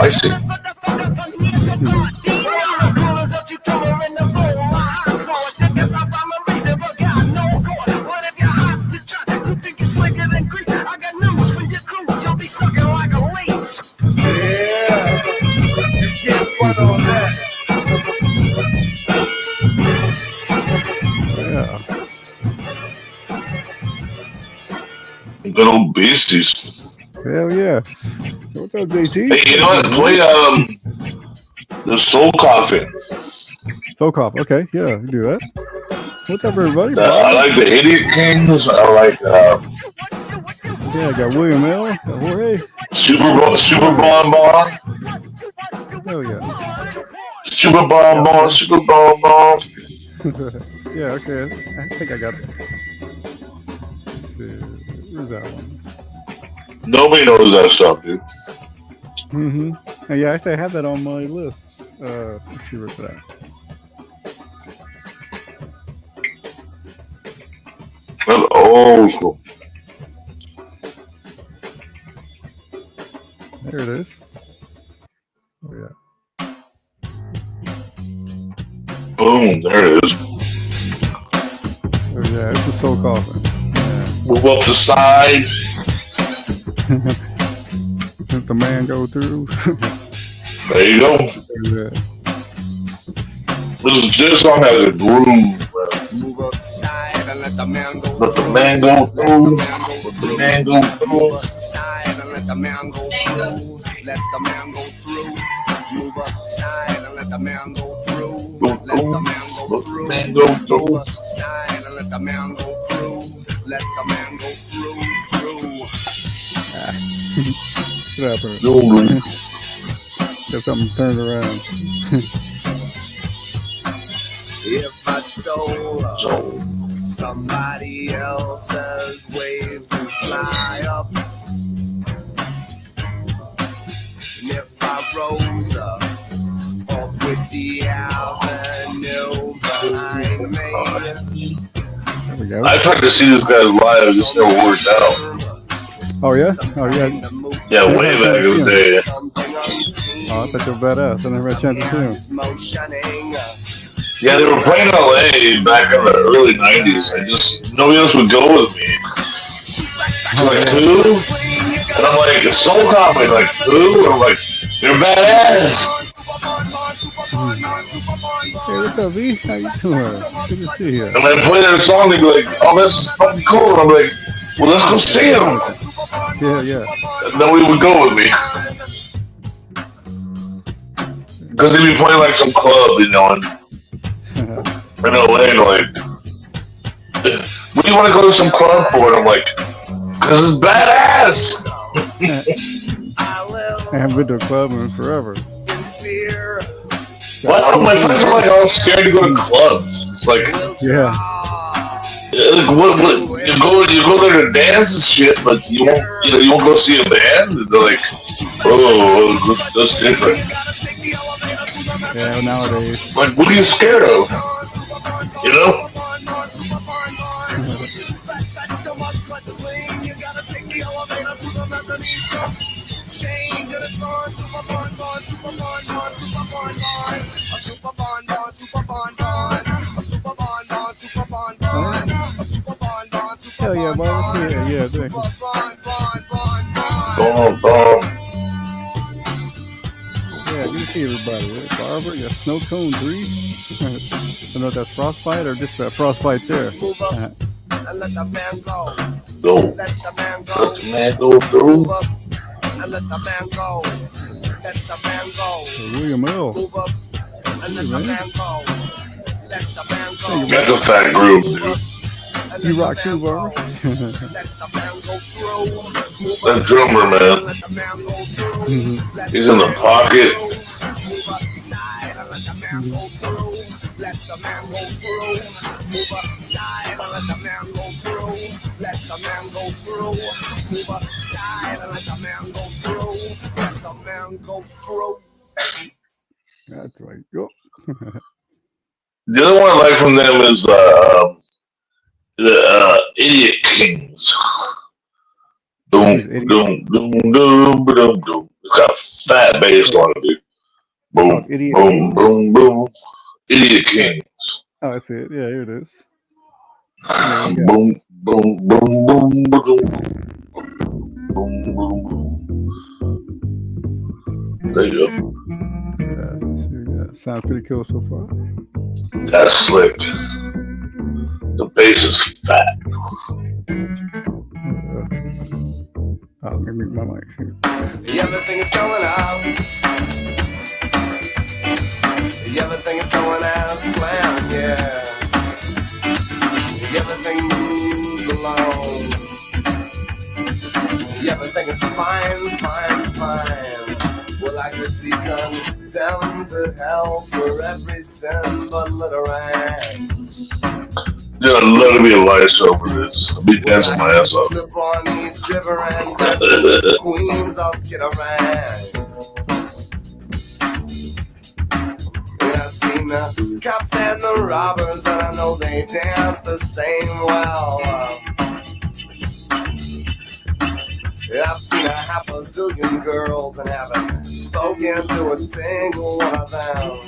I see. Yeah, you can't front on that. Yeah. Good old beasties. Hell yeah. So what's up, JT? Hey, you know what? Play the Soul Coffin. Soul Cough. Okay, yeah, do that. What's up, everybody? I like the Idiot Kings. I like Yeah, I got William L. Got Jorge. Super Bon Bon. Hell yeah. Super Bon Bon. Super Bon Bon. Yeah, okay. I think I got it. Let's see. Where's that one? Nobody knows that stuff, dude. Mm-hmm. And yeah, actually, I have that on my list. Let's see where's that. That's old school. There it is. Oh yeah. Boom, there it is. Oh yeah, it's a Soul Coffin. Yeah. Move up the side. Let the man go through. There you go. Yeah. This song has a groove. Move up the side and let the man go Let the man go through. Let the man go through. side and let the man go through. Let the man go through. Move up the side and let the man go through. Let the man go Let the through. man go Move through. up the side and let the man go through. Let the man go through. What happened? Boom. Got something turned around. If I stole somebody else's wave to fly up, and if I rose up with the avenue behind me, There we go. I tried to see this guy live, it just never worked out. Oh yeah? Oh yeah. Yeah, way back in the day. Oh, I thought you were badass. I never had a chance to see him. Yeah, they were playing in LA back in the early 90s. Nobody else would go with me. I'm like, who? And I'm like, Soul Coffin, like, who? And I'm like, they're badass. Hey, what's up, V? How you doing? Good to see you. And when I play their song, they'd be like, oh, this is fucking cool. And I'm like, well, let's go see them. Yeah, yeah. And then we would go with me. Because they'd be playing like some club, you know, and in LA, and like, what do you want to go to some club for? And I'm like, because it's badass. I haven't been to a club in forever. Well, my friends are like all scared to go to clubs. It's like, Yeah. like what you go there to dance and shit, but you won't go see a band. And they're like, oh, that's different. Yeah, nowadays. Like, what are you scared of? You know? Hell yeah, Barbara. Yeah, thank you. Yeah, good to see everybody. Barbara, you got Snow Cone 3. I don't know if that's Frostbite or just Frostbite there. And let the man go. Go. Let the man go. Let the man go through. Move up and let the man go. Let the man go. William L. Move up and let the man go. Let the man go. That's a fat groove, dude. You rock too, Barbara. Let the man go through. That drummer, man. Let the man go through. He's in the pocket. Move up the side and let the man go through. Let the man go through. Move up the side and let the man go through. Let the man go through. Move up the side and let the man go through. Let the man go through. That's right. Go. The other one I like from them is the Idiot Kings. Boom, boom, boom, boom, boom, boom. It's got a fat bass on it, dude. Called Boom, Idiot boom, Kings. boom, boom. Idiot King. Oh, I see it. Yeah, here it is. Yeah, we got Boom, boom, boom, boom, boom, boom, boom, boom. There you go. see, sounds pretty cool so far. That's slick. The bass is fat. Let me mute my mic here. Everything is going out. Everything is going as planned, yeah. Everything moves along. Everything is fine, fine, fine. Well, I could be condemned to hell for every sin but little right. Dude, I'd love to be a lice over this. I'll be dancing my ass off. Slip on East River and dance Queens all skid around. I've seen the cops and the robbers, and I know they dance the same well. I've seen a half a zillion girls and haven't spoken to a single one of them.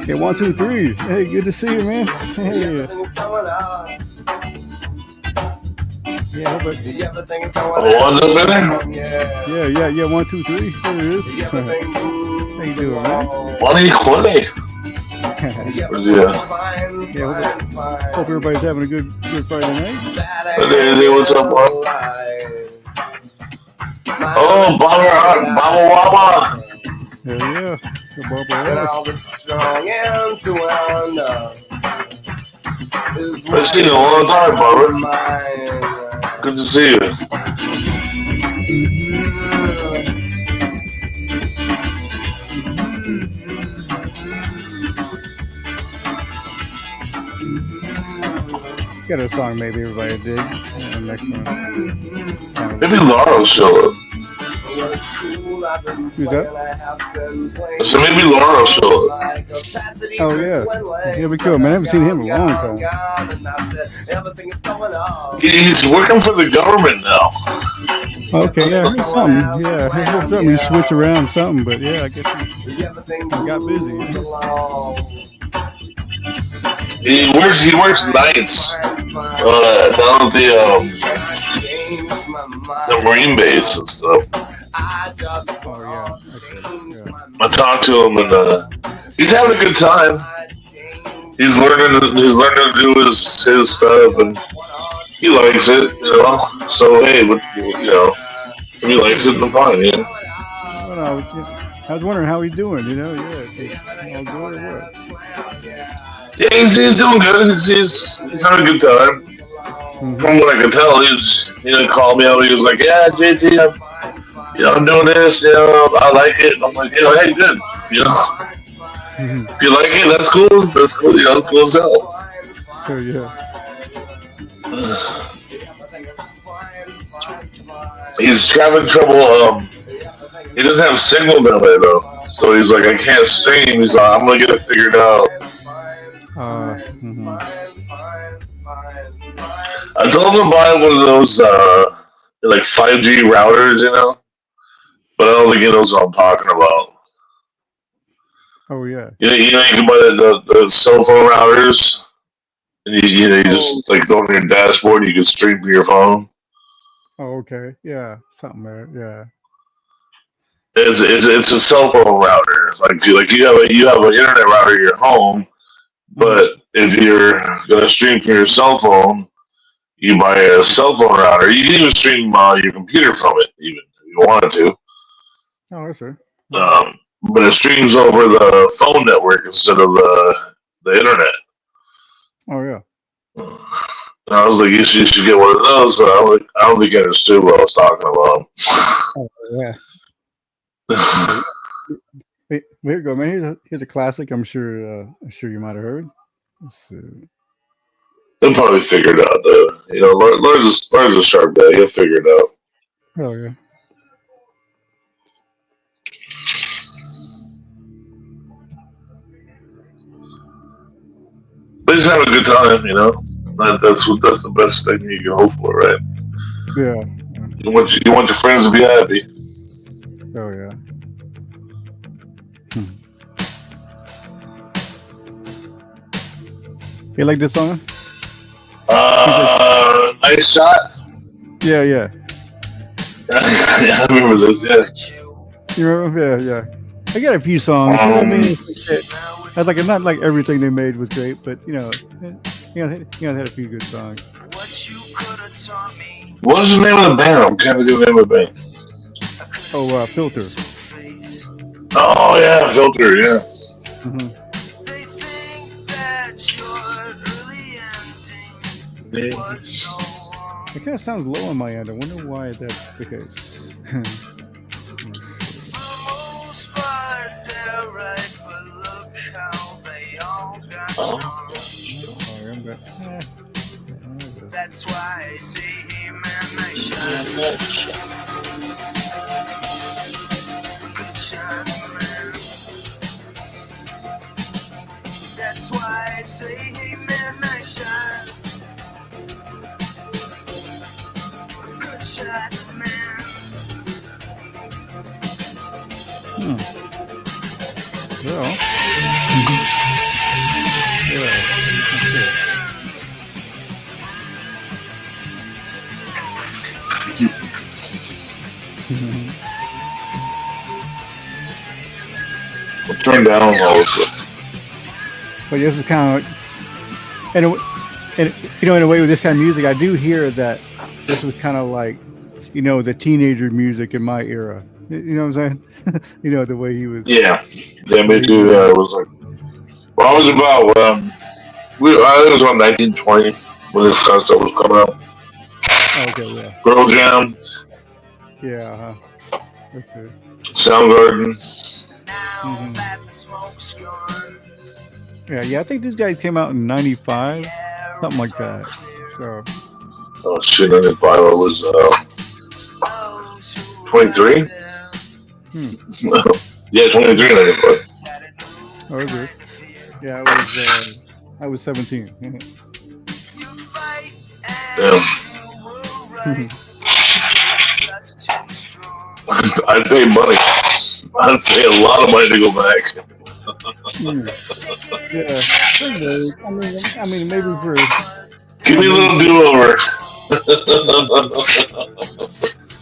Okay, 1, 2, 3. Hey, good to see you, man. Hey. Everything's going on. Yeah, but Everything is going Oh, what's up, baby? yeah. 1, 2, 3. There it is. How you doing, man? Money Quilly. Hope everybody's having a good Friday night. Hey, what's up, bro? Oh, Baba Waba. Yeah. And all the strong and to Let's see you all the time, Barbara. Good to see you. Got a song maybe everybody dig. Next one. Maybe Laura will show up. Who's that? So maybe Laura will show up. Oh, yeah. Yeah, we cool, man. I haven't seen him in a long time. He's working for the government now. Okay, yeah, here's something. Yeah, here's something. You switch around something, but yeah, I guess he got busy. He works nights down at the Marine base and stuff. Oh, yeah. I talked to him and he's having a good time. He's learning to do his stuff and he likes it, you know. So hey, but, you know, if he likes it, then fine, yeah. I was wondering how he's doing, you know. Yeah, all good or what? Yeah, he's doing good. He's having a good time. From what I can tell, he didn't call me out. He was like, "Yeah, JT, I'm doing this. You know, I like it." I'm like, hey, good. You know, if you like it, that's cool. That's cool. You know, that's cool as hell. Oh yeah. He's having trouble. He doesn't have signal down there though, so he's like, I can't stream. He's like, I'm gonna get it figured out. I told him to buy one of those like 5G routers, you know, but I don't think he knows what I'm talking about. Oh yeah. You know, you can buy the cell phone routers, and you just like throw it on your dashboard. And you can stream from your phone. Oh okay. Yeah, something there. Yeah. It's a cell phone router. It's like you have an internet router in your home, but if you're gonna stream from your cell phone, you buy a cell phone router. You can even stream your computer from it, even if you wanted to. Oh, I see. But it streams over the phone network instead of the internet. Oh yeah. And I was like, you should get one of those, but I don't think I understood what I was talking about. Oh yeah. Hey, here you go, man. Here's a classic. I'm sure you might have heard. Let's see. He'll probably figure it out though. You know, Lars a sharp guy. He'll figure it out. Oh yeah. But just have a good time. You know, that's the best thing you can hope for, right? Yeah. You want your friends to be happy. Oh yeah. You like this song? Nice shot. Yeah, yeah. Yeah, I remember this. Yeah. You remember? Yeah, yeah. I got a few songs. You know what I mean? It's like not like everything they made was great, but you know, had a few good songs. What was the name of the band? I'm trying to do the name of the band. Oh, Filter. Oh yeah, Filter. Yeah. Mm-hmm. It kind of sounds low on my end. I wonder why that's the case. That's why I see him and I shine. That's why I see him and I shine. Good shot, man. Well. Yeah. That's it. I'll turn down all this stuff. But this is kind of, and you know, in a way with this kind of music, I do hear that this was kind of like, you know, the teenager music in my era. You know what I'm saying? You know, the way he was. Yeah, me too. It was like, well, I was about I think it was around 1920 when this concept was coming out. Oh, okay, yeah. Pearl Jam. Yeah, that's good. Soundgarden. Mm-hmm. Yeah. I think these guys came out in '95, something like that. So. Oh shit! 95. I was 23. Yeah, 23. 95. Oh, okay. Yeah, I was 17. Yeah. I'd pay money. I'd pay a lot of money to go back. Yeah. I mean, maybe for. Give me a little do-over.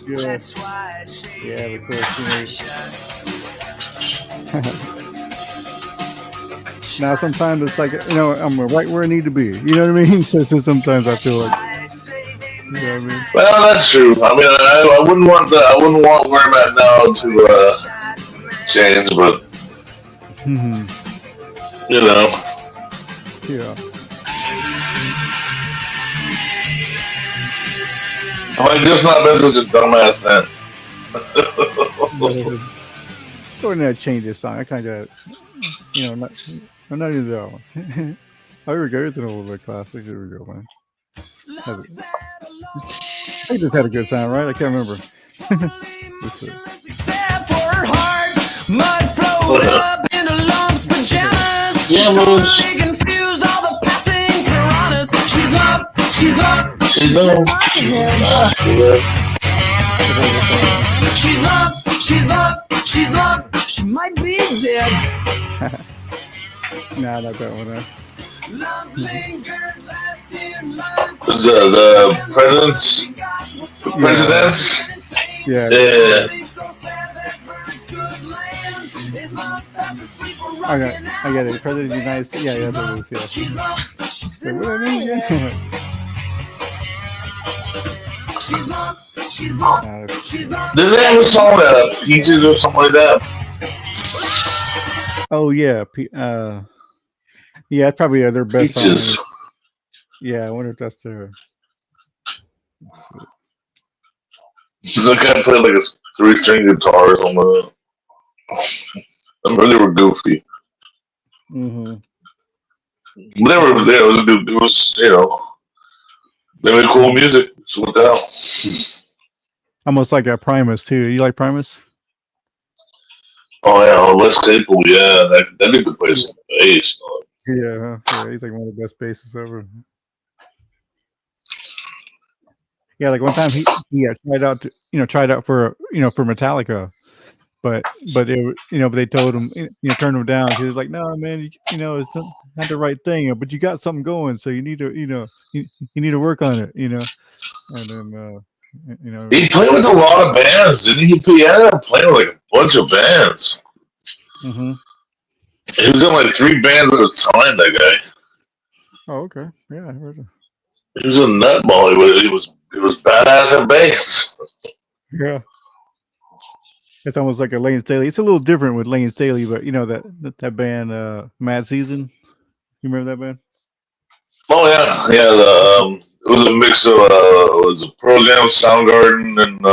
Yeah. Yeah, of course. Now, sometimes it's like, you know, I'm right where I need to be. You know what I mean? So sometimes I feel like. You know what I mean? Well, that's true. I mean, I wouldn't want that. I wouldn't want where I'm at now to change, but you know. Yeah. I might just not been such a dumbass then. Go ahead and change this song. I kind of, you know, I'm not into that one. I regret it's an old classic. Here we go, man. I just had a good time, right? I can't remember. Except for her heart, mud flowed up into lumps, pajamas. Yeah, totally confused, all the passing piranhas. She's love, she's love, she's love, she's love, she's love, she's love. She might be dead. Nah, not that one. Love lingered last in life. The presidents? Yeah. I get it. President of the United States. Yeah, that is. Yeah. Wait, what I mean? Yeah. Did they have a song Peaches or something like that? Oh yeah. Yeah, it's probably their best Peaches. song. Yeah, I wonder if that's their. They kind of played like a 3-string guitar or something. I remember they were goofy. Mm-hmm. It was, you know, They make cool music. So what the hell? Almost like a Primus too. You like Primus? Oh yeah, Les Claypool. Yeah, that nigga plays some bass. Dog. Yeah, he's like one of the best bassists ever. Yeah, like one time he tried out for Metallica, but they told him turned him down because he was like, no man, it's not the right thing, but you got something going, so you need to you need to work on it, and then He played with a lot of bands, didn't he? He ended up playing with like a bunch of bands. Mm-hmm. He was in like 3 bands at a time. That guy. Oh, okay, yeah, I heard it. He was a nutball. He was badass at bass. Yeah. It's almost like a Lane Staley. It's a little different with Lane Staley, but that band, Mad Season. You remember that band? Oh yeah. It was a mix of it was a Program, Soundgarden, and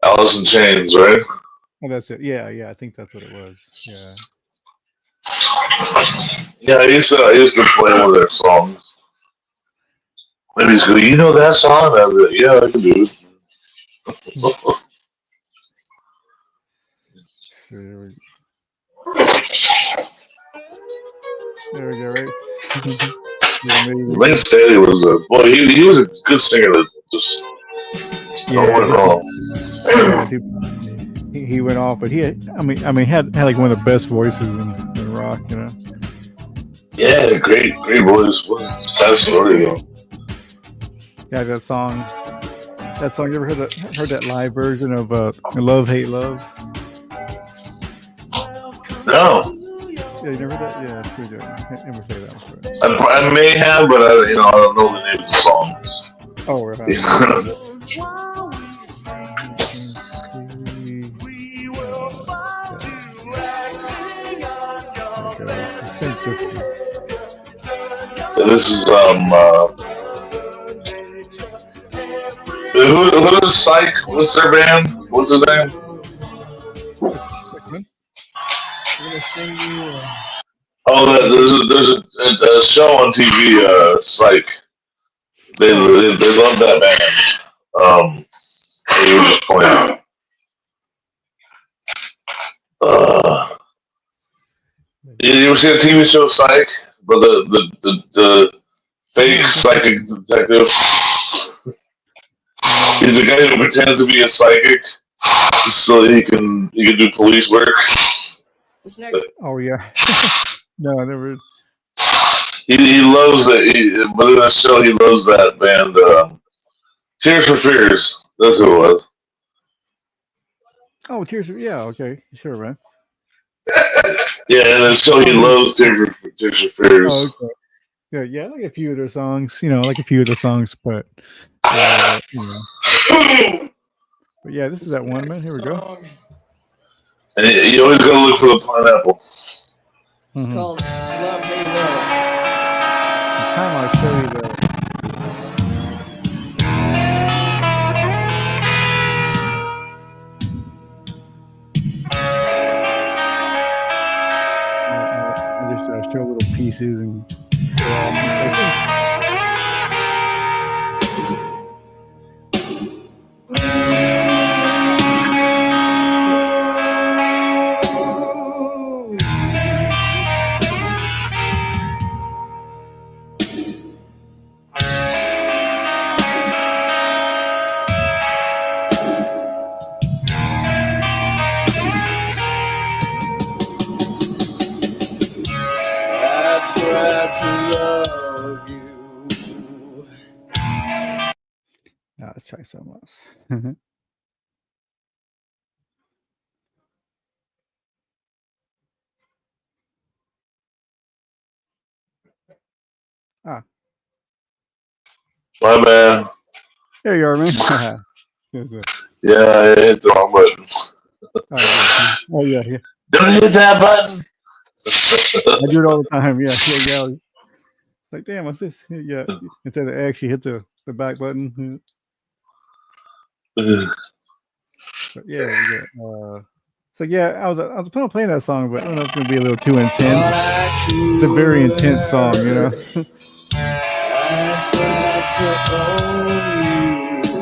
Alice in Chains, right? Oh, that's it. Yeah, I think that's what it was. Yeah. Yeah, I used to play one of their songs. And he's going, you know that song? I was like, yeah, I can do it. So there we go, right? Lane Staley was he was a good singer that just went wrong. He went off, but he had like one of the best voices in rock, Yeah, great voice. Sad story though. Yeah, that song. You ever heard that live version of "Love Hate Love"? No. Yeah, you never heard that? Yeah, it's pretty good. I never say that one. I may have, but I don't know the name of the songs. Oh, right. This is who's Psych? What's their band? What's his name? Oh, there's a show on TV, Psych. They love that band. They were just playing. You ever see a TV show, Psych? But the fake psychic detective. He's a guy who pretends to be a psychic so he can do police work. Oh yeah. No, I never. He loves it. But in the show, he loves that band. Tears for Fears. That's who it was. Oh, Tears for okay, sure, man. Yeah, in the show, he loves Tears for Fears. Oh, okay. Yeah, I like a few of their songs. But but yeah, this is that one, man. Here we go. And you always gotta look for the pineapple. It's called Love Hate Love. Time I'll show you that. I just show little pieces and. Let's try something else. My bad. There you are, man. Yeah, I hit the wrong button. Oh yeah. Don't hit that button. I do it all the time. Yeah. Like, damn, what's this? Yeah. Instead of actually hit the back button. But yeah. So yeah, I was planning on playing that song, but I don't know if it's gonna be a little too intense. It's a very intense song,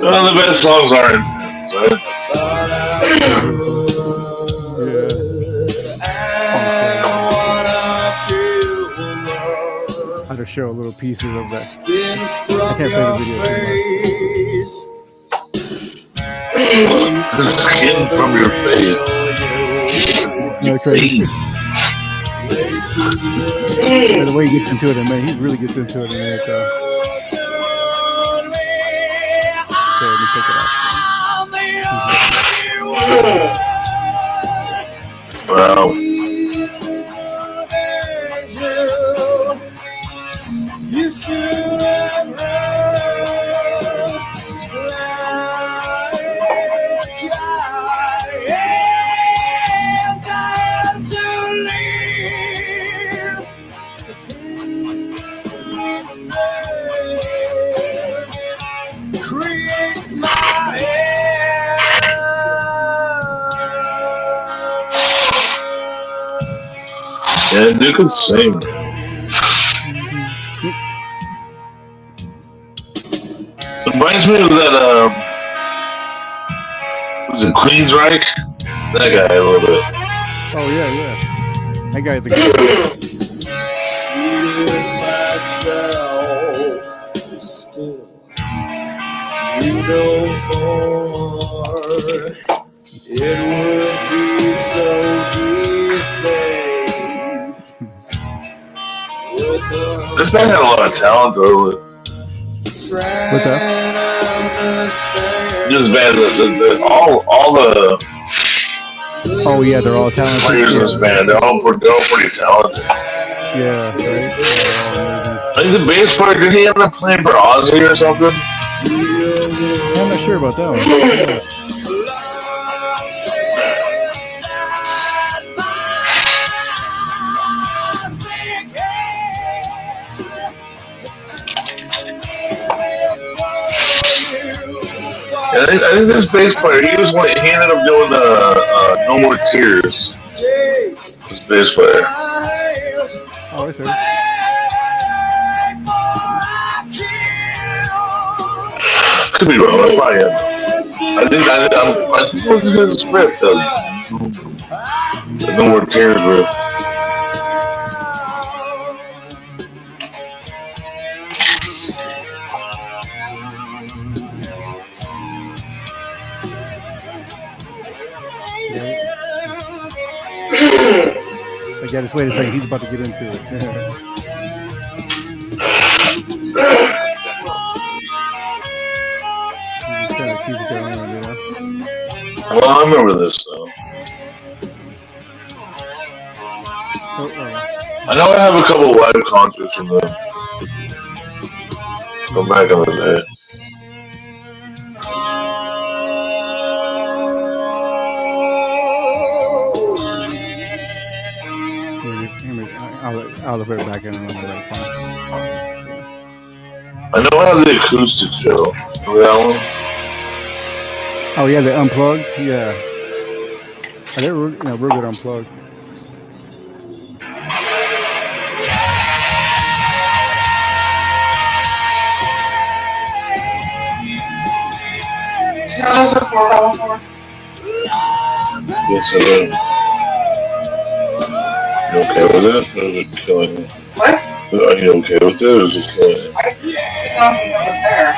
Well, the best songs are intense, right? I just show little pieces of that. Skin I from can't play the your video The skin from your face. No, crazy. Yeah, the way he gets into it, man, he really gets into it in there. So. Okay, let me take it off. Wow. You should have heard like trying to leave. Creates my head. Yeah, Duke can sing. It reminds me of that, was it Queensryche? That guy a little bit. Oh yeah. That guy's the guy. Cheated myself still. You know more. It would be so easy. This man had a lot of talent, though. What's up? This band, all the Oh yeah, they're all talented. players in this band, they're all pretty talented. Yeah, right. Yeah, I think the bass player, did he end up playing for Ozzy or something? I'm not sure about that one. I think this bass player, he ended up doing No More Tears. This bass player. Oh, I see. Could be wrong, I probably am. I think it was his script, the No More Tears riff. I got his way to say he's about to get into it. He just kind of keeps going on, you know. Well, I remember this though. I know I have a couple of live concerts from them. From back in the day. I'll look right back in another right time. I know I have the acoustic show. Remember that one? Oh yeah, the Unplugged. Yeah, they're real good Unplugged. Yes, I do. You okay with it? Or is it killing you? What? Are you okay with it? Or is it killing you? I didn't know he was there.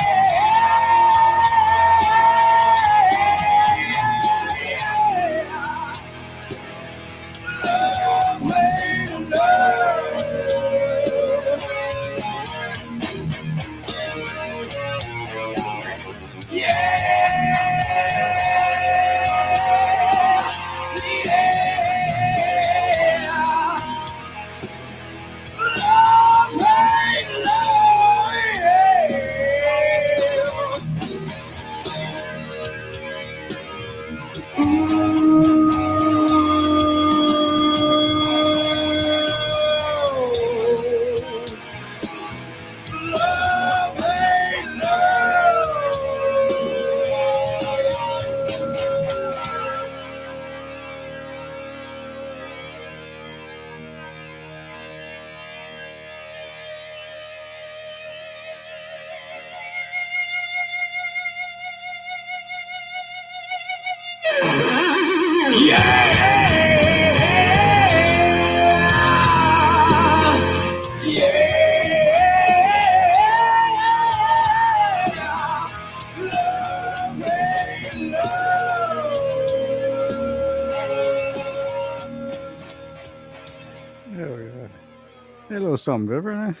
something different.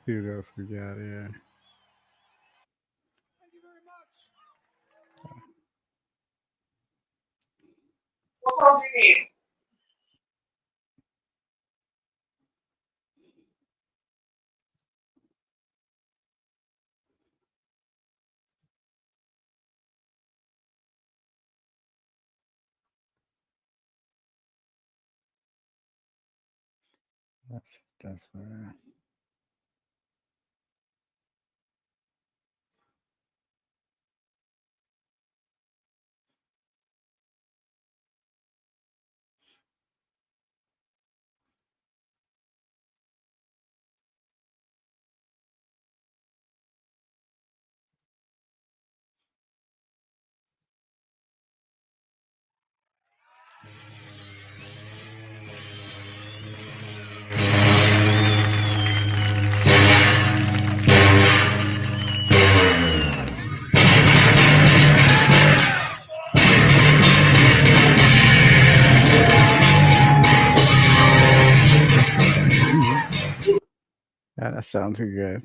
See what else we got here. What else do you need? That's definitely. Yeah, that sounds too good.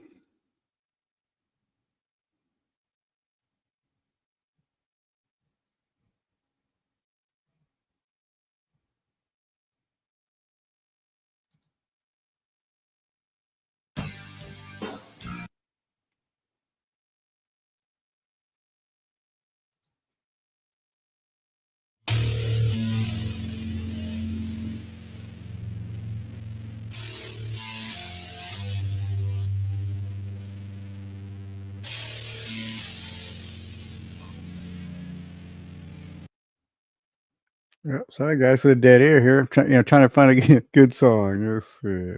Yep. Sorry, guys, for the dead air here. Trying to find a good song. Let's see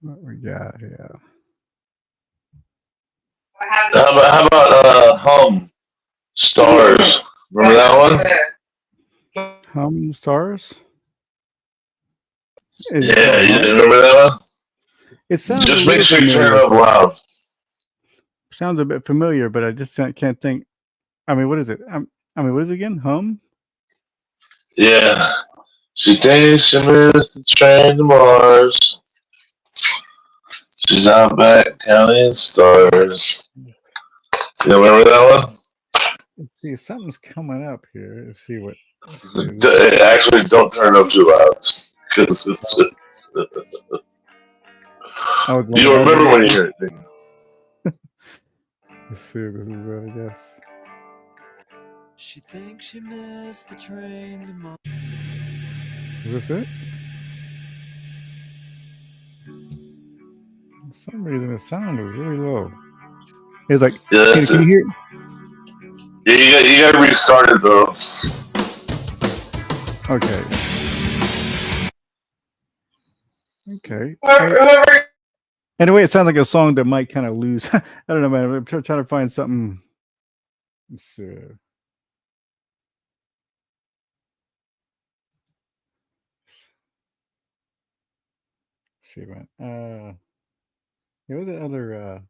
what we got here. I have How about Hum Stars? Remember that one? Hum Stars. Is it Yeah, called you Hum? remember that one? It sounds Just a make little sure you turn familiar. it up loud. Sounds a bit familiar, but I just can't think. I mean, what is it? What is it again? Hum? Yeah. She takes she missed the train to Mars. She's out back counting stars. You remember that one? Let's see, something's coming up here. Let's see what. Let's see. Actually, don't turn it up too loud. 'Cause it's, Oh, you don't remember when you hear it. Let's see if this is it, I guess. She thinks she missed the train to Mars. Is this it? For some reason, the sound was really low. It's like, Yeah, that's can it. you hear? Yeah, you got to restart it though. Okay. Okay. whoever. Anyway, it sounds like a song that might kind of lose. I don't know, man. I'm trying to find something. Let's see. See, man. There was another.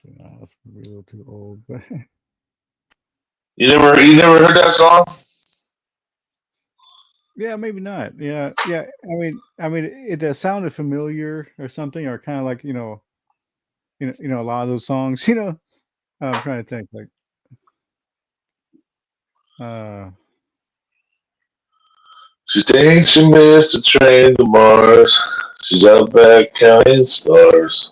No, that's maybe a little too old, but You never heard that song? yeah, maybe not. Yeah. I mean, it sounded familiar or something, or kind of like a lot of those songs. I'm trying to think like. She thinks she missed the train to Mars. She's out back counting stars.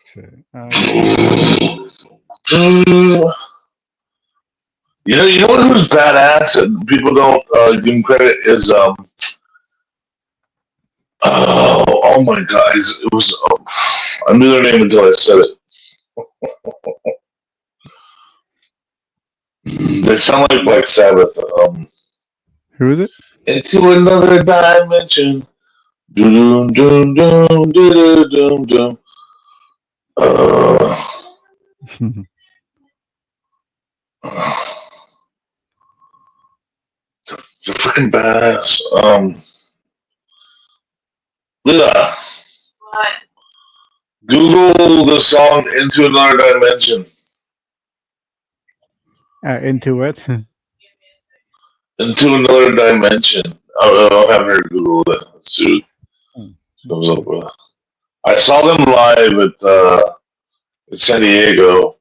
Shit. You know what was badass and people don't give him credit is oh my god it was I knew their name until I said it. They sound like Black Sabbath. Who is it? Into another dimension. Doom doom doom doom doom doom. They're freaking badass. Yeah. What? Google the song "Into Another Dimension." Into it. Into Another Dimension. I'll have her Google it. Let's see what comes up with. I saw them live at San Diego.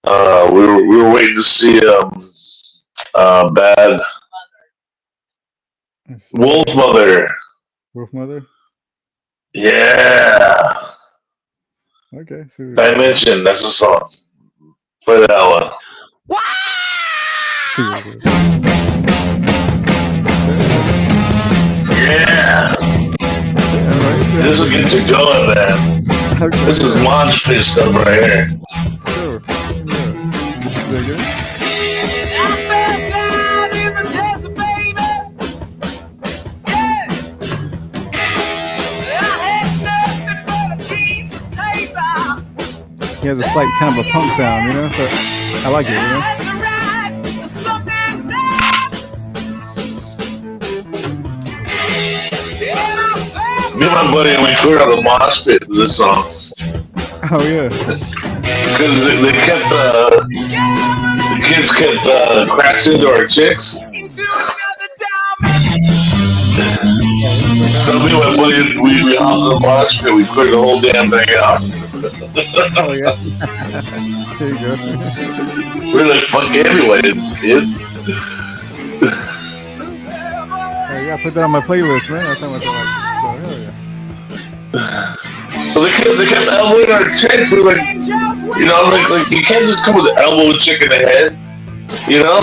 We were waiting to see Bad Wolf Mother. Wolf Mother. Yeah, Okay. So Dimension. That's the song. Play that one. see what it is. Yeah, Yeah, right. this will get you going, man. Okay, This is launch pit stuff right here. sure. Yeah. Very good. He has a slight kind of a punk sound, you know, but I like it, you know. Me and my buddy, we cleared out the mosh pit with this song. Oh yeah. Because they kept, the kids kept crashing into our chicks. So me and my buddy, we hopped in the mosh pit, we cleared the whole damn thing out. Oh yeah. There you go. We're like, fuck anyways, kids. Hey, yeah, put that on my playlist, man. That's how much I like. So, hell yeah. So they kept elbowing our chicks. We're like, you know, like you can't just come with an elbow a chick in the head, you know?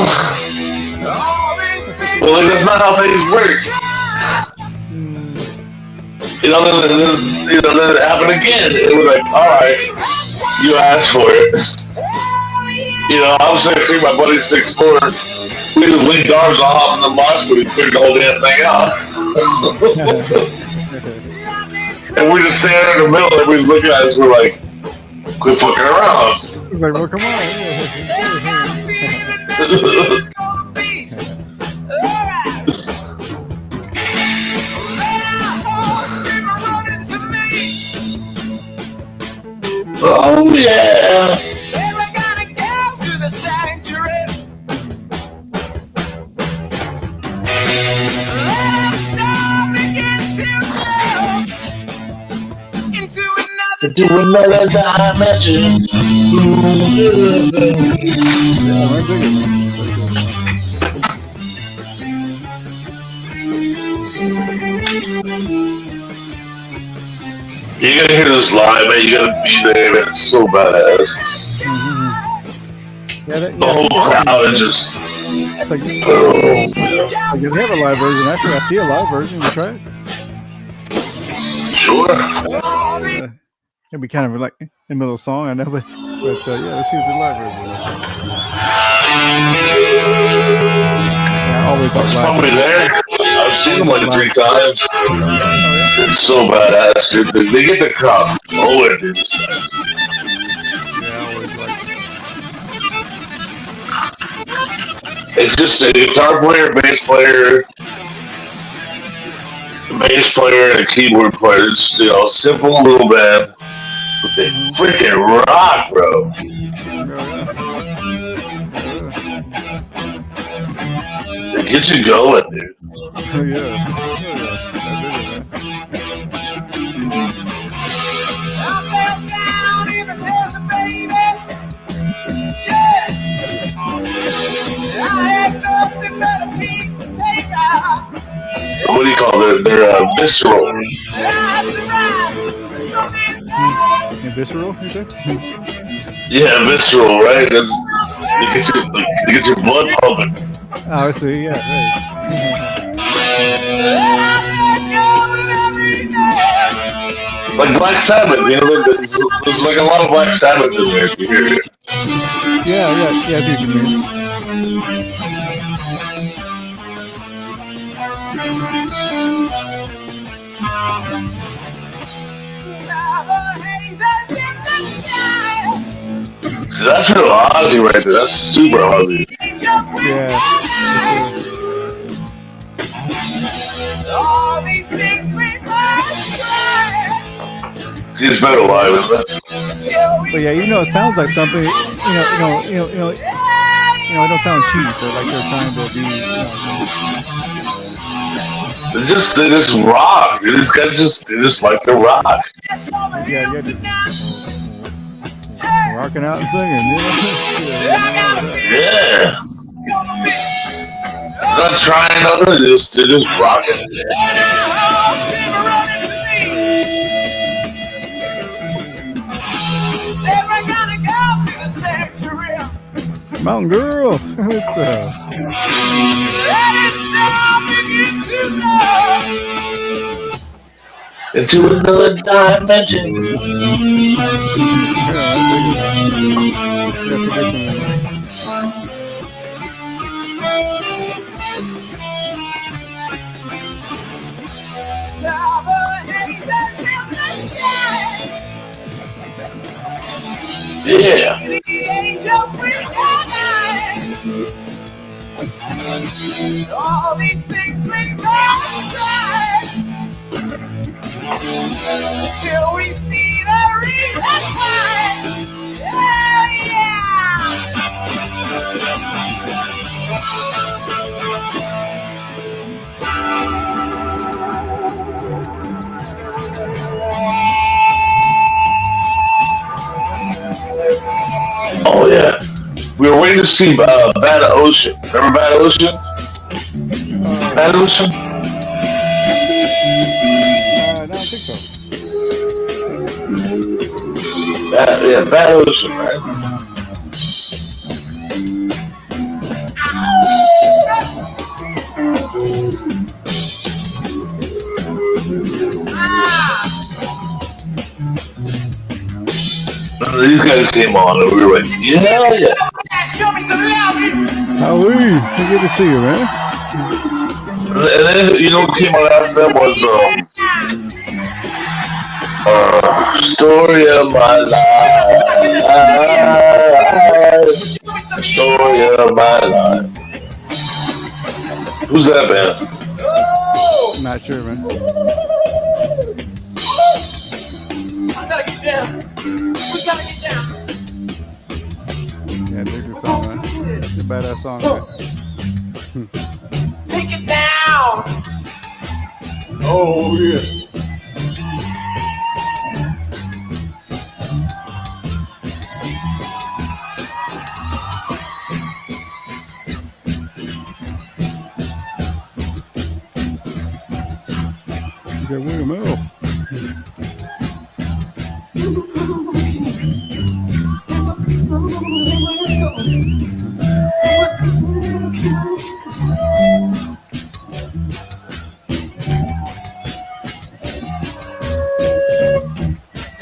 Well, like, that's not how things work. You know, then it happened again. It was like, all right, you asked for it. You know, I'm 6'3", my buddy's 6'4". We just linked arms on hop in the mosh pit, we figured the whole damn thing out. And we're just standing there in the middle, and everybody's looking at us, we're like, quit fucking around. He's like, well, come on. Oh, yeah. To another dimension. You gotta hear this live, man. You gotta be there, man. It's so badass. The whole crowd is just. It's like, Oh, like they have a live version. Actually, I see a live version. You try it. sure. Yeah. It'd be kind of like in the middle of the song, I know, but yeah, let's see what the live version is. Yeah, I always I was like probably live. there. I've seen them like 3 times. It's so badass, dude. They get the crowd going, dude. Yeah, I always like. It's just a guitar player, bass player, and a keyboard player. It's, you know, simple little band, but they freaking rock, bro. They get you going, dude. Oh yeah. What do you call it? They're visceral. Visceral, you said? Yeah, visceral, right? It gets your blood pumping. Oh, I see. Yeah, right. Like Black Sabbath, you know, there's like a lot of Black Sabbath in there, if you hear it. Yeah, I see what you mean. See, that's real Ozzy right there. That's super Ozzy. Yeah. See, He's better live, isn't it? But yeah, even though it sounds like something, it don't sound cheap, but like they're trying to be. They just rock. These guys they just like to rock. Yeah, rocking out and singing. Yeah. They're not trying nothing. They're just rocking. Mountain Girl. What's up? Into another dimension. Yeah. All these things make us right till we see the reason why. Yeah. Oh yeah. We were waiting to see Bad Ocean. Remember Bad Ocean? Bad Ocean? I don't think so. Bad Ocean, right? These guys came on and we were like, yeah. Show me some love. Howie, good to see you, man. And then, what came out after them was Story of My Life. Story of My Life. Who's that band? Not sure, man. We gotta get down. We gotta get down. Yeah, there's your song, man. It's a badass song, man. Take it down. Oh, yeah. You got William L.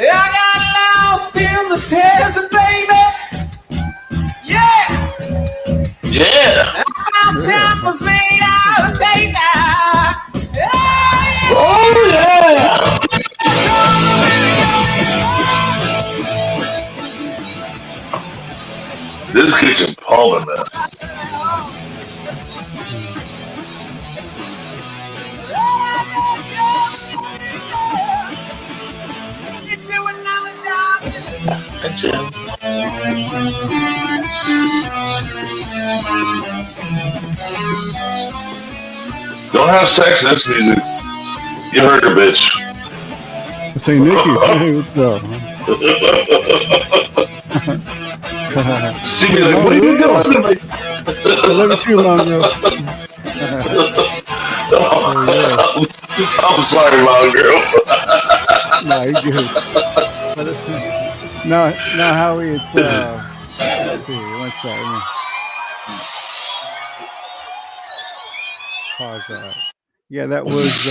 I got lost in the desert, baby. Yeah. Yeah. My time was made out of paper. Yeah. Oh, yeah. This kitchen pumping, man. Into another Don't have sex in this music. You heard her, bitch. Say Nikki, hey, what's up? She be like, what are you doing? I love you too, Long Girl. I'm sorry, Long Girl. No, you good. No, Howie, it's let's see, one second. Pause that. Yeah, that was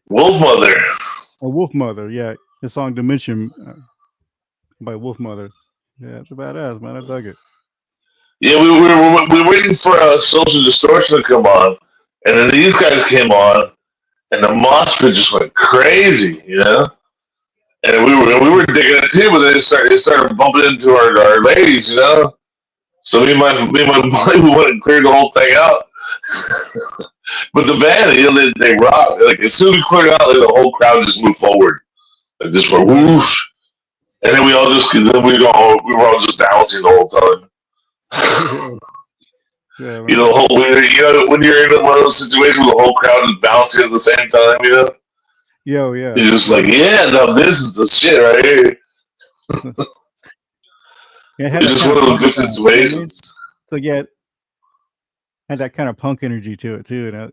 Wolf Mother. a Wolf Mother. Yeah, the song Dimension by Wolf Mother. Yeah, it's a badass, man. I dug it. Yeah, we were waiting for Social Distortion to come on, and then these guys came on, and the mosh pit just went crazy, And we were digging it too, but then it started bumping into our ladies, So me and my buddy, we went and cleared the whole thing out. But the band, they rock. Like as soon as we cleared out, like, the whole crowd just moved forward. Like just went whoosh, and then we all just we were all just bouncing the whole time. Yeah, You know, when you're in one of those situations where the whole crowd is bouncing at the same time, you know, yeah. you're just like, yeah, no, this is the shit right here. Yeah, it had It's that just kind one of of those good punk sound, you know what I mean? situations. So yeah, had that kind of punk energy to it too.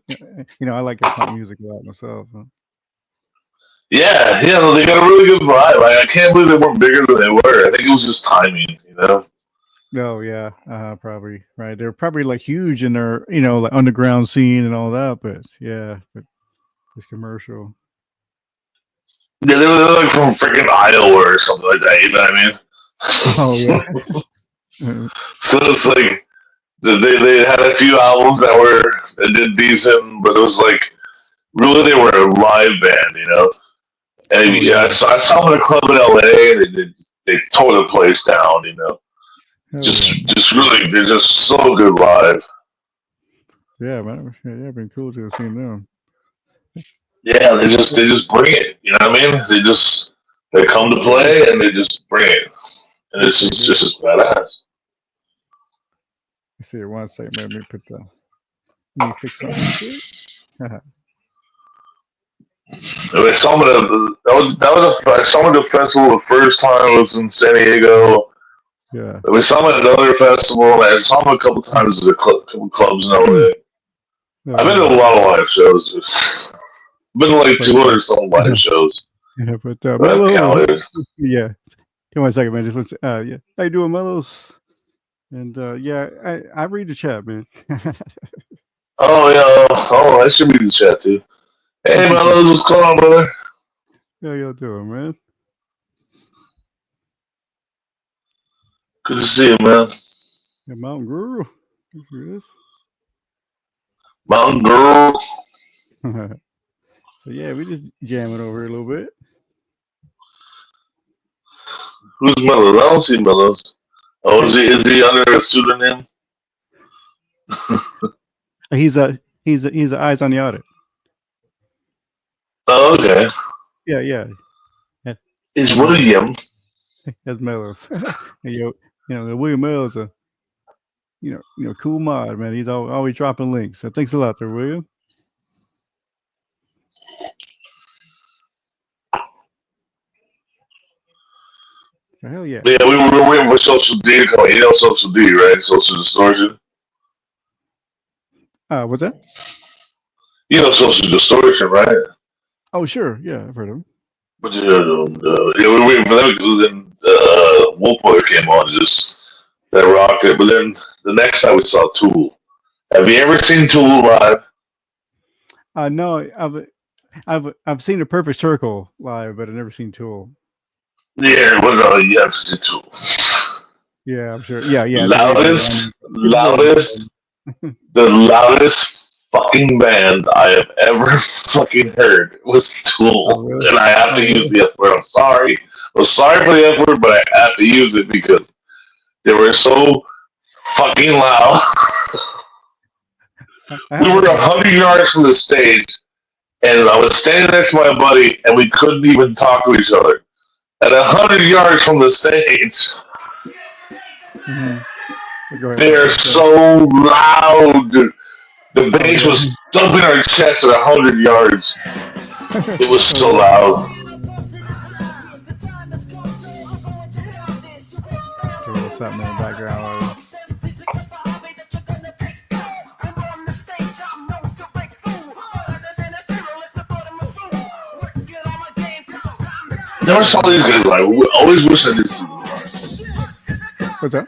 And I like the punk music a lot myself. Yeah, no, they got a really good vibe. I can't believe they weren't bigger than they were. I think it was just timing, you know. Oh yeah, probably right. They're probably like huge in their like underground scene and all that. But yeah, but it's commercial. Yeah, they were like from freaking Iowa or something like that. You know what I mean? Oh yeah. So it's like they had a few albums that did decent, but it was like really they were a live band, you know. And Oh yeah. I saw them in a club in LA. They tore the place down, you know. Hell yeah. Just really, they're just so good live. Yeah, man. Yeah, it'd been cool to have seen them. Yeah, they just bring it. You know what I mean? They come to play and they just bring it, and it's just badass. Let's see, one second. Let me fix something. I saw them I saw them at the festival the first time I was in San Diego. Yeah. We saw them at another festival. And I saw them a couple times at a couple clubs in LA. I've been to a lot of live shows. I've been to like 200 some live shows. Yeah, but But Mellow. Yeah. Give me 1 second, man. Just yeah. How you doing, Mellows? And yeah, I read the chat, man. Oh yeah. Oh, I should be in the chat too. Hey, Mellows, what's going on, brother? How y'all doing, man? Good to see you, man. Yeah, Mountain Guru. Here it is. Mountain Girl. So yeah, we just jamming over here a little bit. Who's Mellows? I don't see Mellows. Oh, is he under a pseudonym? He's a eyes on the audit. Oh, okay. Yeah. It's William. That's Mellows. The William Mellows a cool mod, man. He's always dropping links. So thanks a lot there, William. Hell yeah. Yeah, we were waiting for Social D to come. You know Social D, right? Social Distortion. What's that? You know Social Distortion, right? Oh, sure. Yeah, I've heard of him. But we were waiting for them. Then Wolfboy came on, that rocked it. But then the next time we saw Tool. Have you ever seen Tool live? No, I've seen The Perfect Circle live, but I've never seen Tool. Yeah, well, no, you have seen Tool. Yeah, I'm sure. Yeah. The loudest fucking band I have ever fucking heard was Tool. Oh, really? And I have to use the F word. I'm sorry. I'm sorry for the F word, but I have to use it because they were so fucking loud. We were 100 yards from the stage, and I was standing next to my buddy, and we couldn't even talk to each other. At 100 yards from the stage, they are so loud. The bass was thumping our chest at 100 yards. It was so loud. What's happening in the background? Never saw these guys live. I always wish I did see them live. What's that?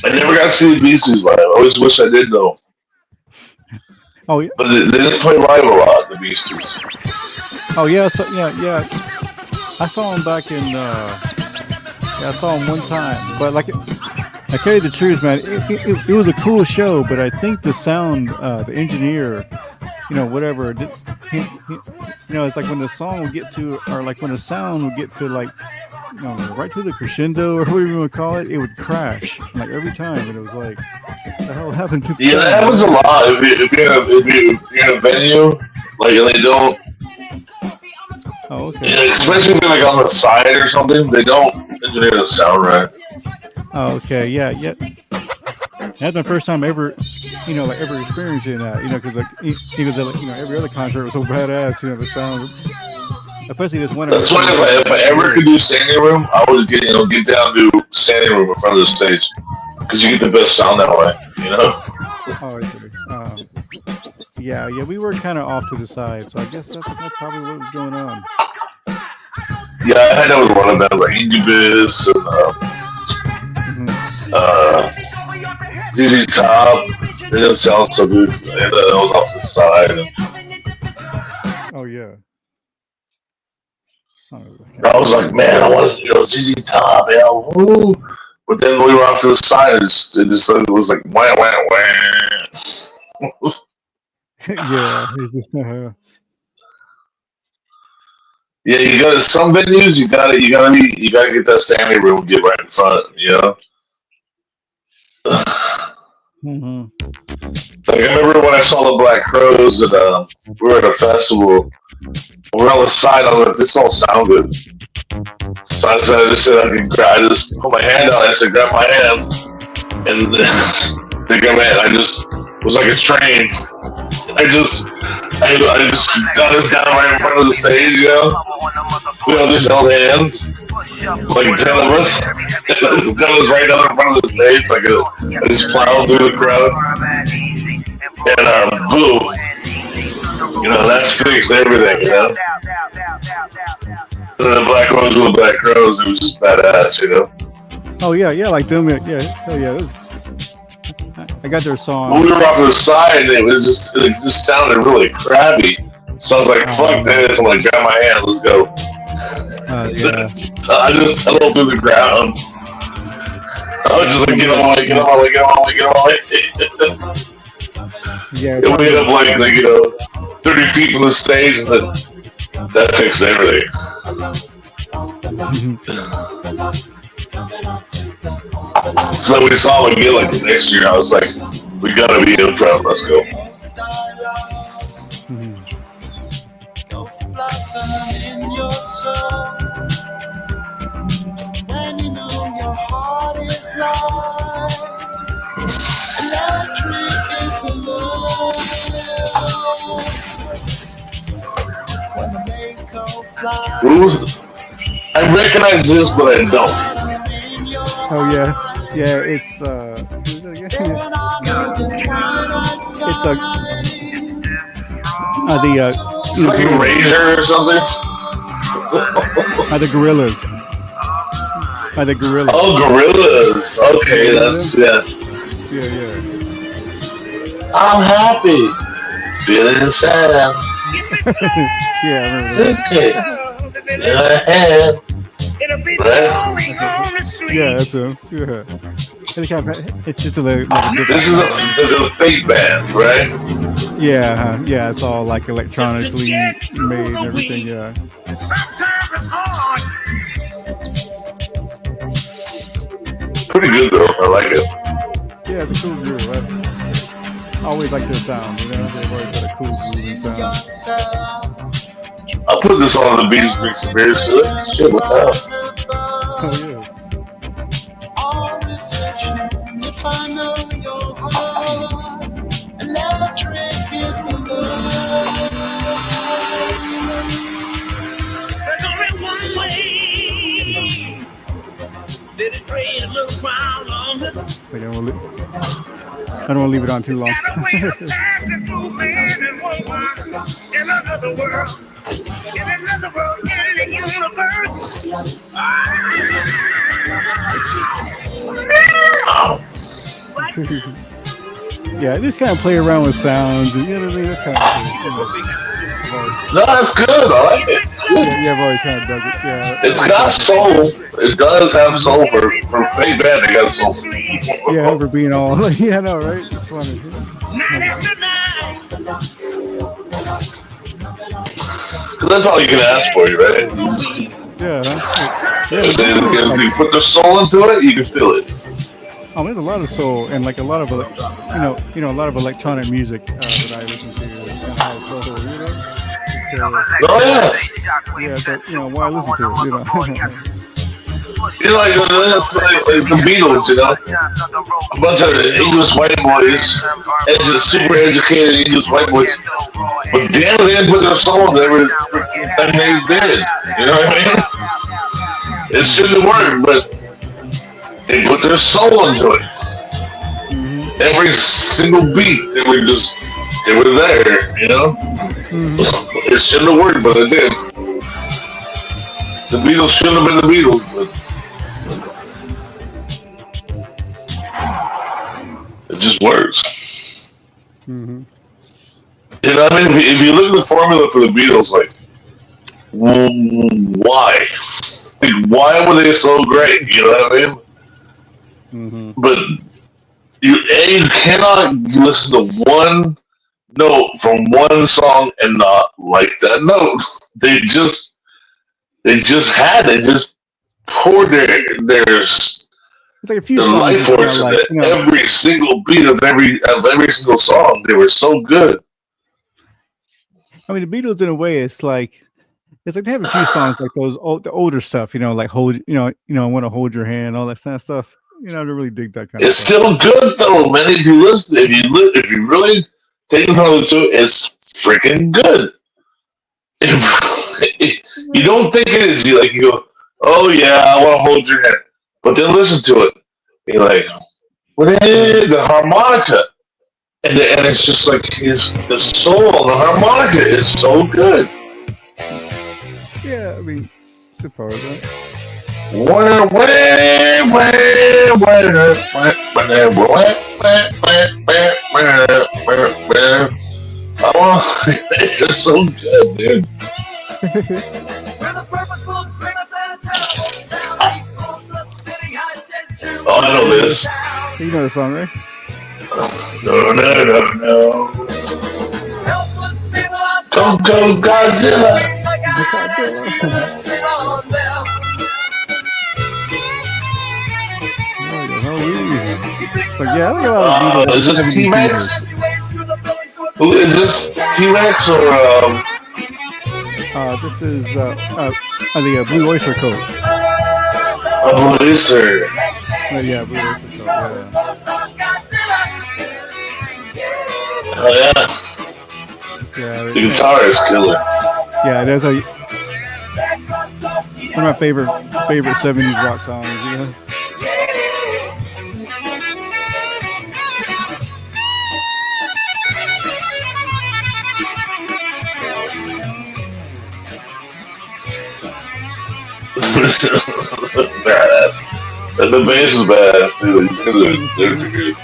I never got to see the Beasties live. I always wish I did though. Oh yeah. But they didn't play live a lot, the Beasties. Oh yeah. So yeah. I saw him back in. I saw him one time, but like, I tell you the truth, man, it was a cool show. But I think the sound, the engineer, whatever. It's like when the song would get to, or like when the sound would get to, like, right to the crescendo or whatever you want to call it, it would crash like every time, and it was like, the hell happened to the Yeah, that happens a lot. If you're in a venue, like, and they don't, Oh, okay. yeah, especially if you're like on the side or something, they don't engineer the sound right. Oh, okay. Yeah, yeah. That's my first time ever, like ever experiencing that. Because like even though every other concert was so badass. The sound, especially this one. That's why if I ever could do standing room, I would get down to standing room in front of the stage because you get the best sound that way. Oh, I see. Yeah, we were kind of off to the side, so I guess that's probably what was going on. Yeah, I had that with one of them, like Incubus and ZZ Top. They didn't sound so good, and I was off to the side. Oh yeah. I was like, man, I want to, ZZ Top, yeah, woo. But then we were off to the side, it was like, wah, wah, wah. Yeah, it's just, yeah, you got some venues. You got to get that standing room, get right in front. Like I remember when I saw the Black Crowes, and we were at a festival. We were on the side. I was like, this don't sound good. So I just put my hand out. I said, grab my hand, and they got my hand. I just was like a train. I just got us down right in front of the stage, We all just held hands, like 10 of us. Got us right down in front of the stage, I just plowed through the crowd. And boom, that's fixed everything, And then the Black Crowes were the Black Crowes. It was just badass, Oh yeah, like them, yeah. Oh yeah. I got their song. When we were off to the side, it just sounded really crabby. So I was like, fuck this. I'm like, grab my hand, let's go. Yeah. So I just tunneled through the ground. I was just like, get on my way, get on my way, get on my way, get on my way. Yeah. And we ended up like 30 feet from the stage, and that fixed everything. So then we saw him again like the next year. I was like, we gotta be in front, let's go. When you know your heart is light, electric is the love. When the Mako flies. What was it? I recognize this, but I don't. Oh yeah, it's who's it again? It's like a Razor or something. The Gorillas. The Gorillas. Oh, Gorillas. Okay, that's Yeah. I'm happy. Feeling sad. Yeah, I remember that. Okay. Right? Yeah, that's him. Yeah. It's just like a different. This is the fake band, right? Yeah, yeah. It's all like electronically made and everything. Yeah. Pretty good though. I like it. Yeah, it's a cool groove. I always like their sound. They've always got a cool grooving sound. I'll put this on the Beach Bricks and Beers. Shit, what the hell? Oh yeah. If I know your heart, electric is the love. There's only one way. Did it rain a little while longer? So I don't want to leave it on too long. In another world, in the universe. Yeah, just kind of play around with sounds and that kind of thing. No, that's good. I like it. Yeah, I've always kind of dug it. Yeah. It's got soul. It does have soul for fake band. It got soul. Yeah, for being all yeah, I know, right? It's funny. Because that's all you can ask for, right? Yeah. If you put the soul into it, you can feel it. there's a lot of soul and like a lot of a lot of electronic music that I listen to. It's kind of how it's soul, you know. Oh yeah. Yeah, so why listen to it? You know, like that's like the Beatles. You know, a bunch of English white boys, super educated English white boys. But damn, they didn't put their soul into every thing they did. You know what I mean? It shouldn't have worked, but they put their soul into it. Every single beat, they were there. You know, it shouldn't have worked, but it did. The Beatles shouldn't have been the Beatles, but it just works. Mm-hmm. You know what I mean? If you look at the formula for the Beatles, like, why? Like, why were they so great? You know what I mean? Mm-hmm. But you cannot listen to one note from one song and not like that note. They just poured their It's like a few the songs life that's kinda force like, into every single beat of every single song. They were so good. I mean, the Beatles in a way, it's like they have a few songs like the older stuff, like hold, I want to hold your hand, all that kind of stuff. I really dig that kind It's of stuff. still good though, man. If you listen, if you really take the time to listen to it, it's freaking good. You don't think it is. You go, oh yeah, I want to hold your hand, but then listen to it. You're like, what is the harmonica? And it's just like the soul on the harmonica is so good. Yeah, I mean, suppose right? It's just so good, dude. Oh, I know this. You know the song, right? No. Go Godzilla. So yeah, I think a lot of Beatles. Is this T-Rex? Who is this? T-Rex or This is the Blue Oyster Cult. Blue Oyster? Yeah, Blue Oyster Cult. Oh yeah. Yeah, The guitar is killer. yeah. There's one of my favorite '70s rock songs. Badass. And the bass is badass too. They're good.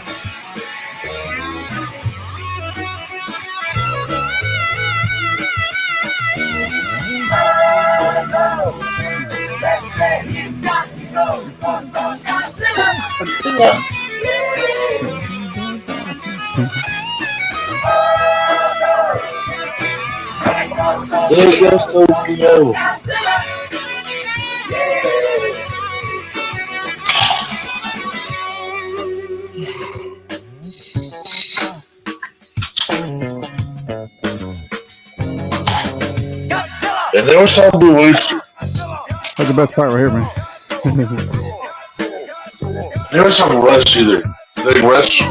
And never saw Blue Oyster. That's the best part right here, man. Never saw Rush either. Like Rush.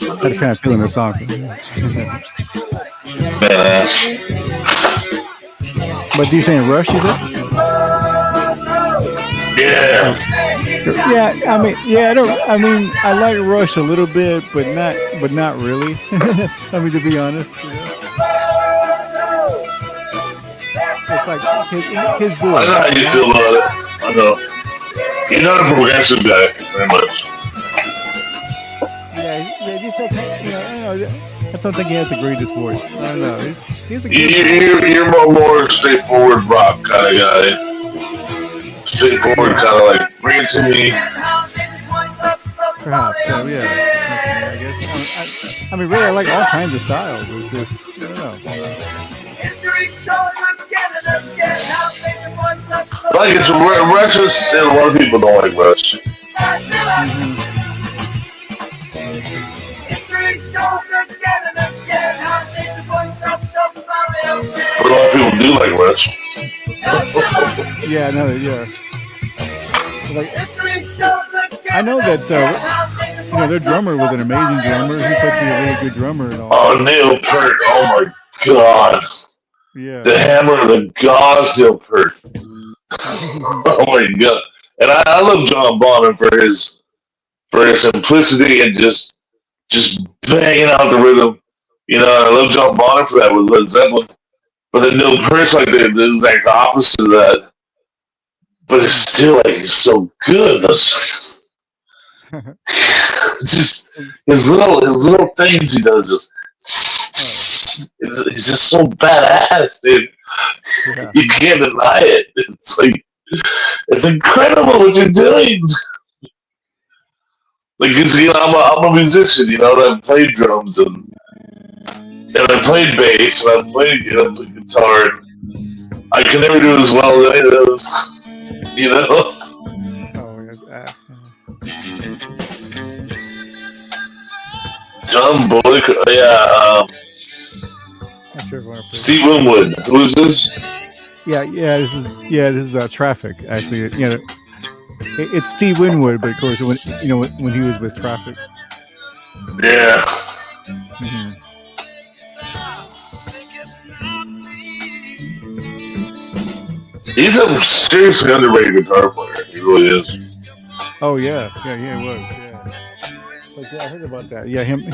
I just kind of feeling the song. Badass. But do you saying Rush? You said? Yeah. Yeah, I mean, I like Rush a little bit, but not really. I mean, to be honest, it's like his voice. I know how you feel about it. I know. You're not a progressive guy, very much. Yeah, just that, I don't think he has the greatest voice. I don't know. He's a good You're more straightforward rock kind of guy. Straightforward, kind of like bring it to me. perhaps. So yeah, I guess. I mean, really, I like all kinds of styles. It's just, I don't know. Like it's Rush is, a lot of people don't like Rush. But a lot of people do like Rush. Yeah, no, yeah. Like, I know that their drummer was an amazing drummer. He put to be a really good drummer and all. Oh, Neil Peart! Oh my God! Yeah. The hammer of the gods, Neil Peart. Oh my God! And I love John Bonham for his simplicity and just banging out the rhythm. You know, I love John Bonham for that with Led Zeppelin. But then Neil Peart's like the exact opposite of that. But it's still like he's so good. That's just his little things he does. He's just so badass, dude. Yeah. You can't deny it. It's like it's incredible what you're doing. Like, I'm a musician, you know, and I played drums and I played bass and I played guitar. I can never do as well as any of those, you know. Oh, John Boyd, yeah. not sure if I want to Steve Winwood. Who is this? This is Traffic. Actually, it's Steve Winwood, but of course, when he was with Traffic. Yeah. Mm-hmm. He's a seriously underrated guitar player. He really is. Oh yeah, he was. Yeah. Like, yeah, I heard about that. Yeah, him,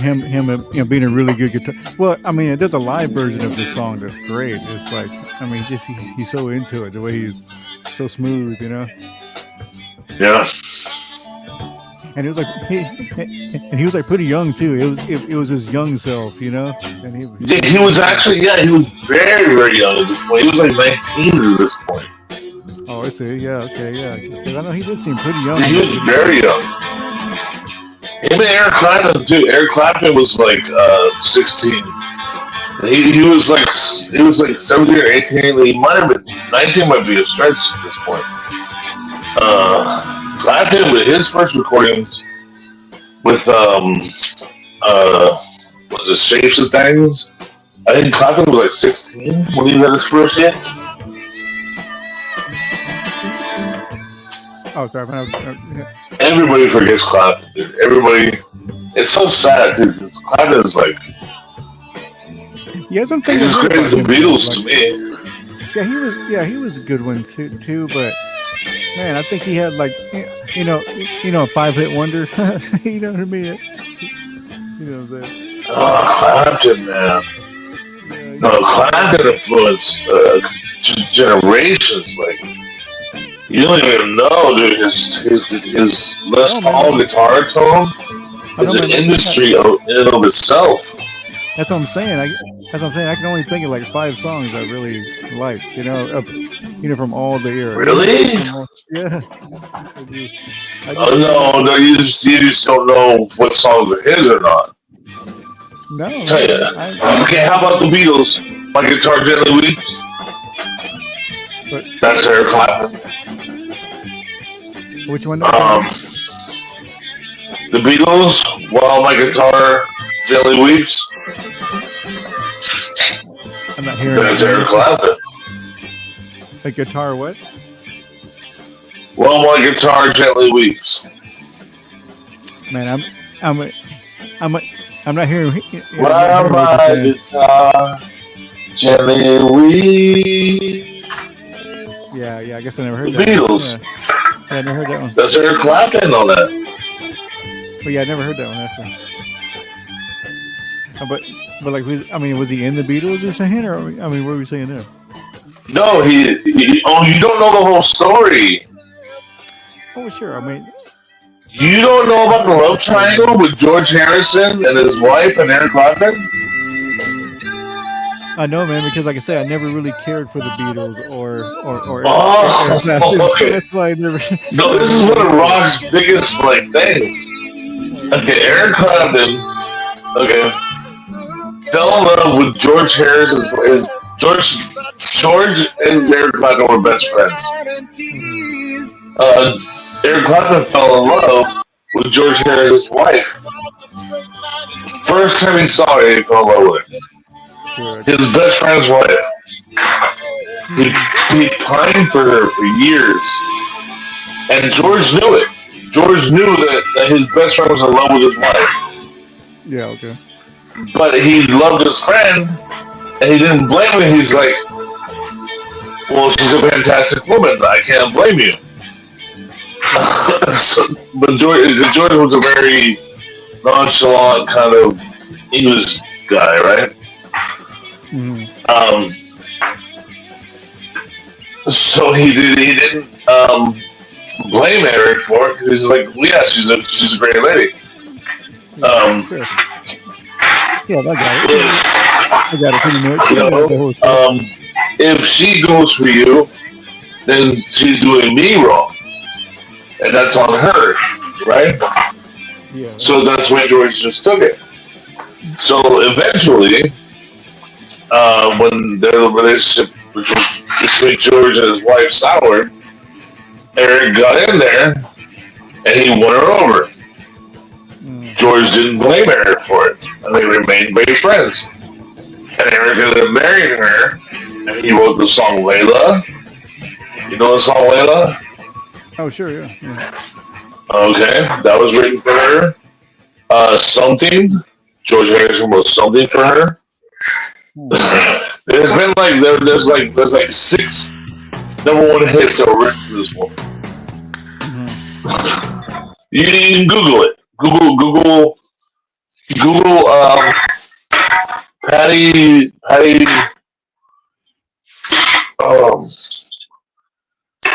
being a really good guitar. Well, I mean, there's a live version of this song that's great. It's like, I mean, he's so into it. The way he's so smooth, you know. Yeah. And it was like he was like pretty young too. It was his young self, you know. And he was actually he was very, very young at this point. He was like 19 at this point. Oh, I see. Yeah, okay, yeah. Because I know he did seem pretty young. He was very young. Him and Eric Clapton too. Eric Clapton was like 16. He was like 17 or 18. He might have been 19. Might be a stretch at this point. Clapton with his first recordings with was it Shapes of Things? I think Clapton was like 16 when he had his first hit. Oh, sorry. Everybody forgets Clapton, dude. Everybody. It's so sad, dude, because Clapton is like he's as great as the Beatles to me. Yeah, he was a good one too, but man, I think he had like a 5-hit wonder. You know what I mean? You know that. Oh, Clapton, man. No, Clapton influenced generations. Like, you don't even know, dude. His Les Paul guitar tone is an industry in and of itself. That's what I'm saying. I can only think of like 5 songs I really like. From all the era. Really? Yeah. No, you just don't know what songs are his or not. No. Tell you. Okay, how about the Beatles? My Guitar Gently Weeps. That's Eric Clapton. Which one? The Beatles. While My Guitar Gently Weeps. I'm not hearing. That's Eric Clapton. A guitar what? Well, My Guitar Gently Weeps. Man, I'm not hearing. Well, my guitar gently weeps. Yeah. I guess I never heard The that. Beatles. Yeah, I never heard that one. That's Eric Clapton on that. But yeah, I never heard that one. But like, was he in the Beatles or something? Or what were we saying there? No, you don't know the whole story. Oh, sure. You don't know about the love triangle with George Harrison and his wife and Eric Clapton? I know, man, because like I said, I never really cared for the Beatles or okay. That's why I never. No, this is one of rock's biggest things. Okay, Eric Clapton, fell in love with George Harrison's George and Eric Clapton were best friends. Eric Clapton fell in love with George Harrison's wife. First time he saw her, he fell in love with her. Sure. His best friend's wife. He pined for her for years. And George knew it. George knew that his best friend was in love with his wife. Yeah, okay. But he loved his friend, and he didn't blame her. He's like, well, she's a fantastic woman. I can't blame you. But George was a very nonchalant kind of English guy, right? Mm-hmm. So he didn't blame Eric for it because he's like, well, yeah, she's a great lady. Sure. Yeah, I got it pretty much. You know, if she goes for you, then she's doing me wrong, and that's on her, right? Yeah. So that's when George just took it. So eventually, when their relationship between George and his wife soured, Eric got in there and he won her over. George didn't blame Eric for it, and they remained great friends. And Eric ended up marrying her, and he wrote the song Layla. You know the song Layla? Oh, sure, yeah. Okay, that was written for her. Something. George Harrison wrote Something for her. There's been there's like 6 #1 hits that were written for this woman. You can Google it. Google. Patty.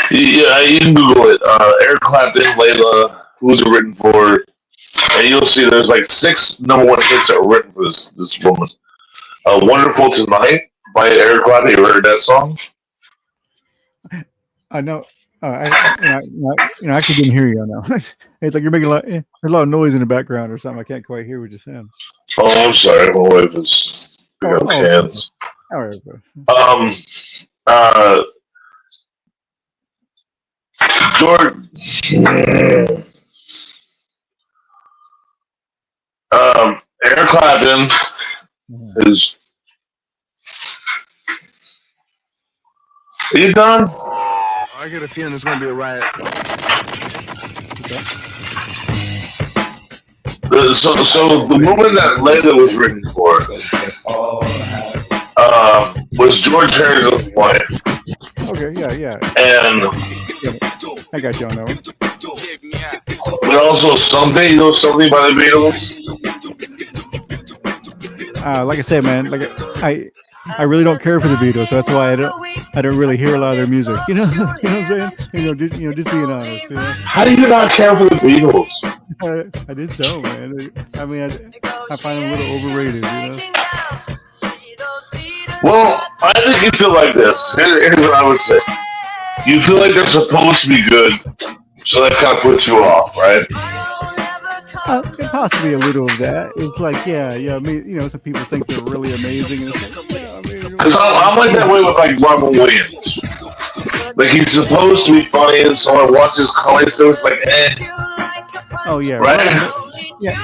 Yeah, you can Google it. Eric Clapton, Layla. Who's it written for? And you'll see there's like 6 #1 hits that were written for this woman. Wonderful Tonight by Eric Clapton. You heard that song? I know. I actually didn't hear you now. It's like you're making there's a lot of noise in the background or something. I can't quite hear what you're saying. Oh, I'm sorry. My wife is picking up cans. All right, bro. George. Eric Clapton is. Are you done? I get a feeling there's gonna be a riot. So the woman that Layla was written for was George Harrison's wife. Okay, yeah. And I got you on that one. but also Something, you know Something by the Beatles? Like I said, man, like I really don't care for the Beatles, so that's why I don't really hear a lot of their music. You know what I'm saying? Just being honest. How do you not care for the Beatles? I did so, man. I mean, I find them a little overrated, you know. Well, I think you feel like this. Here's what I would say. You feel like they're supposed to be good, so that kind of puts you off, right? Possibly a little of that. It's like, yeah. I mean, some people think they're really amazing. Because I'm like that way with like Robin Williams. Like he's supposed to be funny, and so I watch his comedy stuff. It's like, Oh yeah, right? Yeah.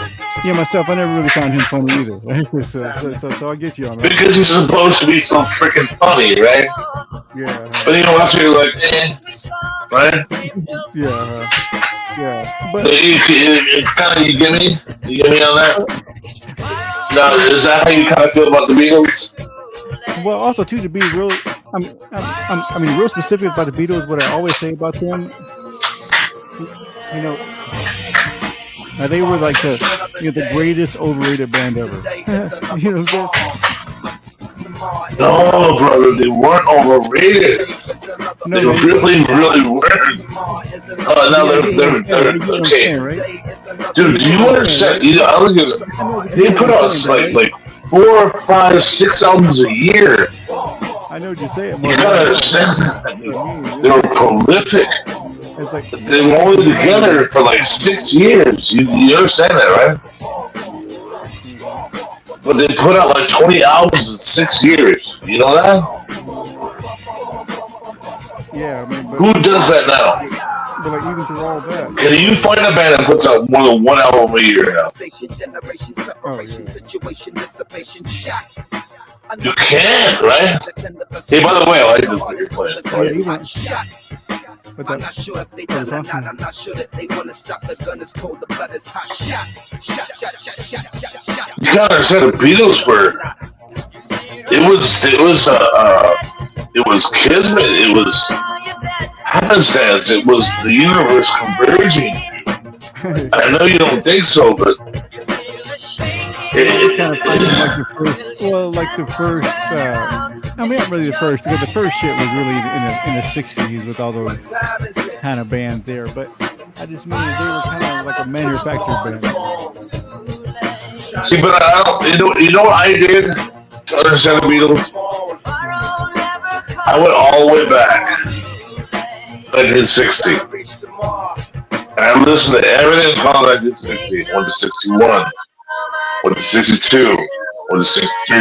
Myself, I never really found him funny either. so I get you on that. Because he's supposed to be so freaking funny, right? Yeah. But you know, watch it, you're like, right? Yeah. But It's kind of, you get me? You get me on that? Now, is that how you kind of feel about the Beatles? Well, also too, to be real, I mean, real specific about the Beatles. What I always say about them, they were like the greatest overrated band ever. You know what I'm saying? No, brother, they weren't overrated. No, they really weren't. Now they're okay. Right? Dude, do you understand? I look at it. They put out like 4, 5, 6 albums a year. I know what you're saying. You gotta understand. They were prolific. It's like They were only together for like 6 years. You understand that, right? but they put out like 20 albums in 6 years. You know that? Yeah, I mean, Who does that now? but like even through all that, Can you find a band that puts out more than one album a year now? oh yeah, You can't, right? Hey, by the way, I like this that you're playing. yeah, even but I'm that, not sure if they oh, done it's or not. awesome. I'm not sure that they want to stop. The gun is cold, the blood is hot. Shot, shot, shot, shot, shot, shot, shot. You gotta understand the Beatles were. It was kismet. It was happenstance. It was the universe converging. I know you don't think so, but It's kind of funny, like the first, well, like the first. I mean, not really the first, because the first shit was really in the '60s with all those kind of bands there. But I just mean they were kind of like a manufactured band. see, but I don't. You know what I did to understand the Beatles? I went all the way back, 1960, and I listened to everything called 1960. Went to 61, went to 62, went to 63,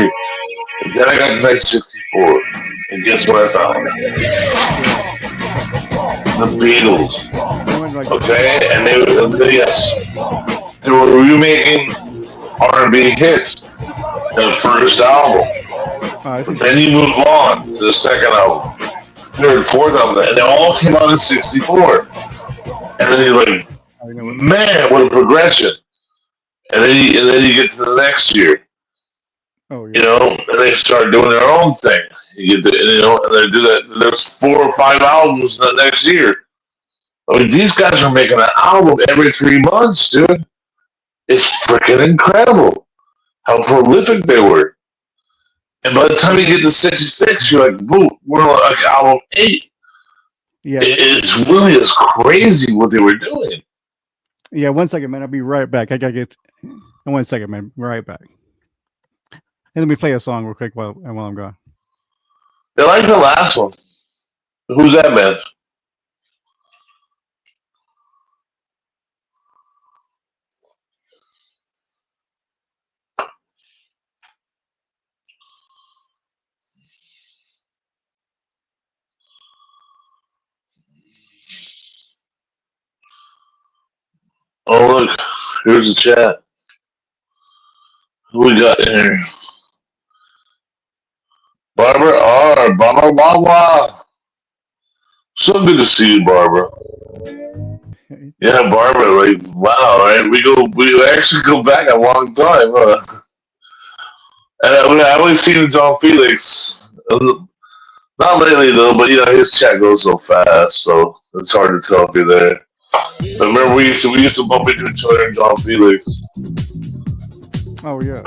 and then I got to 1964. And guess what I found? The Beatles. They went like, Okay, and yes, they were remaking R&B hits. The first album. I think Then you move on to the second album, third, fourth album, and they all came out in '64. And then you're like, I know what, man, what a progression! And then you get to the next year, oh you yeah, know, and they start doing their own thing. You get to, you know, and they do that. There's 4 or 5 albums the next year. I mean, these guys are making an album every 3 months, dude. It's freaking incredible how prolific they were. And by the time you get to '66, you're like, "Boo, we're on like album 8." yeah, It's really as crazy what they were doing. yeah. 1 second, man. I'll be right back. I gotta get. 1 second, man. Right back. And let me play a song real quick while I'm gone. They like the last one. Who's that, man? Oh, look, here's the chat. Who we got in here? Barbara R. Barbara Wawa. So good to see you, Barbara. Yeah, Barbara. Like, wow, right? We actually go back a long time. Huh? And I always see John Felix. Not lately though, but you know his chat goes so fast, so it's hard to tell if you're there. But remember, we used to bump into each other and John Felix. Oh yeah.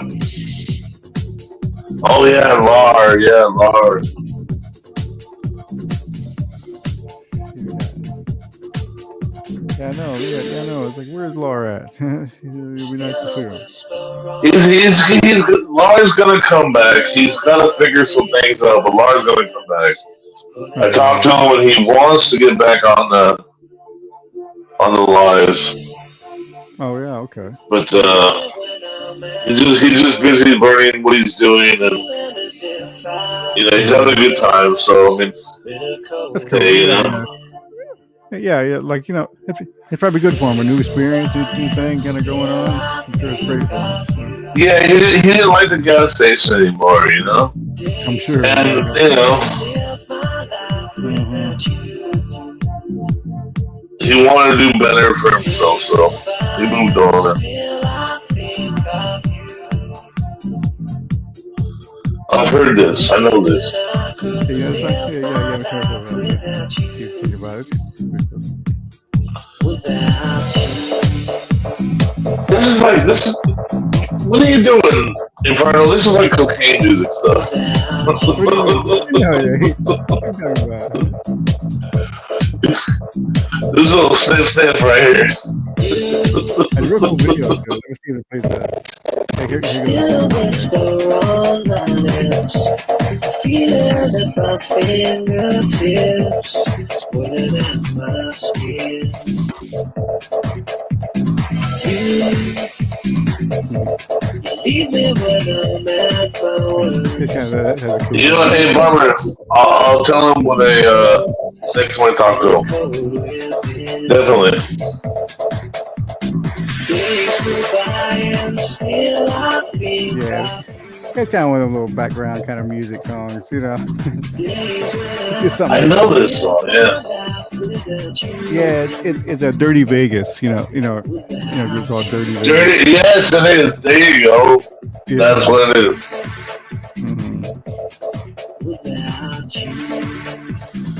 Oh yeah, Lar. Yeah, Lar. Yeah, I know. Yeah, I know. It's like, where's Laura at? It'd be nice to see her. He's Lar's gonna come back. He's gonna figure some things out, but Lar's gonna come back. I talked to him and he wants to get back on the lives, Oh yeah, okay. but he's just busy learning what he's doing, and you know he's having a good time. So I mean, That's cool. hey, you know, Yeah, like it's probably good for him. A new experience, new thing kind of going on. I'm sure it's great for him. yeah, he didn't like the gas station anymore, you know, I'm sure. and you know he wanted to do better for himself, so he moved on. I've heard this. I know this. Yeah, it's like, yeah, you gotta think about it. This is. What are you doing, Inferno? This is like cocaine music stuff. This is a little sniff right here. And real cool video. Let me see if it plays that. Hey, here You whisper on my lips, I feel it at my fingertips, squirting at my skin. Leave me with a mad power. It's kind of that has a cool. You know, hey, Barbara, I'll tell them when they next time I talk to them. Definitely. Days go by and still I think Yeah. It's kind of one of them little background kind of music songs, you know. It's something. I know this song, yeah. Yeah, it's a Dirty Vegas, you know, group called Dirty Vegas. Dirty, yes, it is. There you go. Yeah. That's what it is. Mhm.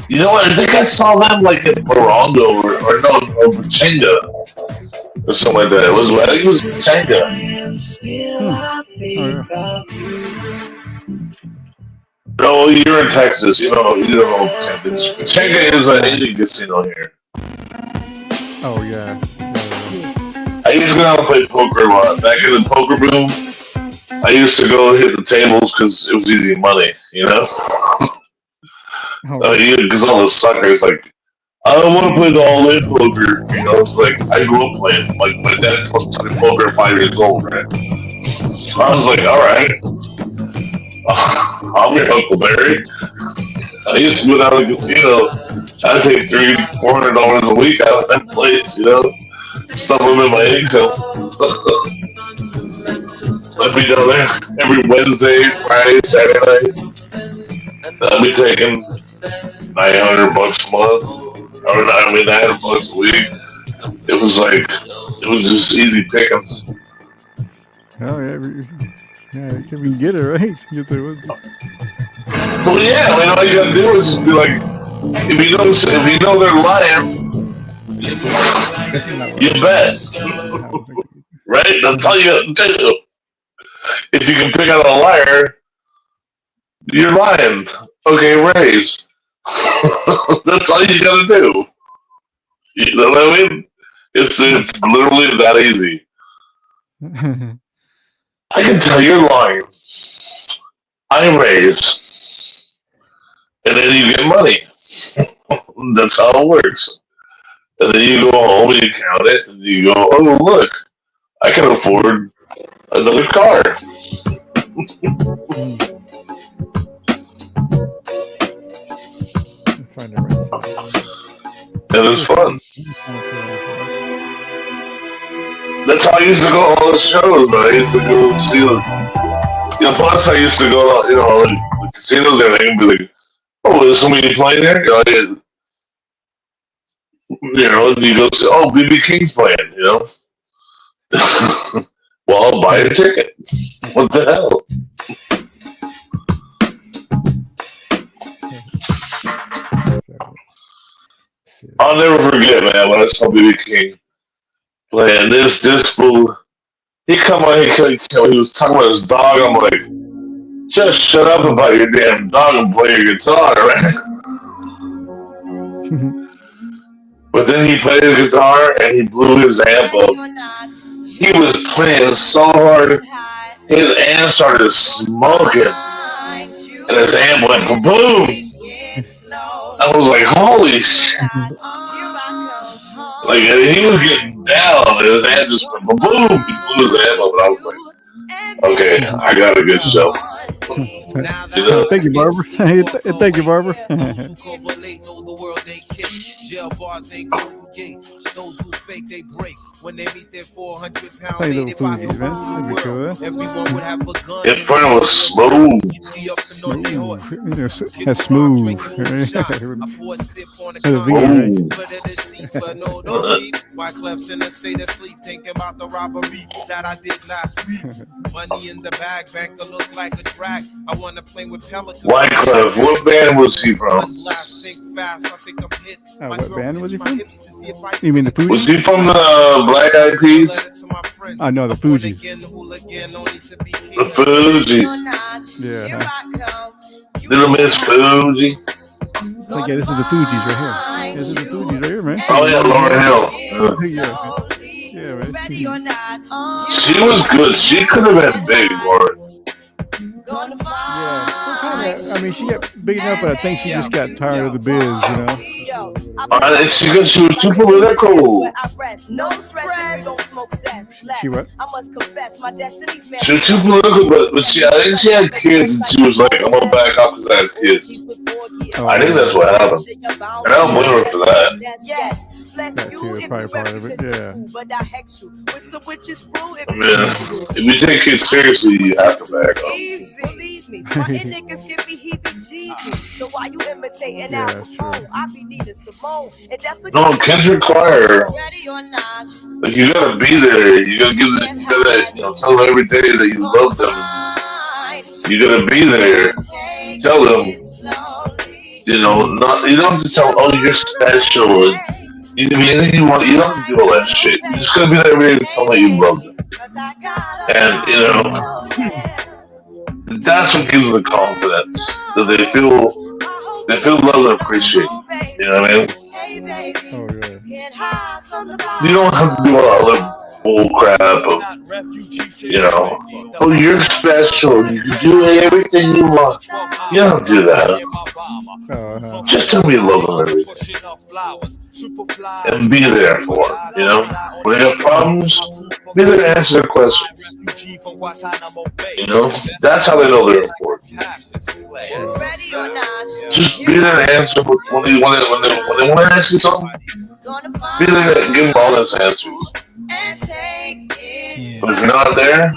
You know what? I think I saw them like in Morongo or no, or Pachanga or something like that. I think it was Pachanga. Oh, yeah. No, you're in Texas. You don't know Pachanga. Pachanga is an Indian casino here. Oh yeah. I used to go out and play poker a lot. Back in the poker boom, I used to go hit the tables because it was easy money, you know? Oh, Because all the suckers, like, I don't want to play the all-in poker, you know? It's like, I grew up playing, like, my dad was playing poker at 5 years old, right? So I was like, alright, I'm your Uncle Barry. I used to go down to the casino. I'd take $300-$400 a week out of that place, you know? Supplement my income. I'd be down there every Wednesday, Friday, Saturday night. I'd be taking $900 a month, or $900 a week. It was just easy pickings. oh yeah, if we can get it right. Get there with it. Well, yeah, I mean, all you gotta do is be like, if you know they're lying, you bet, right? That's all you gotta do. If you can pick out a liar, you're lying. Okay, raise. That's all you gotta do. You know what I mean? It's literally that easy. I can tell you're lying. I raise. And then you get money. That's how it works. And then you go home and you count it and you go, oh, look, I can afford another car. Find it right. And it's fun. That's how I used to go to all the shows, man. I used to go see them. You know, plus I used to go to, like, the casinos and everything and be like, oh, there's somebody playing there? And you go see, oh, BB King's playing, you know? Well, I'll buy a ticket. What the hell? I'll never forget, man, when I saw BB King playing this fool. He come on, he was talking about his dog. I'm like, just shut up about your damn dog and play your guitar, right? But then he played his guitar and he blew his amp up. He was playing so hard, his amp started smoking, and his amp went boom. I was like, holy shit. Like, he was getting down, and his amp just went boom. He blew his amp up, and I was like, okay, I got a good show. Thank you, Barbara. Thank you, Barbara. Jail bars ain't golden gates. Those who fake, they break. When they meet their 400-pound Play mate, if I little could Fugees, man. rule the That'd be world, cool. everyone would have a gun. That front was smooth. That's smooth. I pour a sip on a That's a V, right? but it is cease for no sleep. Wyclef's in a state of sleep, thinking about the robbery that I did last week. Money in the bag, banker look like a track. I wanna play with Pelicans. Wyclef, what band was he from? Think fast, I think I'm hit. What band was he from? You mean the Was Fugees? he from the Black Eyed Peas? I know the Fugees. The Fugees. Yeah. Little Miss Fuji. Like, yeah, this is the Fugees right here. This is the Fugees right here, man. Oh yeah, Lauryn Hill. Yeah, man. She was good. She could have been big, Lauren. Yeah. I mean, she got big enough, but I think she just got tired of the biz, you know. Yo, She was too political. No stress, don't smoke cess. She what? I must confess, my destiny's man. She was too political, but I think she had kids, and she was like, "I'm gonna back off because I have kids." Oh, I think that's what happened, and I don't blame her for that. Yes. That too, probably part of it. Yeah. But I hex you with some witches brew. I mean, if you take kids seriously, you have to back off. Easy, believe me. Frontin' niggas give me heebie-jeebies. So why you imitating Yeah, Al sure. Capone? I be needing Simone. And definitely No, Kendrick Choir, ready or not. like you gotta be there. You gotta give them, you gotta, tell them every day that you love them. You gotta be there. Tell them, you don't have to tell them, oh, you're special. You don't have to do all that shit. You just gotta be there every day to tell them that you love them. And, that's what gives them the confidence. That they feel loved and appreciated. You know what I mean? Oh yeah. You don't have to do all that bull crap of, oh, you're special. You can do everything you want. You don't do that. Just tell me you love them every day. And be there for them, When they have problems, be there to answer their questions. That's how they know they're important. Just be there to answer when they want to ask you something. Be there to give them honest answers. But if you're not there,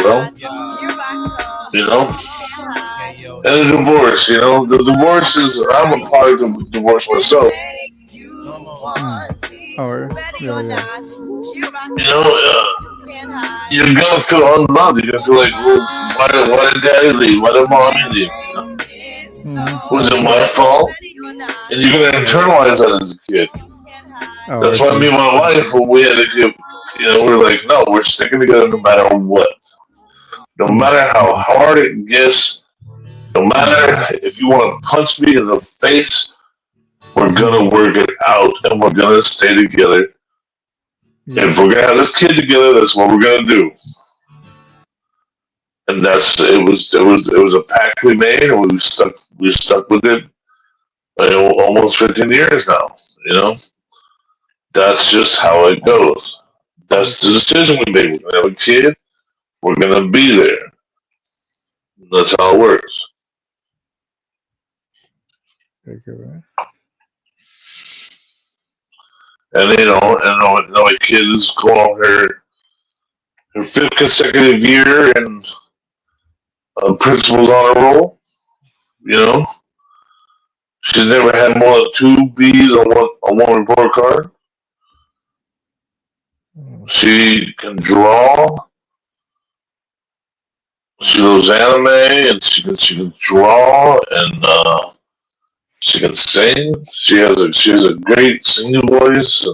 well, and a divorce, the divorce is, I'm a product of divorce myself. Oh yeah. You're gonna feel unloved. You're gonna feel like, well, why did daddy leave? Why did mommy leave? Was it my fault? And you're gonna internalize that as a kid. Oh, That's why me and my wife, when we had a kid, we're like, no, we're sticking together no matter what. No matter how hard it gets, no matter if you want to punch me in the face, we're gonna work it out and we're gonna stay together. Yeah. If we're gonna have this kid together, that's what we're gonna do. And it was a pact we made, and we stuck with it almost 15 years now. That's just how it goes. That's the decision we made. We're gonna have a kid. We're gonna be there. That's how it works. Thank you, man. And my kid is going on her 5th consecutive year in principal's honor roll. She's never had more than 2 B's on one report card. She can draw. She loves anime, and she can draw, and she can sing. She has a great singing voice,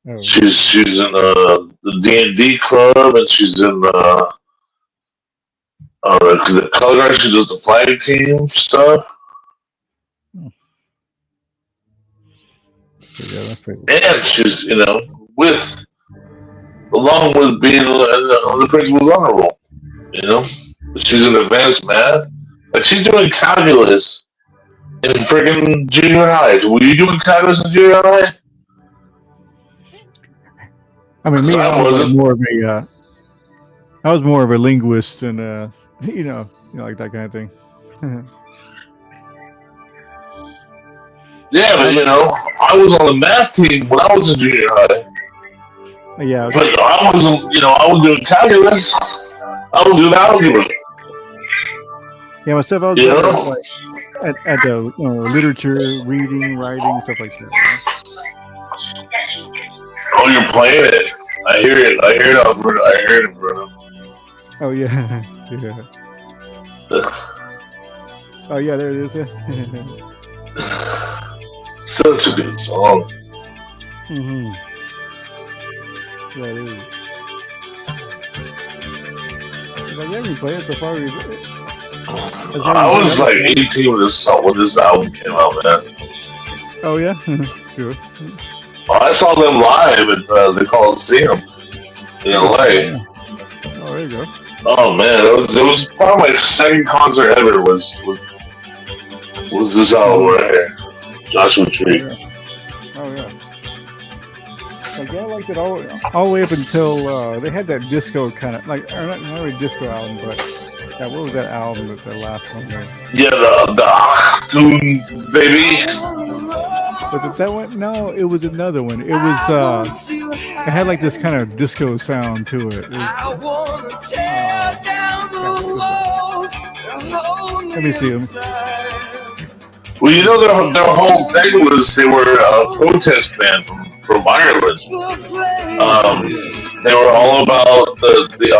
and she's in the D&D club, and she's in the color guard. She does the flag team stuff. And she's, along with being on the principal's honor roll, she's in advanced math. Like, she's doing calculus in freaking junior high. Were you doing calculus in junior high? I mean, me, I was more of a linguist and like that kind of thing. Yeah, but I was on the math team when I was in junior high. Yeah, but I wasn't. I was doing calculus. I was doing algebra. Yeah, myself, I was doing, at the literature, reading, writing, stuff like that. Oh, you're playing it. I hear it, Alberta. I heard it, bro. Oh yeah, yeah. Oh yeah, there it is. Such a good song. Mm-hmm. Yeah, it is. Like, yeah, you play it so far. I was like 18 when this album came out, man. Oh yeah, sure. I saw them live at the Coliseum in LA. Oh there you go. Oh man, it was probably my second concert ever. Was this album right here, Joshua Tree? Oh yeah. Like I liked it all the way up until they had that disco kind of like not really disco album, but what was that album? The last one there. Yeah, the Achtung baby. Was it that one? No, it was another one. It was it had like this kind of disco sound to it. Let me see them. Well, you know their whole thing was they were a protest band from Ireland. They were all about the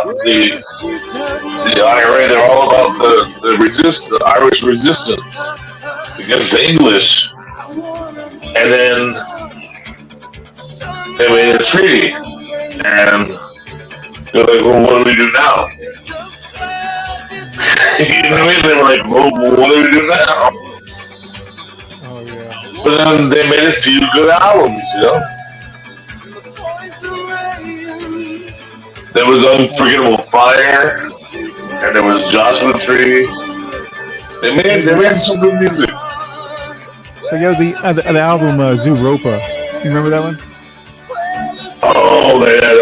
IRA. They were all about the Irish resistance against the English. And then they made a treaty, and they're like, "Well, what do we do now?" You know what I mean? They were like, "Well, what do we do now?" Oh yeah. But then they made a few good albums, you know. There was Unforgettable Fire, and there was Joshua Tree. They made some good music. So yeah, the album Zooropa. You remember that one? Oh yeah,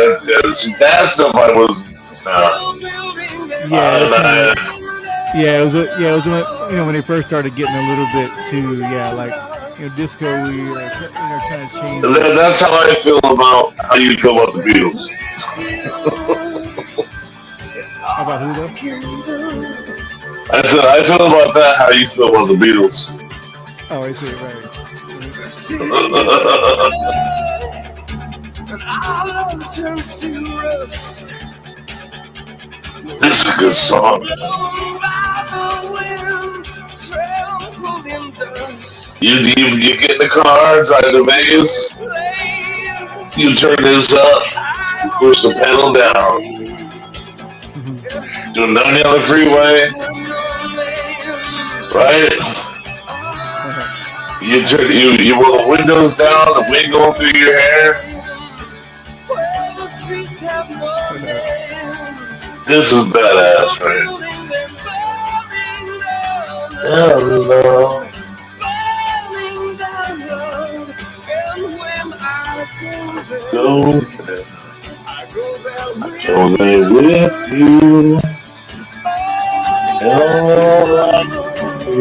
that stuff I was. Yeah, it was when they first started getting a little bit too disco-y or trying to change. That's how I feel about how you feel about the Beatles. How about who though? I said I feel about that how you feel about the Beatles. Oh, I see, right. This is a good song. You get in the car, drive to Vegas, you turn this up, push the pedal down, doing down the other freeway, right? You roll the windows down, the wind going through your hair. This is badass, right? Hello. Go there with you. All I do.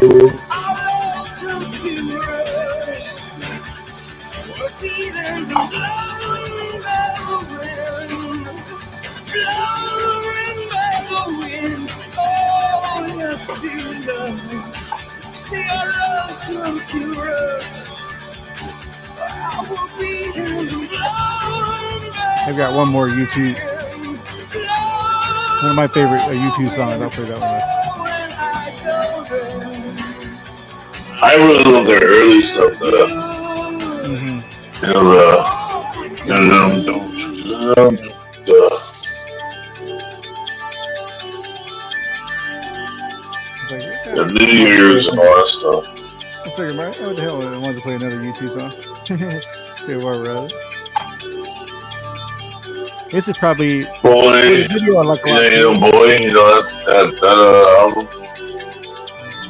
I've got one more YouTube. One of my favorite YouTube songs. I'll play that one next. I really love their early stuff. The New Year's and all that stuff. I figured, what the hell? I wanted to play another YouTube song. Yeah, well, rather. This is probably Boy. video I like a lot. Boy. You know that album.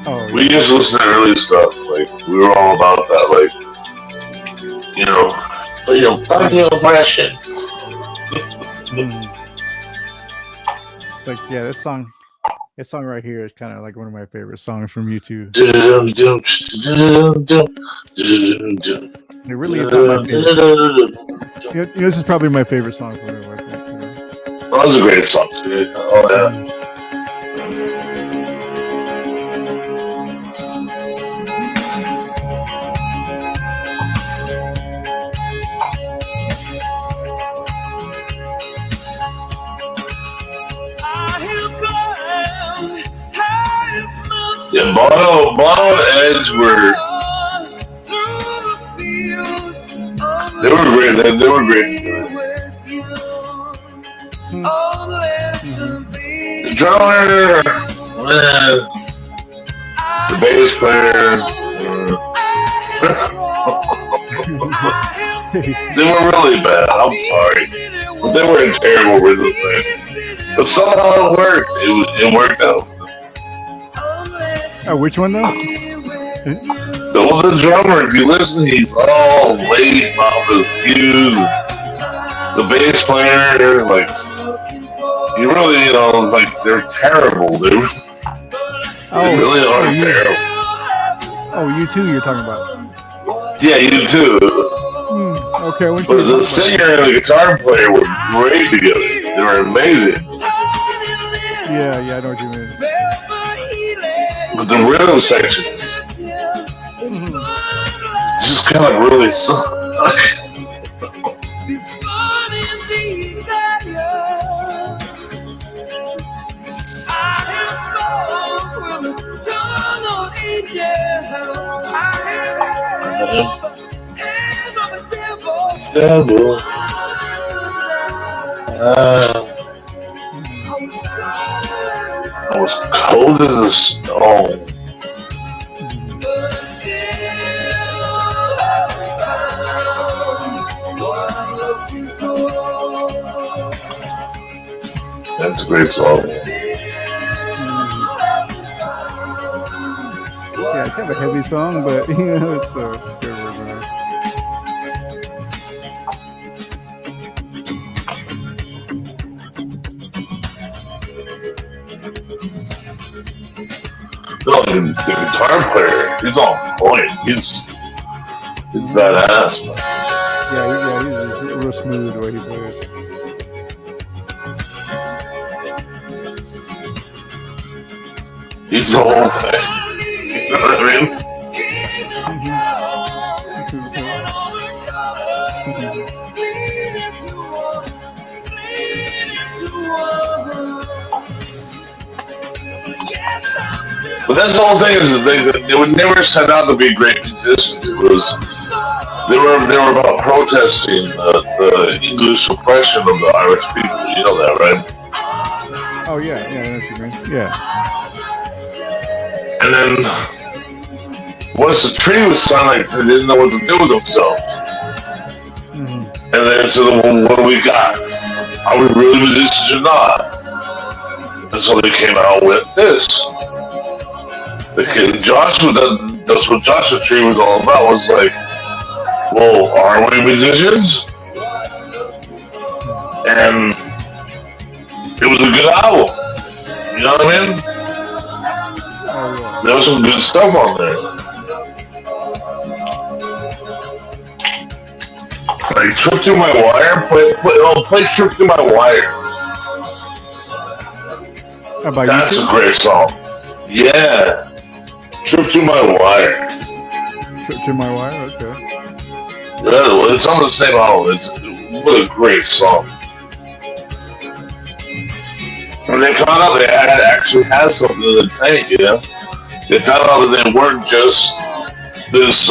Oh, We just listened to early stuff. Like we were all about that. Like fuck the oppression. Like this song right here is kind of like one of my favorite songs from YouTube. It really is my favorite. This is probably my favorite song from it. That was a great song, dude. Oh yeah. Yeah, Bono and Edge were. They were great. They were great. The drummer, the bass player. They were really bad. I'm sorry, but they were a terrible rhythm band. But somehow it worked. It worked out. Oh, which one though? The drummer, if you listen, he's all late off his cues. The bass player, like, you really, like, they're terrible. They really are terrible. Oh, you too. You're talking about. Yeah, you too. Okay. But the singer and the guitar player were great together. They were amazing. Yeah, I know what you mean. But the rhythm section just kind of really sucked. Devil. I was cold as a stone. That's a great song. Yeah, it's kind of a heavy song, but it's a good version. No, the guitar player, he's on point. He's badass. Yeah, he's real smooth the way he plays. He's the whole thing. You know what I mean? But that's the whole thing, is that they would never set out to be great musicians. It was they were about protesting the English oppression of the Irish people. You know that, right? Oh yeah, I know what you mean. Yeah. And then once the treaty was signed, like, they didn't know what to do with themselves. And then so, well, what do we got? Are we really musicians or not? And so they came out with this. Joshua, that's what Joshua Tree was all about. Was like, well, are we musicians? And it was a good album. You know what I mean? There was some good stuff on there. Like Trip Through My Wire. Play Trip Through My Wire. That's a great song. Yeah. Trip Through My Wire. Trip Through My Wire, okay. Yeah, it's on the same album. What a great song. And they found out they actually had something in the tank, you know? They found out that they weren't just this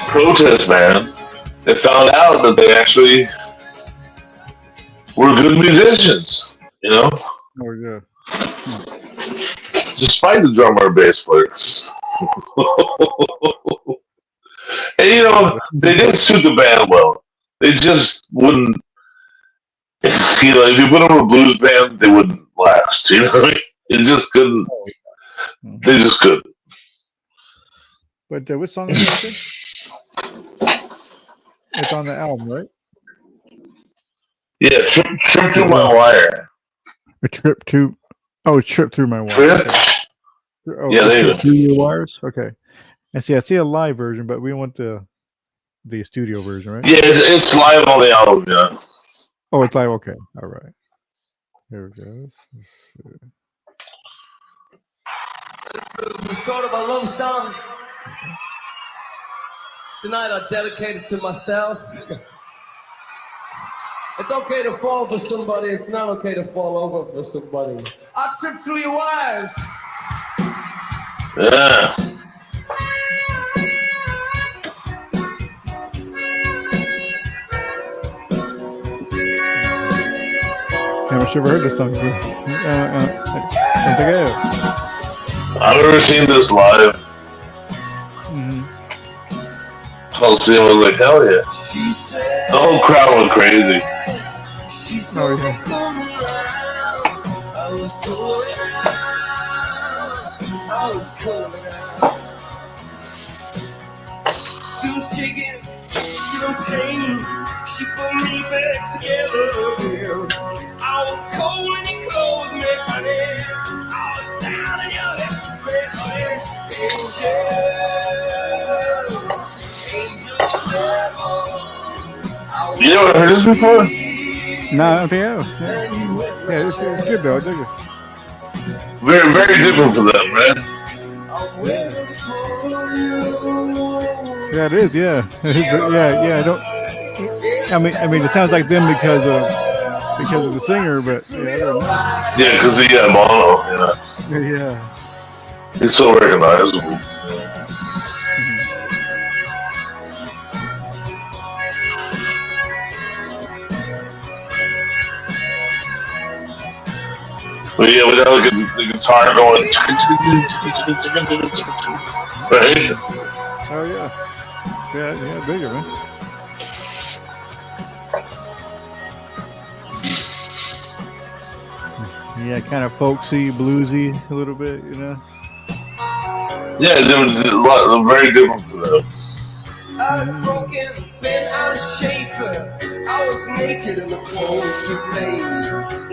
protest band. They found out that they actually were good musicians, you know? Oh, yeah. Despite the drummer and bass player. And, you know, they didn't suit the band well. They just wouldn't, you know, if you put them in a blues band, they wouldn't last, you know? It just couldn't. They just couldn't. But what song is that? It's on the album, right? Yeah, Trip Through My Wire. A Trip Through My Wire. Trip? Okay. Oh, Yeah, there you go. Through Your Wires? Okay. I see a live version, but we want the studio version, right? Yeah, it's live on the album, yeah. Oh, it's live. Okay. All right. Here we go. It's sort of a love song. Tonight I dedicate it to myself. It's okay to fall for somebody. It's not okay to fall over for somebody. I trip through your wires. Yeah. I've never heard this song before. I don't think I have. I've never seen this live. Coliseum was like, hell yeah. The whole crowd went crazy. Oh, yeah. around. I was going out. I was going out. Still shaking, still in pain. She put me back together again. I was cold when you clothed me, honey. I was down in your head, honey. Angel, You never heard this before? No, I don't think so. Yeah, it's good though. I dig it. Very, very different for them, man. Yeah, it is. Yeah, yeah. I don't. I mean, it sounds like them because of the singer, but yeah, I don't know. Yeah, because he got mono. Yeah, Yeah. he's so recognizable. But yeah, without the guitar going, right? Oh yeah. Yeah, bigger man. Yeah, kind of folksy, bluesy a little bit, you know. Yeah, they were very different for them. I was broken, then I was shaken. I was naked in the clothes you made.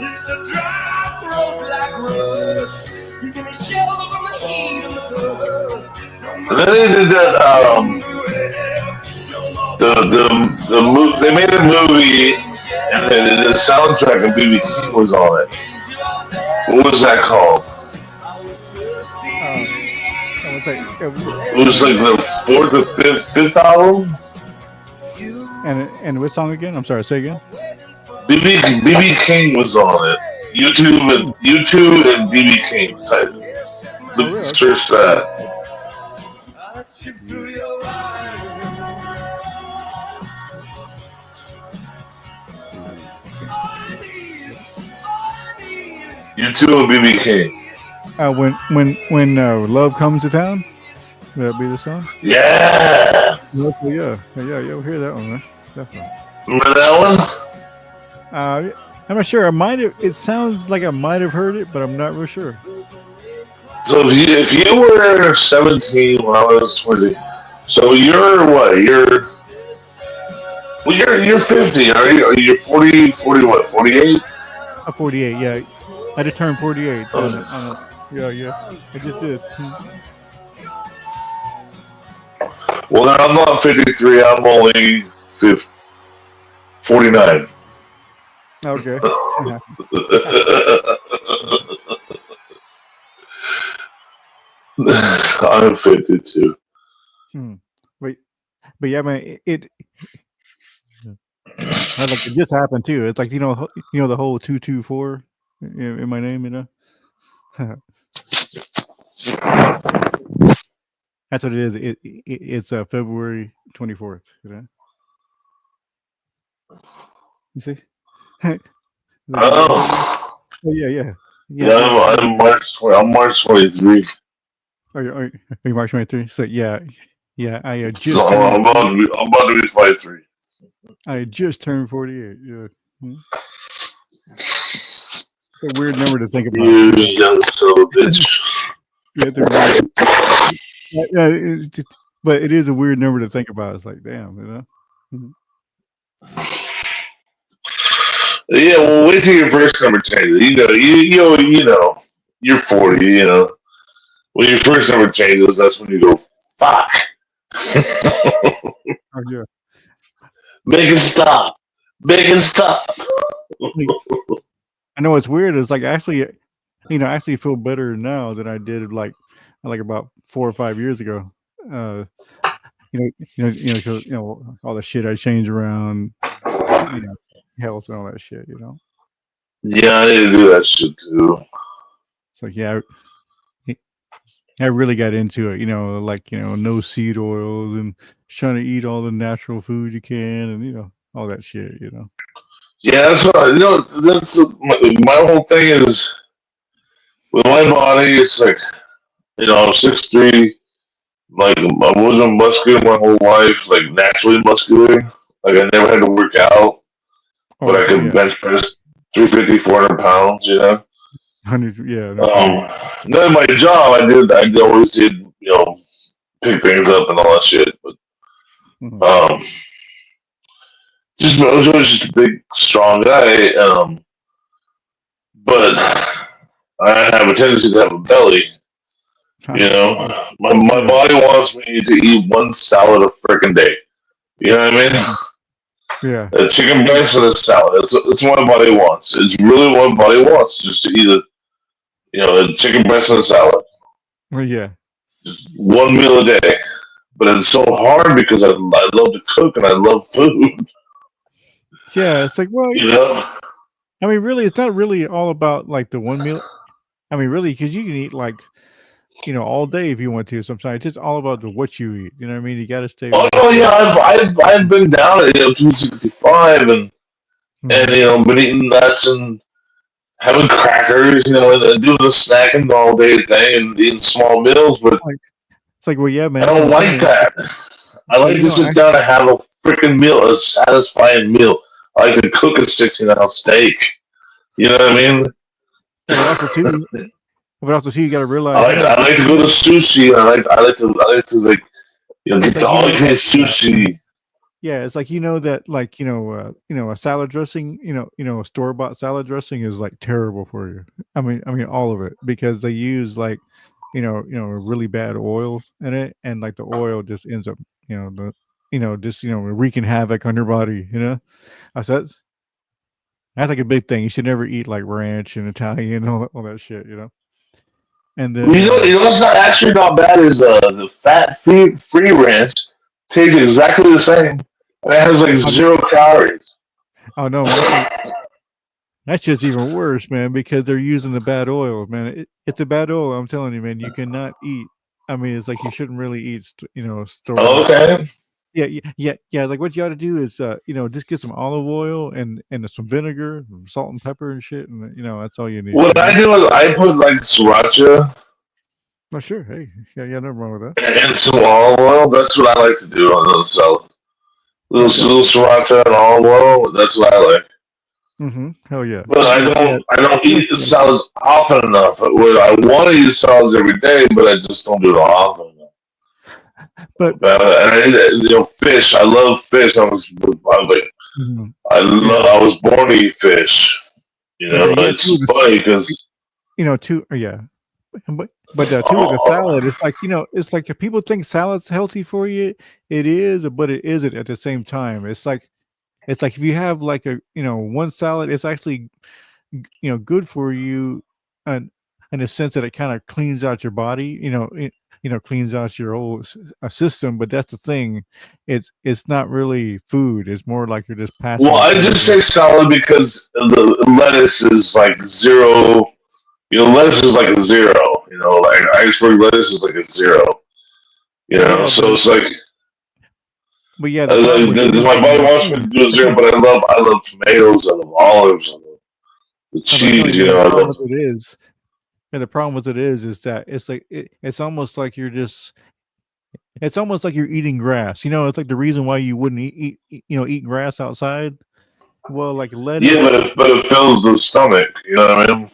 Lips are dry, throat like rust. You give me shelter from the heat and the dust. And then they did that. They made a movie, and then the soundtrack of BB King was on it. What was that called? It was like the fourth or fifth album. And what song again? I'm sorry, say again. BB King was on it. YouTube and BB King type. Search that. YouTube and BB King. When Love Comes to Town, that'd be the song. Yeah. Yeah. You'll hear that one, man. Definitely. Remember that one? I'm not sure. I might have. It sounds like I might have heard it, but I'm not real sure. So if you were 17 when I was 20, so you're what? You're 50. Are you? You're 40 what? 48? 48. Yeah, I just turned 48. Yeah. I just did. Well, then I'm not 53. I'm only 49. Okay. Yeah. I'm 52. But yeah, man, it like it just happened too. It's like you know the whole 224 in my name, you know. That's what it is. It's February 24th. You know. You see? Oh. Yeah. I'm March 23. Are you March 23? So yeah. I just. So I'm about to be 53. I just turned 48. Yeah. It's a weird number to think about. You young son of a bitch. Yeah, but it is a weird number to think about. It's like, damn, you know. Yeah, well, wait till your first number changes. You know, you're 40. You know, when your first number changes, that's when you go fuck. Oh yeah. Make it stop. I know what's weird is like actually, I actually feel better now than I did like about 4 or 5 years ago. All the shit I changed around, health and all that shit. You know. Yeah, I need to do that shit too. It's like I really got into it. No seed oils and trying to eat all the natural food you can, and all that shit. Yeah, that's what that's my whole thing is with my body. It's like I'm 6'3". Like I wasn't muscular my whole life, like naturally muscular. Like I never had to work out, but I could bench press 350, 400 pounds, you know. 100, yeah. No kidding. Then my job, I always did, you know, pick things up and all that shit. But Mhm. I was always just a big, strong guy. But I have a tendency to have a belly. You know, my Yeah. body wants me to eat one salad a freaking day. You know what I mean? Yeah. A chicken breast and a salad. That's what my body wants. It's really what my body wants, just to eat a chicken breast and a salad. Well, yeah. Just one meal a day. But it's so hard because I love to cook and I love food. Yeah. It's like, well, You know? I mean, really, it's not really all about like the one meal. I mean, really, because you can eat like, all day if you want to. Sometimes it's just all about what you eat. You know what I mean? You got to stay Oh away no, from. yeah, I've been down at 265 and Mhm. been eating nuts and having crackers, and doing the snacking all day thing and eating small meals, but Like, it's like, well, yeah, I man. That's what don't I'm like saying. that. I Well, like to sit down and have a freaking meal, a satisfying meal. I like to cook a 16-ounce steak. You know what I mean? but also too, you got to realize, I like to go to sushi. I like to like get it's to like all you can sushi. yeah, it's like that like a salad dressing, a store bought salad dressing is like terrible for you. I mean all of it because they use like really bad oils in it, and like the oil just ends up just wreaking havoc on your body. I said that's like a big thing. You should never eat like ranch and Italian and all that shit. And then What's not actually not bad is the fat free ranch tastes exactly the same, and it has like oh, 0 calories. oh no, man, that's just even worse, man, because they're using the bad oil, man. It's a bad oil. I'm telling you, man. You cannot eat. I mean, it's like you shouldn't really eat, store bought. Okay. Yeah, yeah, yeah, yeah. Like what you ought to do is, just get some olive oil and some vinegar, some salt and pepper and shit, and that's all you need. What I do is I put like sriracha Oh, sure. Hey, yeah, yeah, nothing wrong with that. and some olive oil. That's what I like to do on those salads. Okay. Little sriracha and olive oil. That's what I like. Hell yeah. But Yeah. I don't eat the salads often enough. I want to eat salads every day, but I just don't do it often enough. But And fish. I love fish. mhm, I was born to eat fish. yeah, It's funny because too. Yeah. But too with the salad, it's like if people think salad's healthy for you, it is, but it isn't at the same time. It's like if you have like one salad, it's actually good for you, and in a sense that it kind of cleans out your body. Cleans out your whole system. But that's the thing. It's not really food. It's more like you're just passing I food. just say salad because the lettuce is like zero. Lettuce is like a zero. Like iceberg lettuce is like a zero. Yeah, So it's like but yeah, the problem with my body wants me to do a zero, but I love tomatoes, I love olives, I love the I'm telling cheese. you, man, I the problem love. with it is, and the problem with it is that it's like it's almost like it's almost like you're eating grass. It's like the reason why you wouldn't eat grass outside. Well, like Yeah, lettuce. but it fills the stomach. You know what I mean?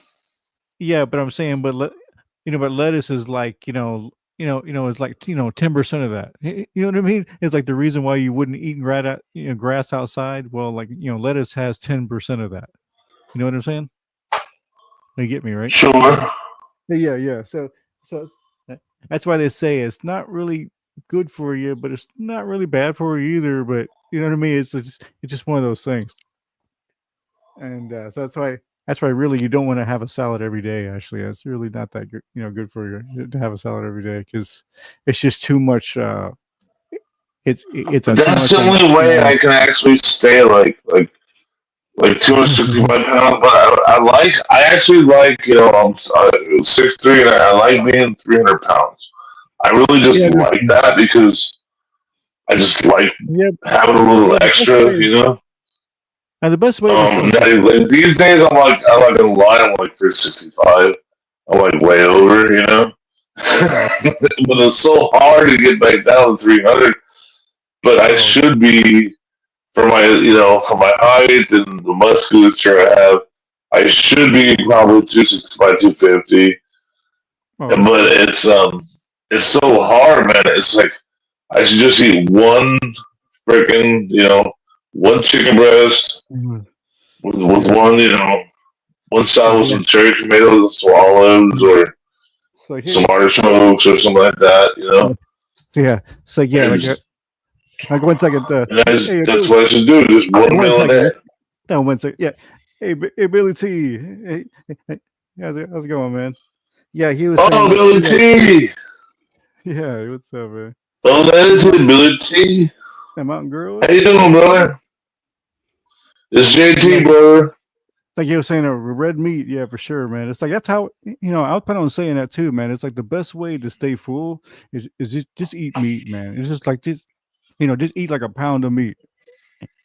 Yeah, but I'm saying, but lettuce is like it's like 10% of that. You know what I mean? It's like the reason why you wouldn't eat grass outside. Well, like lettuce has 10% of that. You know what I'm saying? You get me right? Sure. Yeah, yeah. So that's why they say it's not really good for you, but it's not really bad for you either. But you know what I mean? It's just one of those things. And so that's why really you don't want to have a salad every day. Actually, it's really not that good, good for you to have a salad every day because it's just too much. It's a too That's much. the only way I can actually stay like 265 pounds. But I actually like I'm 6'3" and I like being 300 pounds. I really just Yeah, like that because I just like yeah. having a little The best extra. and the best way to Like, these days I'm not gonna lie, I'm like 365. I'm like way over. But it's so hard to get back down to 300. But I should be for my height and the musculature I have. I should be probably 265, 250, Oh, but it's so hard, man. It's like I should just eat one freaking, one chicken breast mhm. with Yeah. one, one salad with some cherry tomatoes, some olives, or So here, some artichokes or something like that, yeah. So yeah, And, like 1 second. and that's, Hey, that's what I should do. Just one one meal a second. day. No, 1 second. Yeah. Hey, Billy T. Hey, how's it going, man? Yeah, he was saying. Oh, Billy T. Yeah, what's up, man? Oh, that is Billy T. That Mountain Girl. How you doing, brother? It's JT, brother. Like you were saying, red meat, yeah, for sure, man. It's like that's how I was planning on saying that too, man. It's like the best way to stay full is just eat meat, man. It's just like just eat like a pound of meat,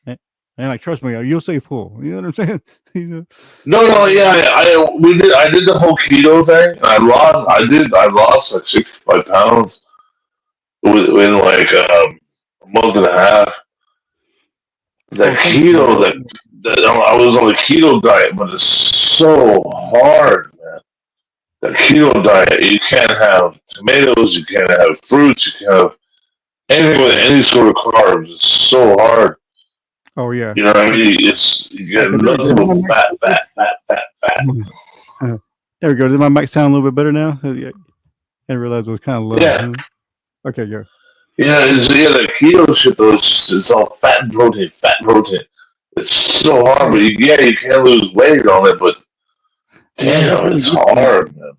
and like trust me, you'll stay full. You know what I'm saying? No, yeah, I did the whole keto thing. I lost like 65 pounds within like a month and a half. That keto, I was on the keto diet, but it's so hard, man. The keto diet, you can't have tomatoes, you can't have fruits, you can't have anything with any sort of carbs. It's so hard. Oh yeah. You know what I mean? You get nothing but fat. There we go. Does my mic sound a little bit better now? Yeah. I realized it was kind of low. Yeah. Okay, go. Yeah, the keto shit though, it's all fat and protein, It's so hard, but you can't lose weight on it, but damn, it's hard, man.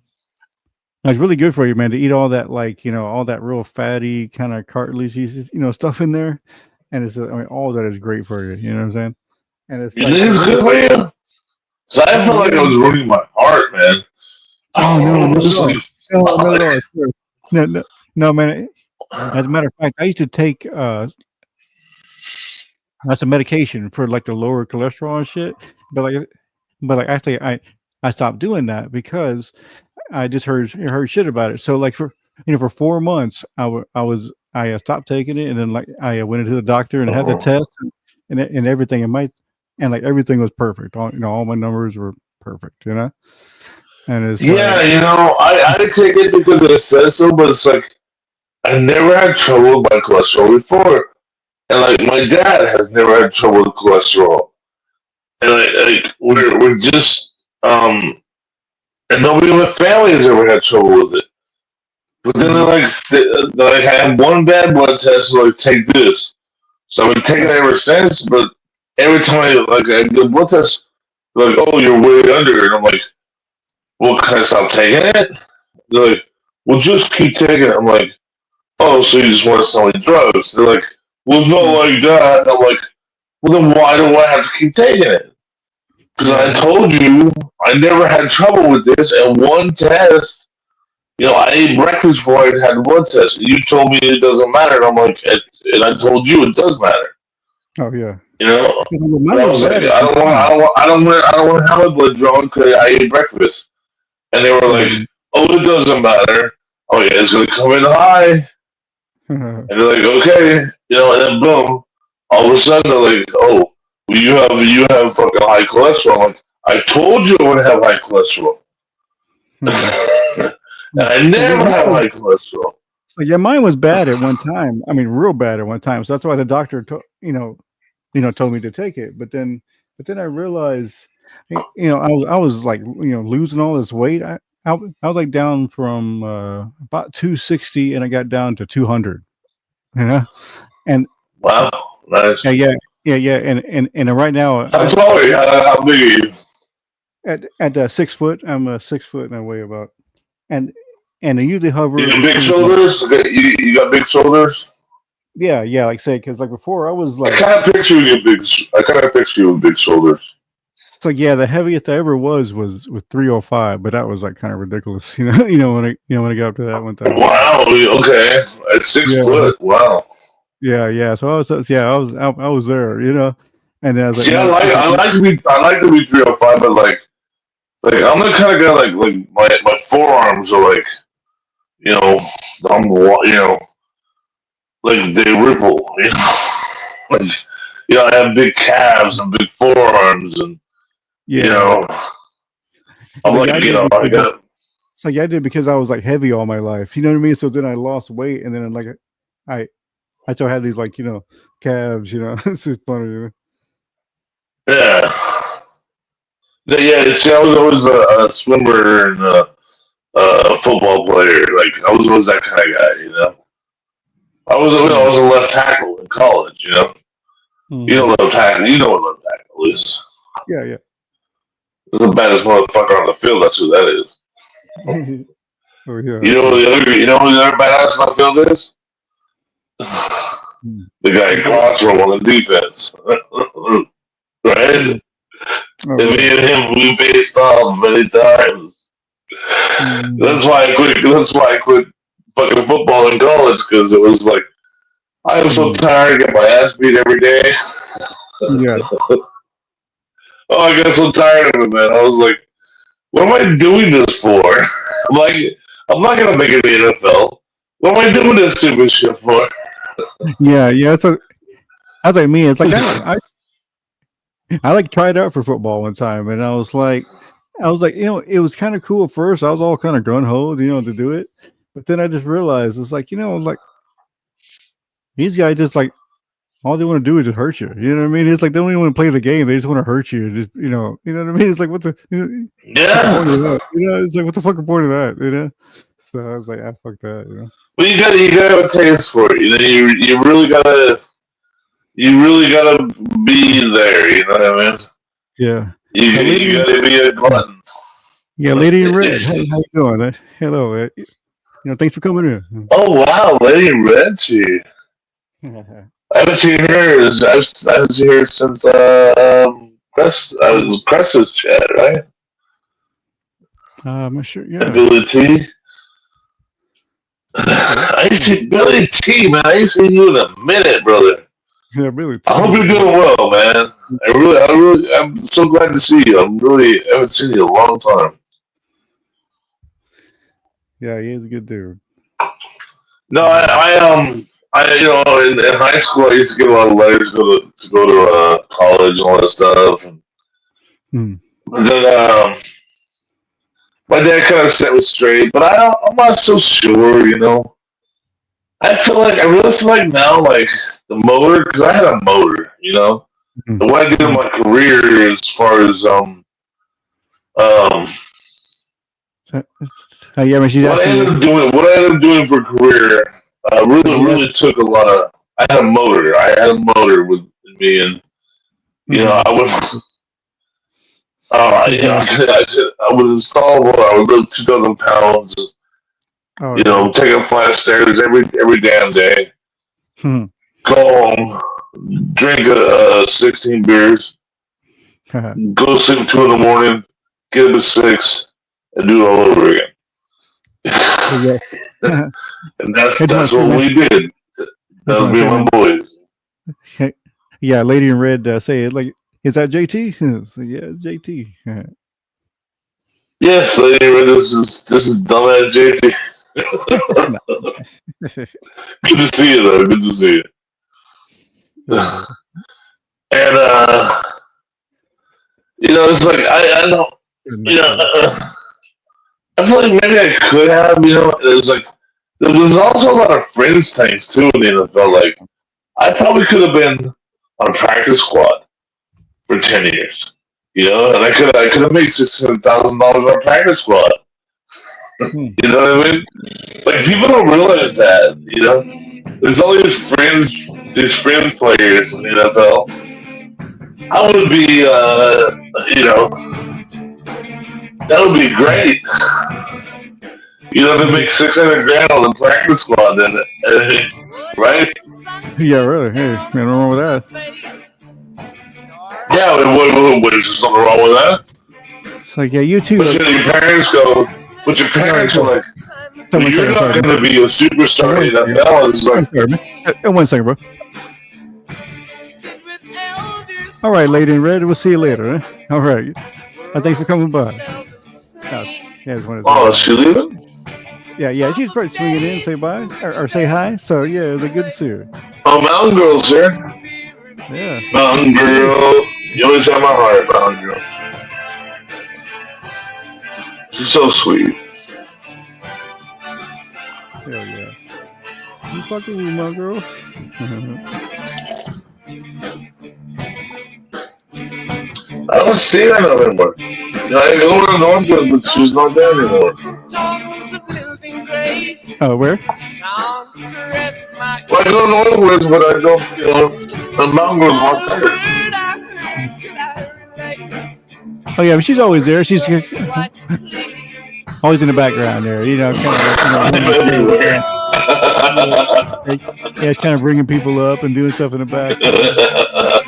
It's really good for you, man, to eat all that, like, all that real fatty kind of cartilage, stuff in there. And it's, all that is great for you. You know what I'm saying? And it's You think it's good for you? So I felt like I was ruining my heart, man. No, man. As a matter of fact, I used to take that's a medication for like the lower cholesterol and shit. But like actually, I stopped doing that because I just heard shit about it. So like for 4 months, I stopped taking it, and then like I went into the doctor and had the test and everything, and like everything was perfect. All my numbers were perfect. And it's I take it because it says so, but it's like I never had trouble with my cholesterol before, and like my dad has never had trouble with cholesterol, and like we're just and nobody in my family has ever had trouble with it. But then they're like I have one bad blood test, so like take this. So I've been taking it ever since. But every time I do the blood test, they're like, "Oh, you're way under," and I'm like, "Well, can I stop taking it?" They're like, "Well, just keep taking it." I'm like, "Oh, so you just want to sell me drugs?" They're like, "Well, it's not like that." And I'm like, "Well, then why do I have to keep taking it?" Because I told you I never had trouble with this, and one test. I ate breakfast before I had the blood test. You told me it doesn't matter, and I'm like, and I told you it does matter. Oh yeah. But I was like, I don't want to have my blood drawn because I ate breakfast. And they were like, "Oh, it doesn't matter. Oh yeah, it's gonna come in high." And they're like, "Okay," and then boom, all of a sudden they're like, "Oh, well, you have fucking high cholesterol." I'm like, I told you I would have high cholesterol. And I never had high cholesterol. So yeah, mine was bad at one time. I mean, real bad at one time. So that's why the doctor, told me to take it. But then I realized, I was like, losing all this weight. I was like down from about 260, and I got down to 200. And wow, nice. Yeah. And right now, how tall are you? How big are you? At 6 foot, I'm 6 foot, and I weigh about and I usually hover. You got big shoulders. You got big shoulders. Yeah, like I say, because like before I was like. I kind of picture you with big shoulders. So yeah, the heaviest I ever was 305, but that was like kind of ridiculous, when I got up to that one time. Wow. Okay. At 6 foot. Wow. Yeah. So I was there, and then I was like, see, I like to be 305, but like I'm the kind of guy like my forearms are like, like they ripple, like, I have big calves and big forearms, and I'm Like, like, I you did know, I got, It's like I did because I was like heavy all my life. You know what I mean? So then I lost weight, and then like I I still had these like calves. It's just funny. yeah. Yeah, see, I was always a swimmer and a football player. Like, I was always that kind of guy, I was a left tackle in college, Mhm. You know left tackle, you know what left tackle is. Yeah, yeah. The baddest motherfucker on the field, that's who that is. Oh yeah. You know who the other badass on the field is? Mm. The guy crossroad on the defense. Right? Oh, And me yeah. and him, we faced off many times. Mm. That's why I quit fucking football in college, because it was like, I am so tired, get my ass beat every day. Yeah. Oh, I got so tired of it, man. I was like, what am I doing this for? I'm like, I'm not gonna make it in the NFL. What am I doing this stupid shit for? Yeah, yeah. So I was like me. It's like I like tried out for football one time, and I was like, it was kind of cool at first. I was all kind of gun ho, to do it. But then I just realized it's like, like these guys just like all they want to do is just hurt you. You know what I mean? It's like they don't even want to play the game; they just want to hurt you. Just you know what I mean? It's like what the Yeah. point of that? It's like what the fucking point of that? So I was like, fuck that. Well, you gotta have a taste for it. You really gotta be there. You know what I mean? Yeah. You gotta be a glutton. Yeah, Lady in Red. Hey, how you doing? Hello. Thanks for coming in. Oh wow, Lady Reggie. I haven't seen her. I haven't seen her since Press's chat, right? I'm not sure. Yeah. Billy T. I see Billy T, man. I ain't seen you in a minute, brother. Yeah, really. I hope you're doing well, man. I'm so glad to see you. I haven't seen you in a long time. Yeah, he is a good dude. No, in high school I used to get a lot of letters to go to college and all that stuff. And then my dad kind of set me straight, but I'm not so sure. I really feel like now, like the motor, because I had a motor. And what I did in my career, as far as what I ended up doing for a career, really took a lot of. I had a motor with me, and I would. I would install. I would lift 2,000 pounds. Take up flight of stairs every damn day. Go home, drink 16 beers, go to sleep at 2 in the morning, get up at 6, and do it all over again. And that's what we did. That was me and my boys. Yeah, Lady in Red say it like, is that JT? So, yeah, it's JT. Yes, Lady in Red, this is dumbass JT. Good to see you, though. Good to see you. And it's like I don't. I feel like maybe I could have. It was like there was also a lot of fringe things too in the NFL. Like I probably could have been on a practice squad for 10 years. And I could have made $600,000 on a practice squad. You know what I mean? Like people don't realize that. There's all these fringe players in the NFL. I would be, that would be great. To make $600,000 on the practice squad, then, right? Yeah, really. Hey, nothing wrong with that. Yeah, what is there something wrong with that? It's like, yeah, you too. But your parents go. But your parents are like, you're not going to be a superstar in the NFL. It's like, one second, bro. All right, Lady in Red. We'll see you later. All right. Thanks for coming by. Oh, is she leaving? Yeah. She's probably swinging in, say bye or say hi. So yeah, it's good to see her. Oh, Mountain Girl's here. Yeah. Mountain Girl. You always have my heart, Mountain Girl. She's so sweet. Hell yeah. You fucking with my girl? I don't see her no anymore. I go to Northwood, but she's not there anymore. Oh, where? Well, I go to Northwood, but I don't, the mountain goes not there. Oh yeah, but she's always there. She's always in the background there. You know, kind of. Everywhere. Yeah, it's kind of bringing people up and doing stuff in the back.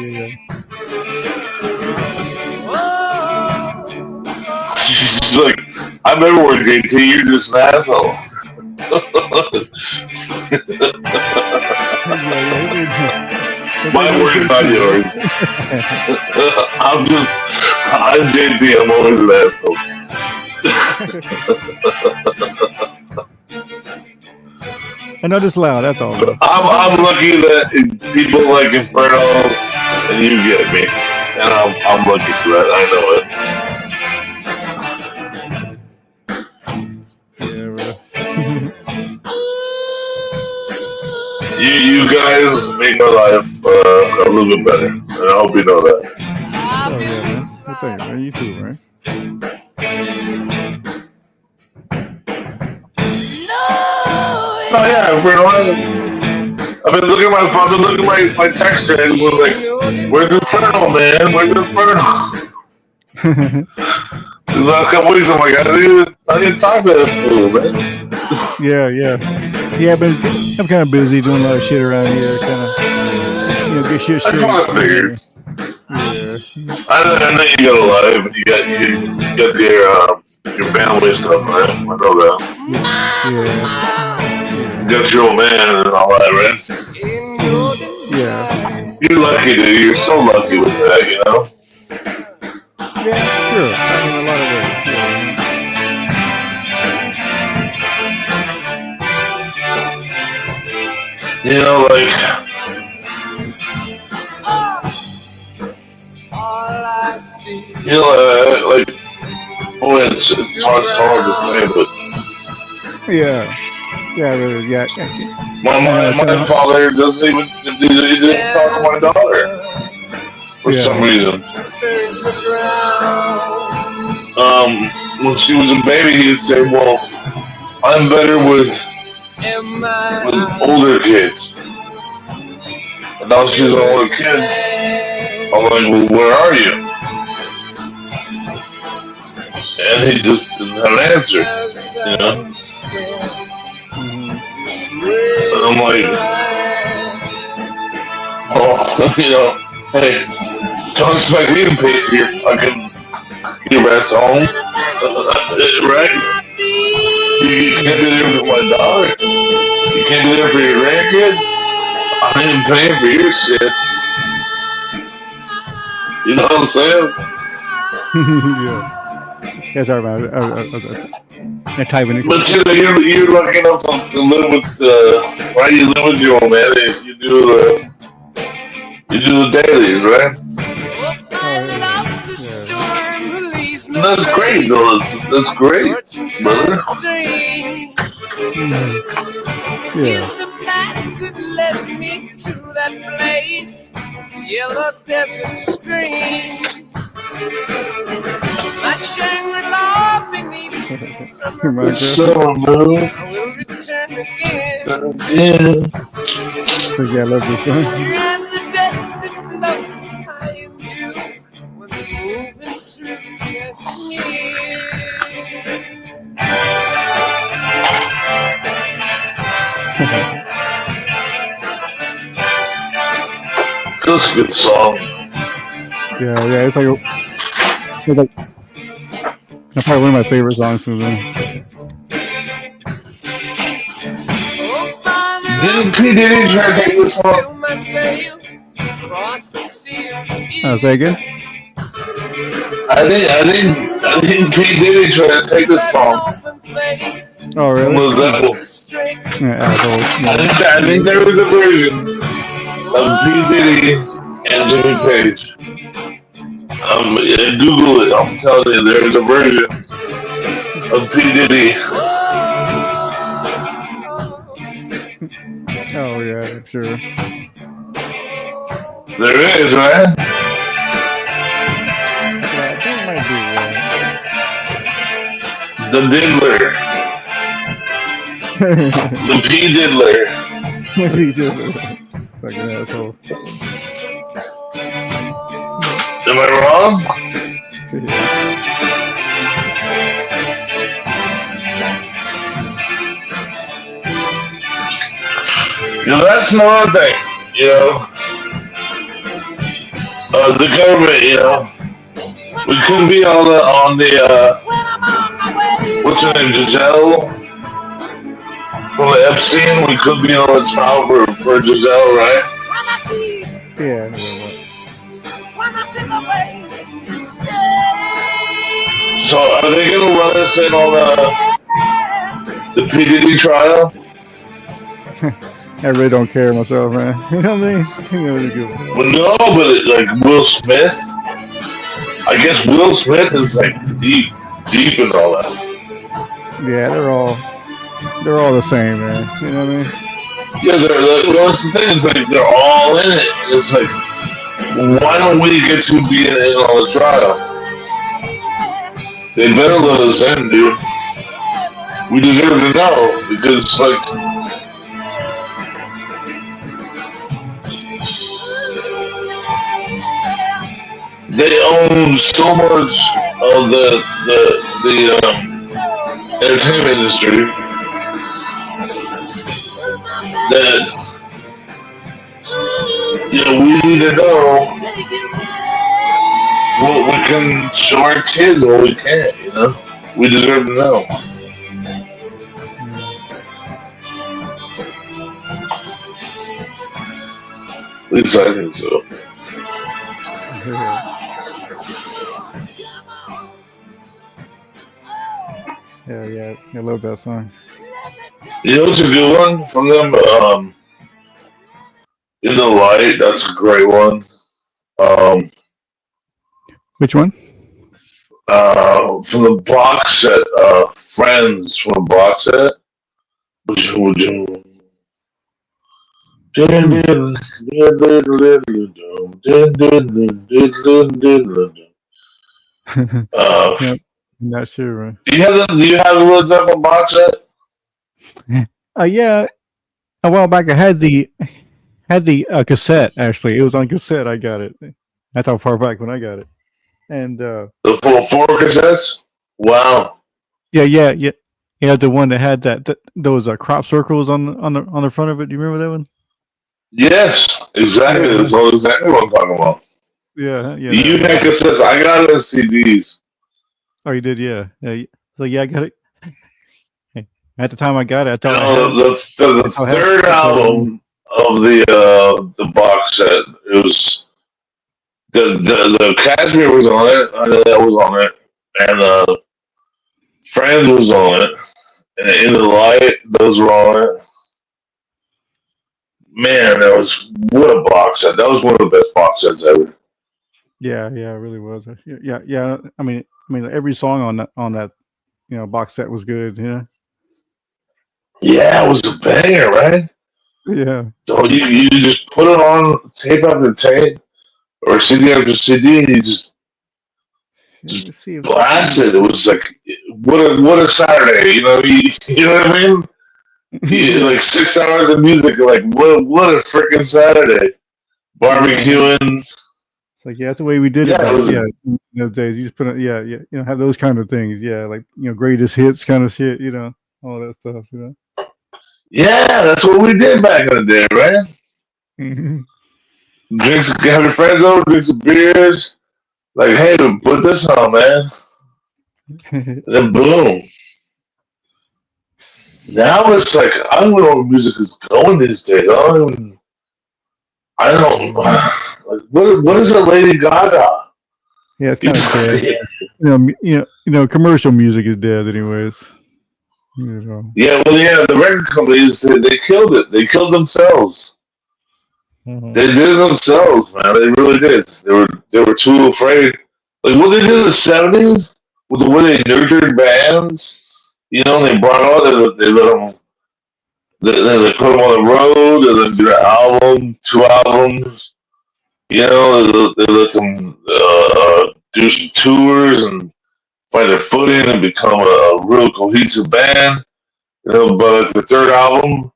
Yeah. She's like, I'm everywhere, JT. You're just an asshole. My word, not yours. I'm JT. I'm always an asshole. I know this loud. That's all. I'm lucky that people like Inferno and you get me, and I'm lucky for that. I know it. Yeah, bro. You guys make my life a little bit better, and I hope you know that. Oh yeah, man. Well, thank you, man. You too, man. Oh yeah, I've been looking at my phone, I've been looking at my text and was like, where's Inferno, man? Where's Inferno? The last couple weeks, I'm like, I didn't talk to that fool, man. Yeah, I'm kind of busy doing a lot of shit around here, kind of, get shit straight. I figured. Yeah. I know you got a life, and you got your family stuff, right? I know that. Yeah. You got your old man and all that, right? Yeah. You're lucky, dude. You're so lucky with that, you know? Yeah, sure. I mean, a lot of ways. Yeah. You know, like, like, oh, it's hard to say, but Yeah. Yeah. my father doesn't even he didn't talk to my daughter for some reason. When she was a baby, he'd say, "Well, I'm better with older kids." And now she's an older kid. I'm like, "Well, where are you?" And he just didn't have an answer, you know. And I'm like, oh, hey, don't expect me to pay for your rest home, right? You can't do that for my daughter. You can't do that for your grandkid. I ain't paying for your shit. You know what I'm saying? Yeah. Yeah, sorry about it. Typing it. But you're lucky enough to live with right? You live with your old man. You do the dailies, right? Yeah. That's great, though. That's great, brother. Yeah. Yellow desert screen. My Shangri-La beneath the summer It's summer, bro. I will return again. Yeah, I love this song. And the dust that floats high into when moving through That's a good song. Yeah, it's probably one of my favorite songs from them. Didn't P. Diddy try to take this song? Say again? I think P. Diddy tried to take this song. Oh, really? Was that? Yeah, assholes. I think there was a version of P. Diddy and Jimmy Page. Google it. I'm telling you, there is a version of P. Diddy. Oh yeah, sure. There is, right? Yeah, I think it might be The Diddler. The P. Diddler. Maybe just fucking asshole. Am I wrong? You know, that's another thing, you know. The government, you know. We couldn't be on the what's her name, Giselle? From the Epstein, we could be on the trial for Giselle, right? Yeah, I know So are they gonna run us in on the P. Diddy trial? I really don't care myself, man. You know what I mean? You know, it's good. Well, no, but like Will Smith, I guess Will Smith is like deep in all that. Yeah, they're all the same, man. You know what I mean? Yeah, well, that's the thing. It's like they're all in it. It's like, why don't we get to be in on the trial? They better let us in, dude. We deserve to know because, like, they own so much of the entertainment industry that, you know, we need to know what we can show our kids or we can't, you know? We deserve to know. At least I think so. Yeah, I love that song. You know what's a good one from them? In the Light, that's a great one. Which one? From the box set, Friends from the box set. Yep, I'm not sure, man. Do you have the Led Zeppelin box set? Yeah. A while back, I had the cassette. Actually, it was on cassette. I got it. That's how far back when I got it. And The full 4 cassettes? Wow. yeah, the one that had those crop circles on the front of it. Do you remember that one? Yes, exactly. That's exactly what I'm talking about. Yeah. You had cassettes. I got it as CDs. Oh, you did, yeah. So yeah, I got it. At the time I got it, I thought I No, had the third album of the box set, it was the Cashmere was on it. I know that was on it, and Friends was on it, and In the Light, those were on it. Man, what a box set! That was one of the best box sets ever. Yeah, it really was. Yeah. I mean, every song on that box set was good. Yeah. Yeah, it was a banger, right? Yeah. So you just put it on tape after tape, or CD after CD, and you just Let's see if blasted. It was like what a Saturday, you know? You know what I mean? Like 6 hours of music, like what a freaking Saturday! Barbecuing. It's like that's the way we did it. Yeah, In those days, you just put it. Yeah. Have those kind of things. Yeah, like greatest hits kind of shit. All that stuff. Yeah, that's what we did back in the day, right? Have your friends over, drink some beers. Like, hey, put this on, man. And then boom. Now it's like I don't know where music is going these days. I don't like what is it, Lady Gaga? Yeah, it's kind of dead. Commercial music is dead, anyways. Yeah, the record companies they killed it. They killed themselves. Mm-hmm. They did it themselves, man. They really did. They were too afraid. Like what they did in the 70s with the way they nurtured bands, you know, they brought on, they let them, they put them on the road, and then do an album, 2 albums, you know, they let them do some tours and find their footing and become a real cohesive band, you know, but at the third album,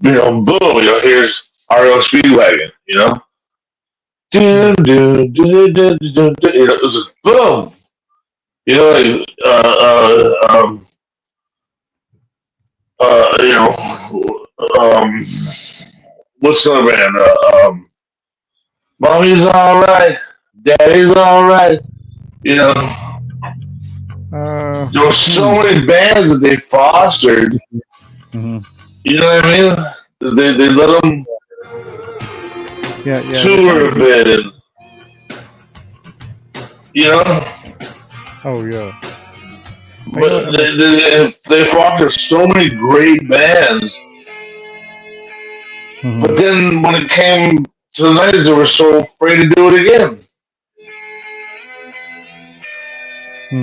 you know, boom, you know, here's REO Speedwagon, you know. You know, it was a boom. You know, like, you know, what's the other band? Mommy's alright, Daddy's alright. You know, there were so many bands that they fostered. Mm-hmm. You know what I mean? They let them tour a bit, and you know. Oh yeah. But they fostered so many great bands. Mm-hmm. But then when it came to the 90s, they were so afraid to do it again.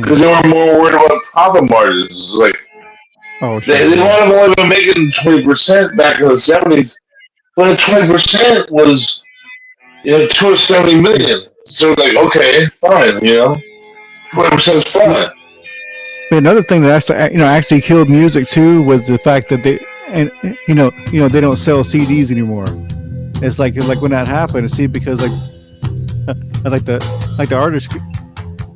Because they were more worried about profit margins. Like, they might have only been making 20% back in the 70s, but 20% was, you know, 270 million. So, like, okay, fine, you know, 20% is fine. Another thing that actually killed music too was the fact that they they don't sell CDs anymore. It's like when that happened, see, because like the artists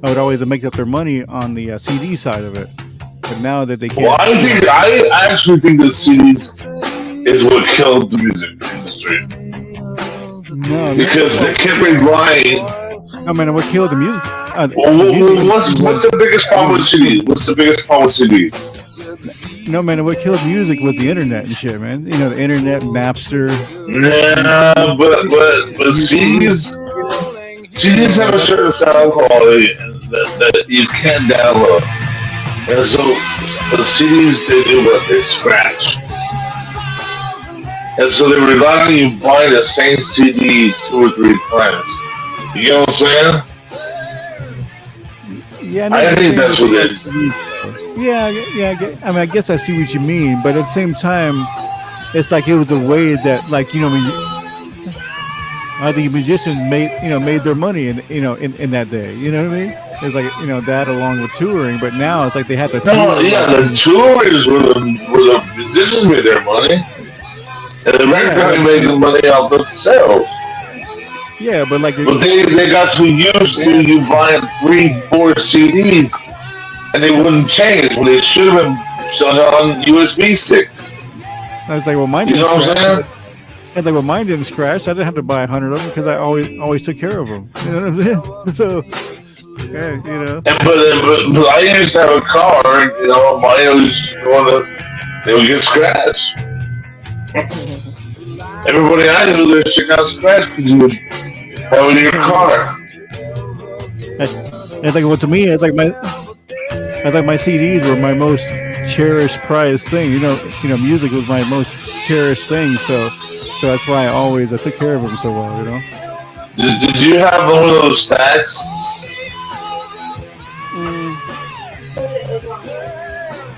would always make up their money on the CD side of it, but now that they can't. Well, I actually think the CDs is what killed the music industry. No, because they kept relying. I mean, what killed the music? What's the biggest problem with CDs? What's the biggest problem with CDs? No, man, what killed music was the internet and shit, man. You know, the internet, Napster. Yeah, but CDs have a certain sound quality that you can't download. And so the CDs, they do what? They scratch. And so they rely on you buying the same CD 2 or 3 times. You know what I'm saying? Yeah, I think that's what it is. Yeah. I mean, I guess I see what you mean, but at the same time, it's like it was a way that, like, you know, I think musicians made their money in that day. You know what I mean? It's like, you know, that along with touring, but now it's like they have to. The tours where the musicians made their money, and the record company made the money off themselves. Yeah, but like, they got too used to you buying 3-4 CDs, and they wouldn't change when they should have been selling on USB sticks. I was like, well, mine. You know what I'm saying? And like, well, mine didn't scratch. I didn't have to buy 100 of them because I always took care of them. You know what I'm saying? So, yeah, you know. But I used to have a car, you know, mine was they would get scratched. Everybody I knew, their shit got scratched because you would have it in your car. It's like, well, to me, it's like my CDs were my most cherished, prized thing. You know, music was my most cherished thing. So that's why I took care of them so well. You know. Did you have one of those stacks?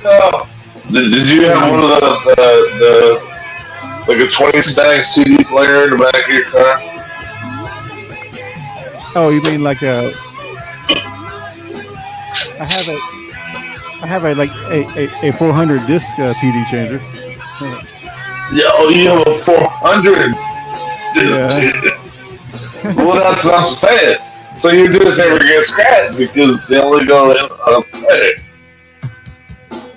No. Did you have one of the like a 20 stack CD player in the back of your car? Oh, you mean like a? I have a 400 disc CD changer. Yeah, oh, you have a 400. Yeah. Well, that's what I'm saying. So you just never get scratched because they only go in on a player.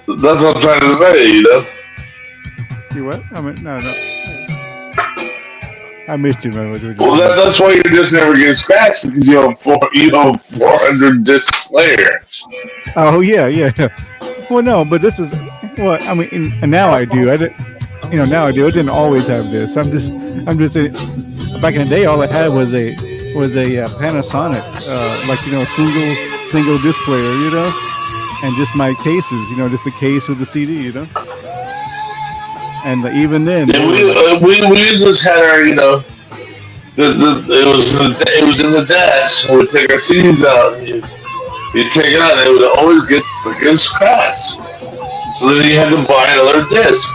That's what I'm trying to say, you know. You what? I mean, no. I missed you, man. Well, that's why you just never get scratched because you have 400 disc players. Oh yeah. Well, no, but this is I mean, and now I do. Now I do. I didn't always have this. I'm just. Back in the day, all I had was a Panasonic, single disc player, you know, and just my cases, you know, just the case with the CD, you know. And even then, we just had our, you know, it was in the desk. We'd take our CDs out. You take it out, and it would always get freaking scratched. So then you had to buy another disc.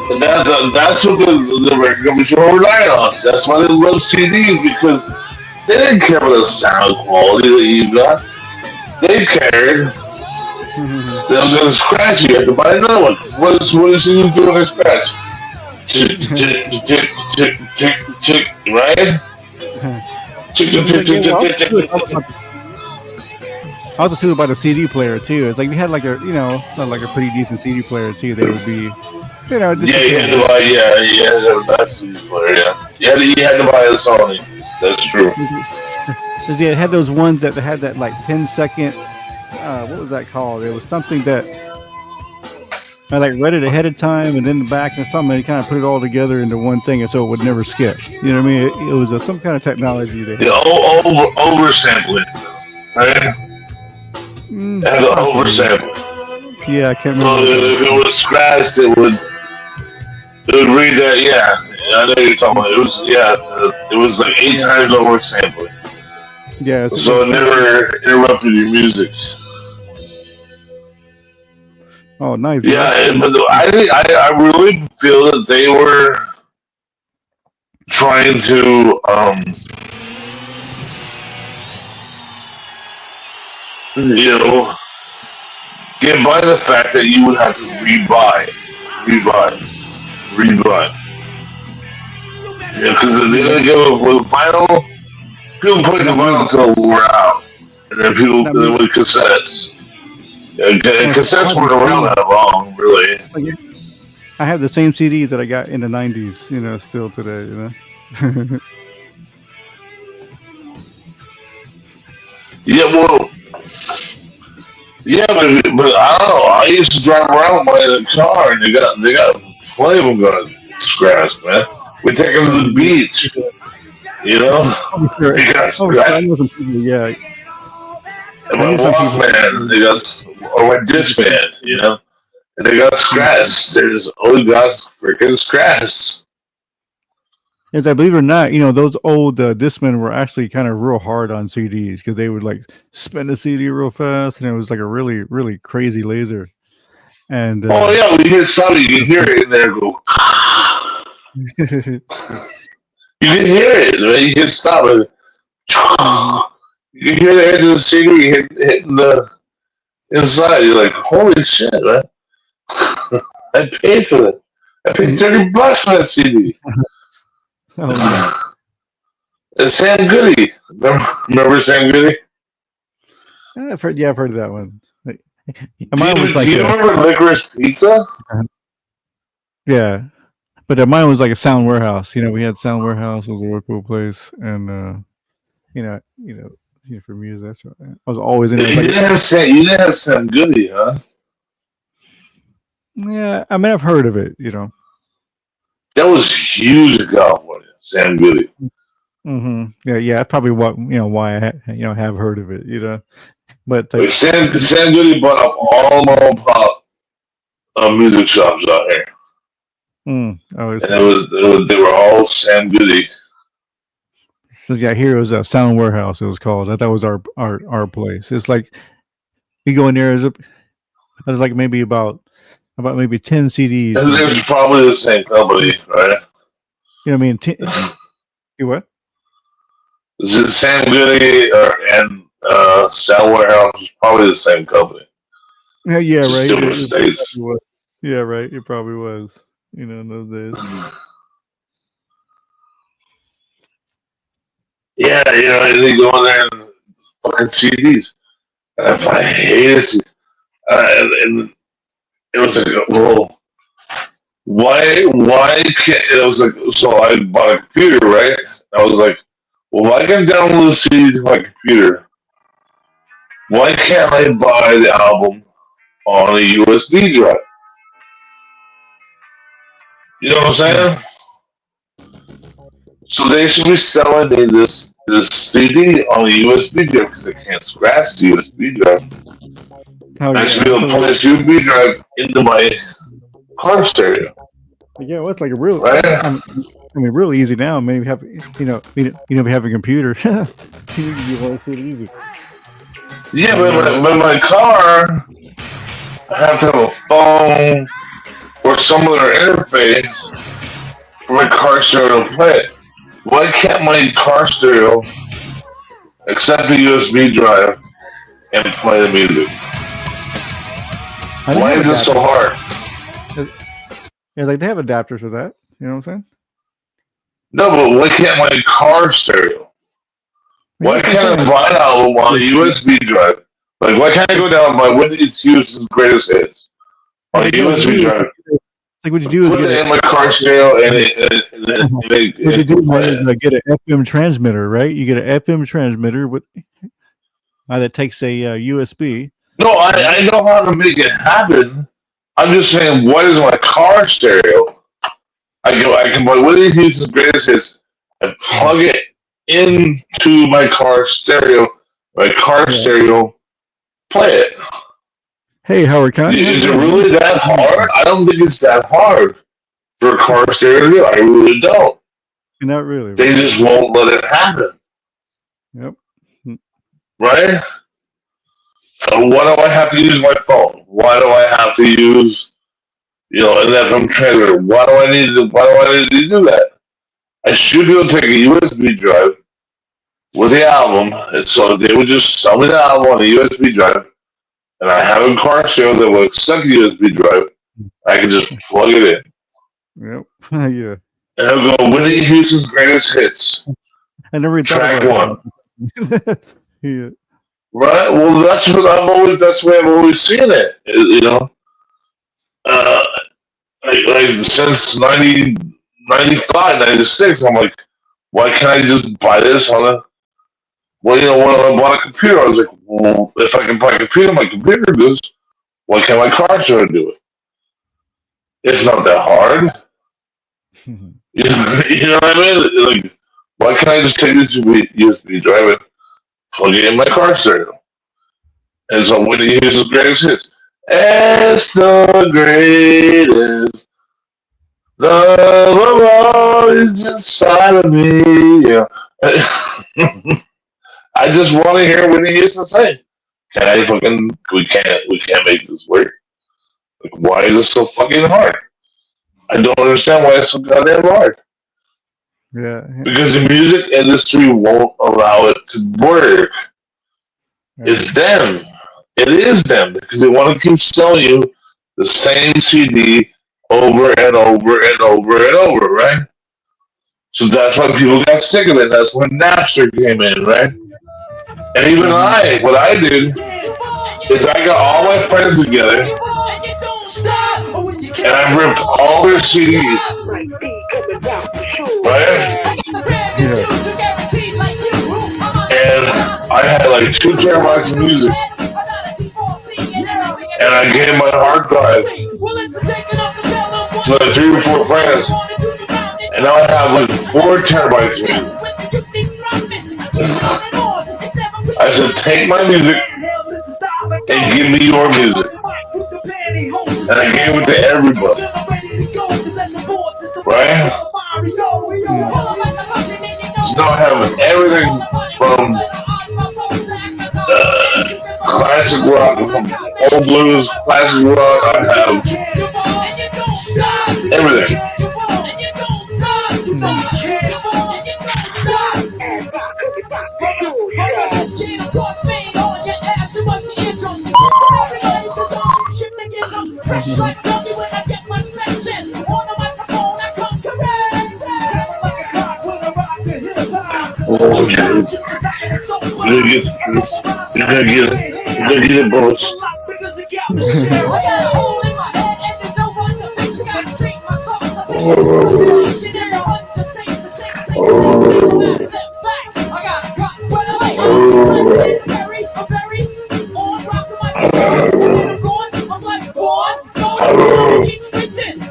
And that's what the record companies were relying on. That's why they love CDs, because they didn't care about the sound quality that you got. They cared. They was going to scratch you. You had to buy another one. What is you doing to scratch? Tick, tick, tick, tick, tick, tick, right? Tick, tick, tick, tick, tick, tick, tick, tick. I also too about the CD player too. It's like we had like a like a pretty decent CD player too. They would be, Yeah, you had to buy. Yeah, you had to have a nice CD player. Yeah, you had to buy a Sony. That's true. Because it had those ones that had that like 10-second. What was that called? It was something that I like read it ahead of time and then the back and something. They kind of put it all together into one thing, and so it would never skip. You know what I mean? It was some kind of technology. They had. Oversampling, right? Had the oversampling. Yeah, I can't So remember. if it was scratched, it would read that. Yeah, I know you're talking about. It was like 8 times oversampling. Yeah. So it never interrupted your music. Oh, nice. Yeah, but I really feel that they were trying to get by the fact that you would have to rebuy. Yeah, because they didn't give with vinyl. People put the vinyl until it wore out, and then people with cassettes. Yeah, cassettes weren't around that long, really. I have the same CDs that I got in the 90s, still today, Yeah, well, but I don't know. I used to drive around with my car, and they got plenty of them going scratch, man. We take them to the beach, They got scratched. Yeah. And my Walkman, or my Discman, and they got scratched. They just always got freaking scratched. As I believe it or not, those old Discmen were actually kind of real hard on CDs because they would like spin the CD real fast, and it was like a really, really crazy laser. And oh yeah, when you hit something, you can hear it in there go. You can hear it, man. You can stop it. You can hear the edge of the CD hitting the inside. You're like, holy shit, man. I paid for it. I paid $30 for that CD. And Sam Goody. Remember Sam Goody? I've heard of that one. Do you remember Licorice Pizza? Yeah. But mine was like a Sound Warehouse. We had Sound Warehouse. It was a real cool place. And, for music, that's right. I was always in there. You didn't have Sam Goody, huh? Yeah, I mean, I've heard of it, That was huge in California, Sam Goody. Mm-hmm. Yeah, that's probably why I have heard of it, But Sam Goody bought up all mom and pop music shops out here. And they were all Sam Goody. So yeah, here it was a Sound Warehouse. It was called. That was our place. It's like you go in there. There's like maybe about maybe 10 CDs. And there's probably the same company, right? You know what I mean? You what? Is it Sam Goody and Sound Warehouse is probably the same company. Yeah, right. Different states. Yeah, right. It probably was. In those days. Yeah, and they go in there and fucking CDs. And I hated it. And it was like, well, why can't, it was like, so I bought a computer, right? I was like, well, if I can download the CD to my computer, why can't I buy the album on a USB drive? You know what I'm saying? So they should be selling me this CD on a USB drive because they can't scratch the USB drive. I should be able to put this USB drive into my car stereo. Yeah, well, it's like a real, right? Real easy now. Maybe have we have a computer. You want to see it easy. Yeah, but my car, I have to have a phone or some other interface for my car stereo to play it. Why can't my car stereo accept the USB drive and play the music? Why is it so hard? Yeah, like they have adapters for that. You know what I'm saying? No, but why can't my car stereo? Why can't I buy an album on a USB drive? Like, why can't I go down my Whitney Houston's greatest hits on a USB drive? Like what you do Put is it in my car stereo what you do is get an FM transmitter, right? You get an FM transmitter with that takes a USB. No, I know how to make it happen. I'm just saying, what is my car stereo? I can buy Whitney Houston's greatest hits and plug it into my car stereo. My car stereo, play it. Hey, Howard, can Is it really that hard? I don't think it's that hard for a car stereo to do. I really don't. Not really. They just won't let it happen. Yep. Right? Why do I have to use my phone? Why do I have to use, an FM transmitter? Why do I need to do that? I should be able to take a USB drive with the album, and so they would just sell me the album on a USB drive, and I have a car stereo that will accept the USB drive. I can just plug it in. Yep. Yeah. And it'll go Whitney Houston's greatest hits. I never track one. Yeah. Right. Well, that's the way I've always seen it. Like since 95, 96, I'm like, why can't I just buy this on a? Well, when I bought a computer, I was like, well, if I can buy a computer, my computer does. Why can't my car stereo do it? It's not that hard. You know what I mean? Like, why can't I just take this USB drive and plug it in my car stereo? And so when he hears the greatest hits, it's the greatest. The love is inside of me. Yeah. I just want to hear what he used to say. We can't make this work. Like, why is it so fucking hard? I don't understand why it's so goddamn hard. Yeah. Because the music industry won't allow it to work. It's them. It is them because they want to keep selling you the same CD over and over and over and over, right? So that's why people got sick of it. That's when Napster came in, right? And even what I did is I got all my friends together and I ripped all their CDs, right? Yeah. And I had like 2 terabytes of music. And I gave my hard drive to like 3 or 4 friends. And now I have like 4 terabytes of music. I said, take my music and give me your music. And I gave it to everybody. Right? So now I have everything from classic rock, from old blues, classic rock. I have everything. You're gonna get it, boys.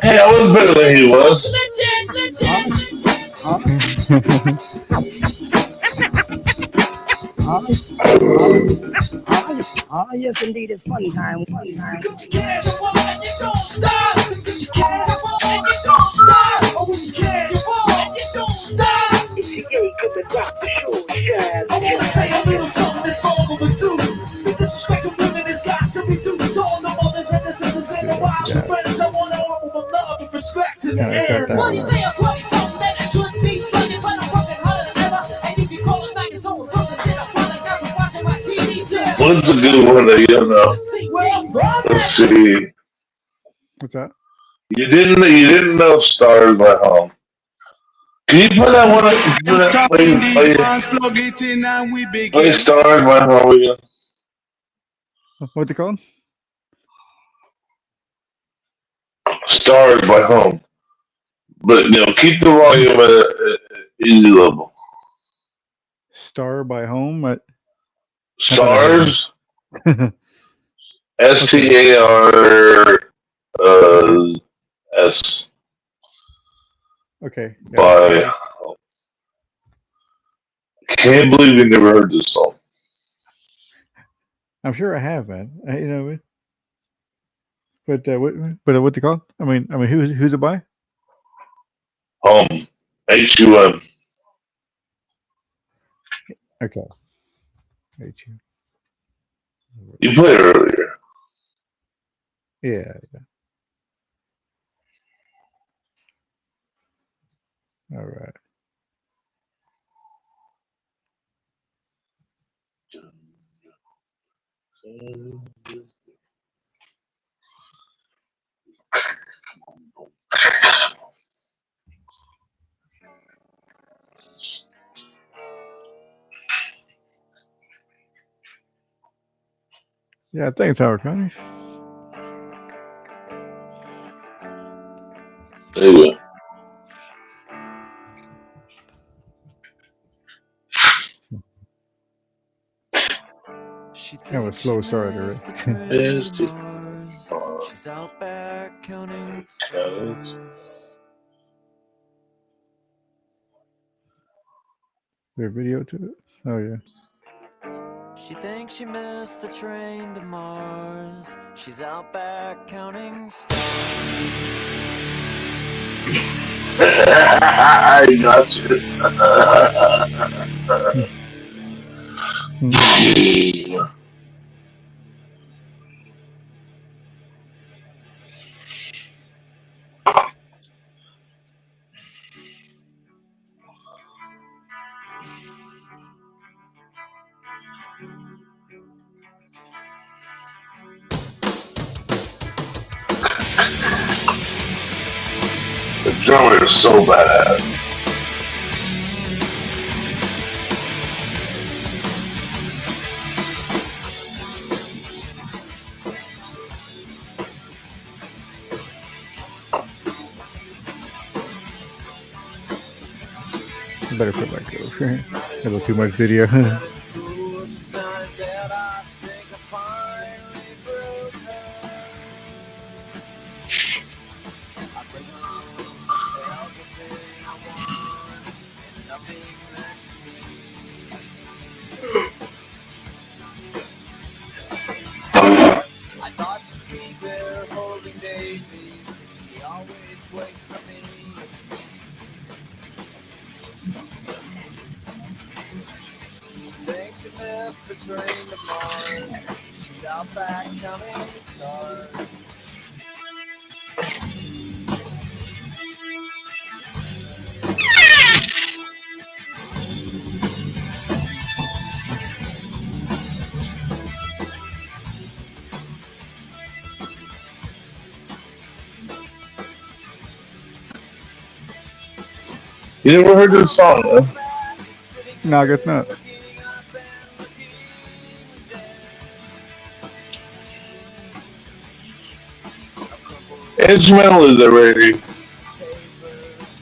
Hey, I was better than he was. Oh, yes, indeed, it's fun time. Fun time. You can't and you don't stop. You can't and you don't stop. Oh, you can't and you don't stop. If you ain't coming rock the show, shine. I wanna say a little something that's all overdue. Yeah. Friends, I want to offer my love and respect to the Yeah, I got air. that Well, you one. say I'm 20 something that I should be slinging, but I'm working harder than ever. And if you call it back, it's over. Talking shit up on the couch and watching my TV. What's a good one that you know? Well, Let's see. What's that? You didn't know Stars by Home. Can you play that one? plug it in and we Play Stars by Home again. What's it called? Stars by Home. But keep the volume at easy level. Star by Home. Stars. STAR S Okay. by. Can't believe you never heard this song. I'm sure I have, man. But what's it called? I mean, who's it by? HUM. Okay. You played it earlier. Yeah. All right. Yeah, I think it's Howard County. There you go. Kind of a slow starter, right? She's out back counting stars. Their video to it. Oh yeah. She thinks she missed the train to Mars. She's out back counting stars. I got you. The drummer is so badass. I better put like a little too much video. I thought she'd be there holding daisies. She always waits for me. She thinks she missed the train to Mars. She's out back counting the stars. You never heard this song, man? No, I guess not. Instrumental is already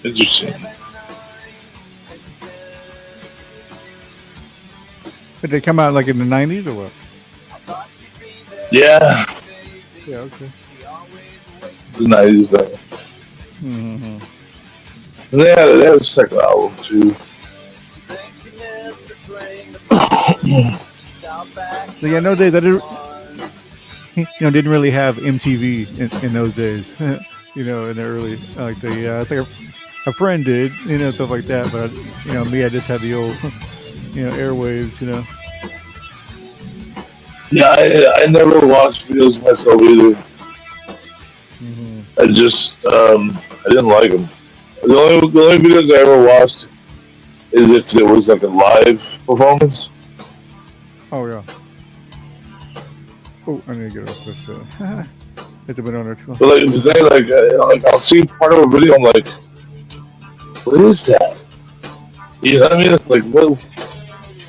interesting. Did they come out like in the 90s or what? Yeah, Yeah, okay. the 90s though. Mm-hmm. They had a second album too. So yeah, no days I didn't, didn't really have MTV in those days. In the early like I think a friend did, stuff like that. But me, I just had the old, airwaves. Yeah, I never watched videos myself either. I just I didn't like them. The only videos I ever watched is if it was like a live performance. Oh yeah. Oh, I need to get off this. It's been on there too. But like today, like I'll see part of a video, I'm like, what is that? You know what I mean? It's like,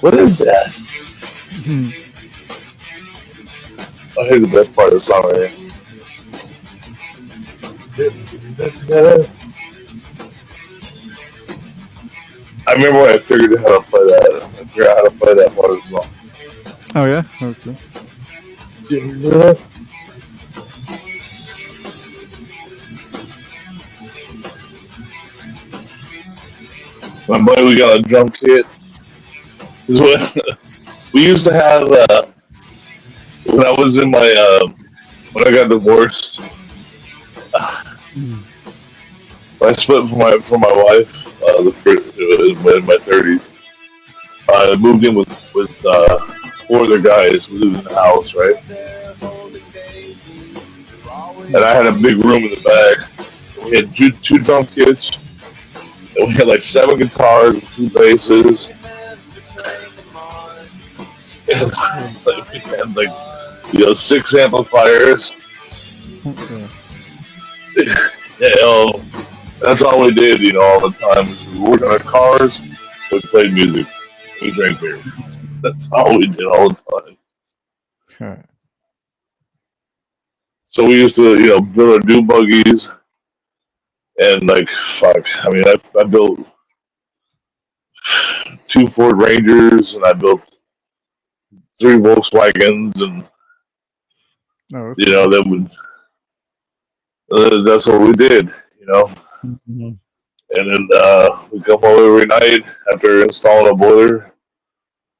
what is that? Oh, here's the best part of the song right here. I remember when I figured out how to play that. I figured out how to play that part of the song. Oh yeah, that was cool. My buddy, we got a drum kit. This is what we used to have when I was in my when I got divorced. I split from my wife. It was in my 30s. I moved in with 4 other guys. We lived in the house, right? And I had a big room in the back. We had two drum kits. And we had like 7 guitars and 2 basses. And like, we had like 6 amplifiers. That's all we did, all the time. We worked on our cars, we played music, we drank beer. That's all we did all the time. Sure. So we used to, build our dune buggies, and like, fuck. I mean, I built 2 Ford Rangers, and I built 3 Volkswagens, and that's what we did, Mm-hmm. And then we come home every night after installing a boiler.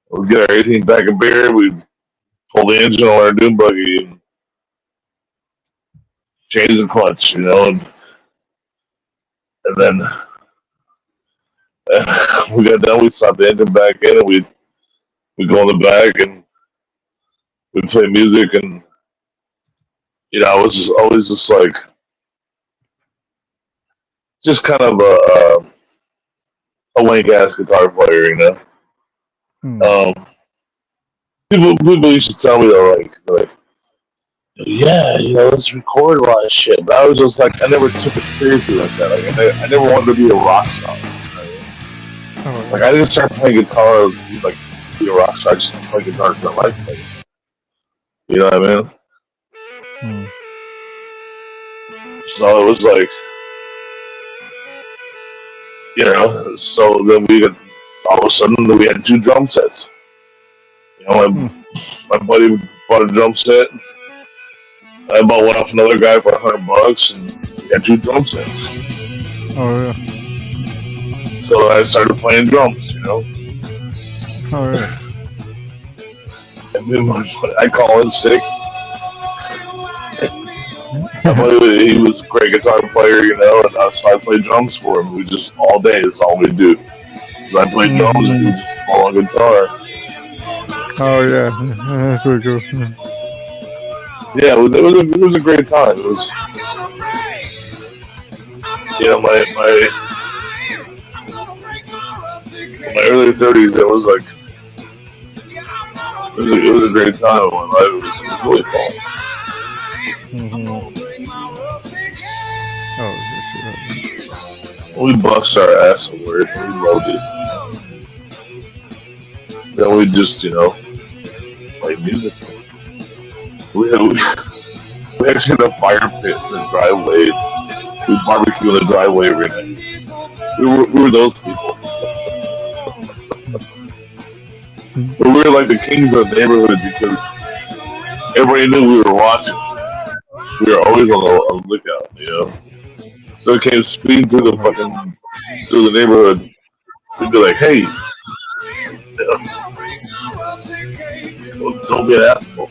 We'd get our 18 pack of beer. We'd pull the engine on our dune buggy and change the clutch, and then we got done. We stopped the engine back in, and we'd go in the back and we'd play music. And I was just always just like. Just kind of a wank ass guitar player, People used to tell me like, yeah, let's record a lot of shit. But I was just like, I never took it seriously like that. Like, I never wanted to be a rock star. Like, I didn't start playing guitar like be a rock star. I just play guitar because I like playing. You know what I mean? So it was like. So then all of a sudden we had 2 drum sets. My buddy bought a drum set. I bought one off another guy for $100, and we had 2 drum sets. Oh yeah. So I started playing drums, Oh yeah. And then I call in sick. He was a great guitar player, and so I played drums for him. We just all day is all we do. I played drums and he was just all on guitar. Oh yeah, that's pretty cool. Yeah, it was a great time. It was, my early 30s. It was like it was a great time in my life. It was really fun. Mm-hmm. Oh, we bust our ass at work. We loved it. Then we just, play music. We actually had a fire pit in the driveway. We barbecue in the driveway every night. We were those people. But we were like the kings of the neighborhood because everybody knew we were watching. We were always on the lookout, So it came speeding through the neighborhood. We'd be like, hey, don't be an asshole.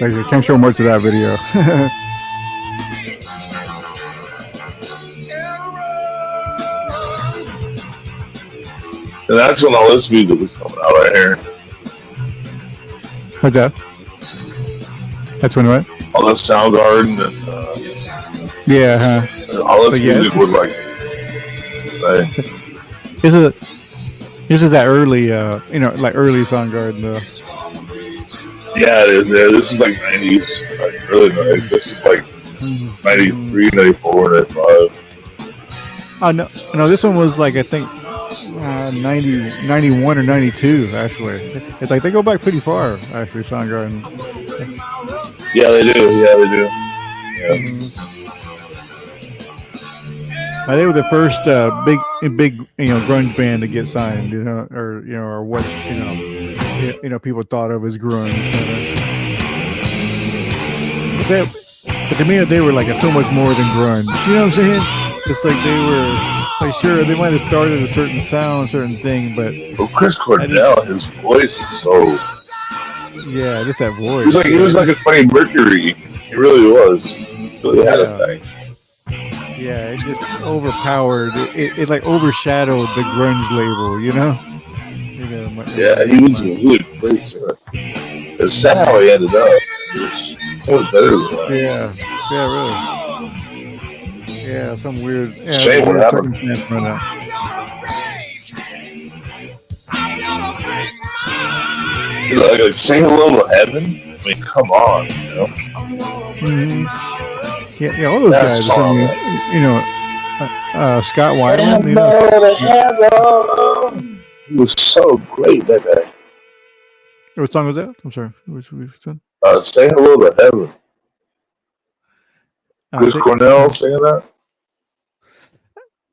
I can't show much of that video. And that's when all this music was coming out right here. What's that? That's when what? All the Soundgarden and Yeah, huh? all this So, yeah, music was like, This is that early, like early Soundgarden though. yeah, it is. Yeah, this is like 90s, like early 90s. This is like 93, 94, 95. Oh no, this one was like I think 91 or 92 actually. It's like they go back pretty far actually. Soundgarden. Yeah, they do. Yeah, they do. Yeah. They were the first big grunge band to get signed, or what people thought of as grunge. But to me, they were like so much more than grunge. You know what I'm saying? It's like they were like sure they might have started a certain sound, certain thing, but Well, Chris Cornell, his voice is so. Yeah, just that voice. He was like a Freddie Mercury. He really was. He really had a thing. Yeah, it just overpowered. It like overshadowed the grunge label, you know. Yeah, he was really great. It's sad how he ended up. It was better than that. Yeah, really. Yeah, some weird. Yeah, Shame what weird happened. circumstance for that. Like Sing Hello to Heaven? I mean, come on, you know? Mm-hmm. Yeah, all those That guys. song, Scott Weiland. He was so great, that guy. What song was that? I'm sorry. Which one? Say Hello to Heaven. Chris Cornell singing that?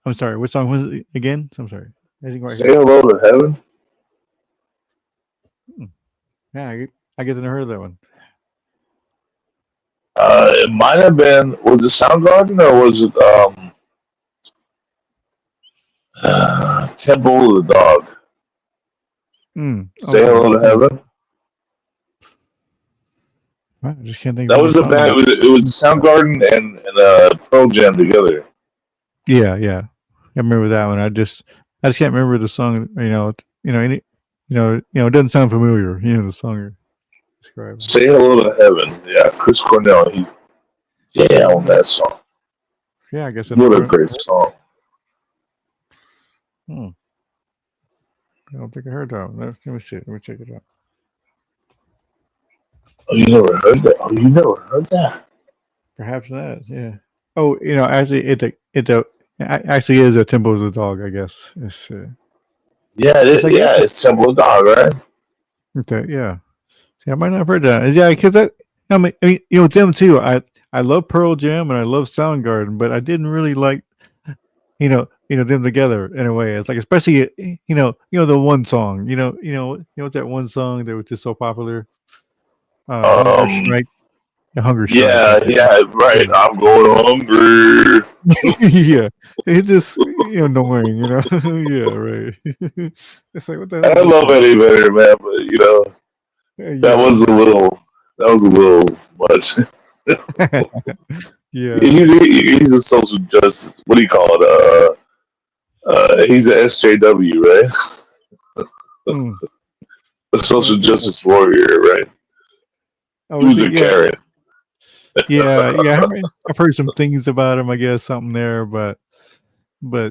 I'm sorry. Which song was it again? I'm sorry. Say Hello to Heaven? Yeah, I guess I never heard of that one. It might have been. Was it Soundgarden or was it Temple of the Dog? Say Hello to Heaven. I just can't think. That was the band. It was Soundgarden and Pearl Jam together. Yeah. I remember that one. I just can't remember the song. It doesn't sound familiar. The song you're describing. Say Hello to Heaven. Yeah, Chris Cornell. On that song. Yeah, I guess. What a great song. I don't think I heard that one. Let me see. Let me check it out. Oh, you never heard that? Oh, you never heard that? Perhaps not. Yeah. Oh, actually, it actually is a Temple of the Dog. I guess. It's, it's Temple of the Dog, right? Okay. Yeah. See, I might not have heard that. Yeah, because I mean, them too. I love Pearl Jam and I love Soundgarden, but I didn't really like, them together in a way. It's like, especially, the one song, what's that one song that was just so popular? Hunger Strike. The Hunger Strike. Yeah, right. I'm going hungry. Yeah, it's just annoying, Yeah, right. It's like what the hell? I love Eddie Vedder, man, but that was a little much. Yeah, he's a social justice. What do you call it? He's an SJW, right? A social justice warrior, right? Oh, he was a Karen. Yeah. I've heard some things about him. I guess something there, but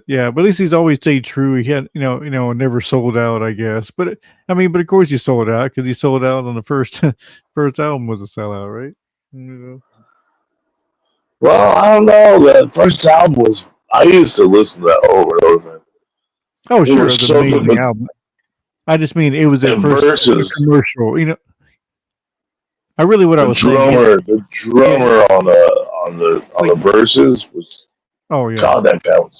yeah. But at least he's always stayed true. He had, never sold out. I guess, but of course he sold out because he sold out on the first album was a sellout, right? Well, I don't know. The first album was. I used to listen to that over and over, man. Oh, sure, it was an amazing album. I just mean it was a first commercial. I really what I was saying. The drummer on the verses was. Oh yeah. God, that guy was.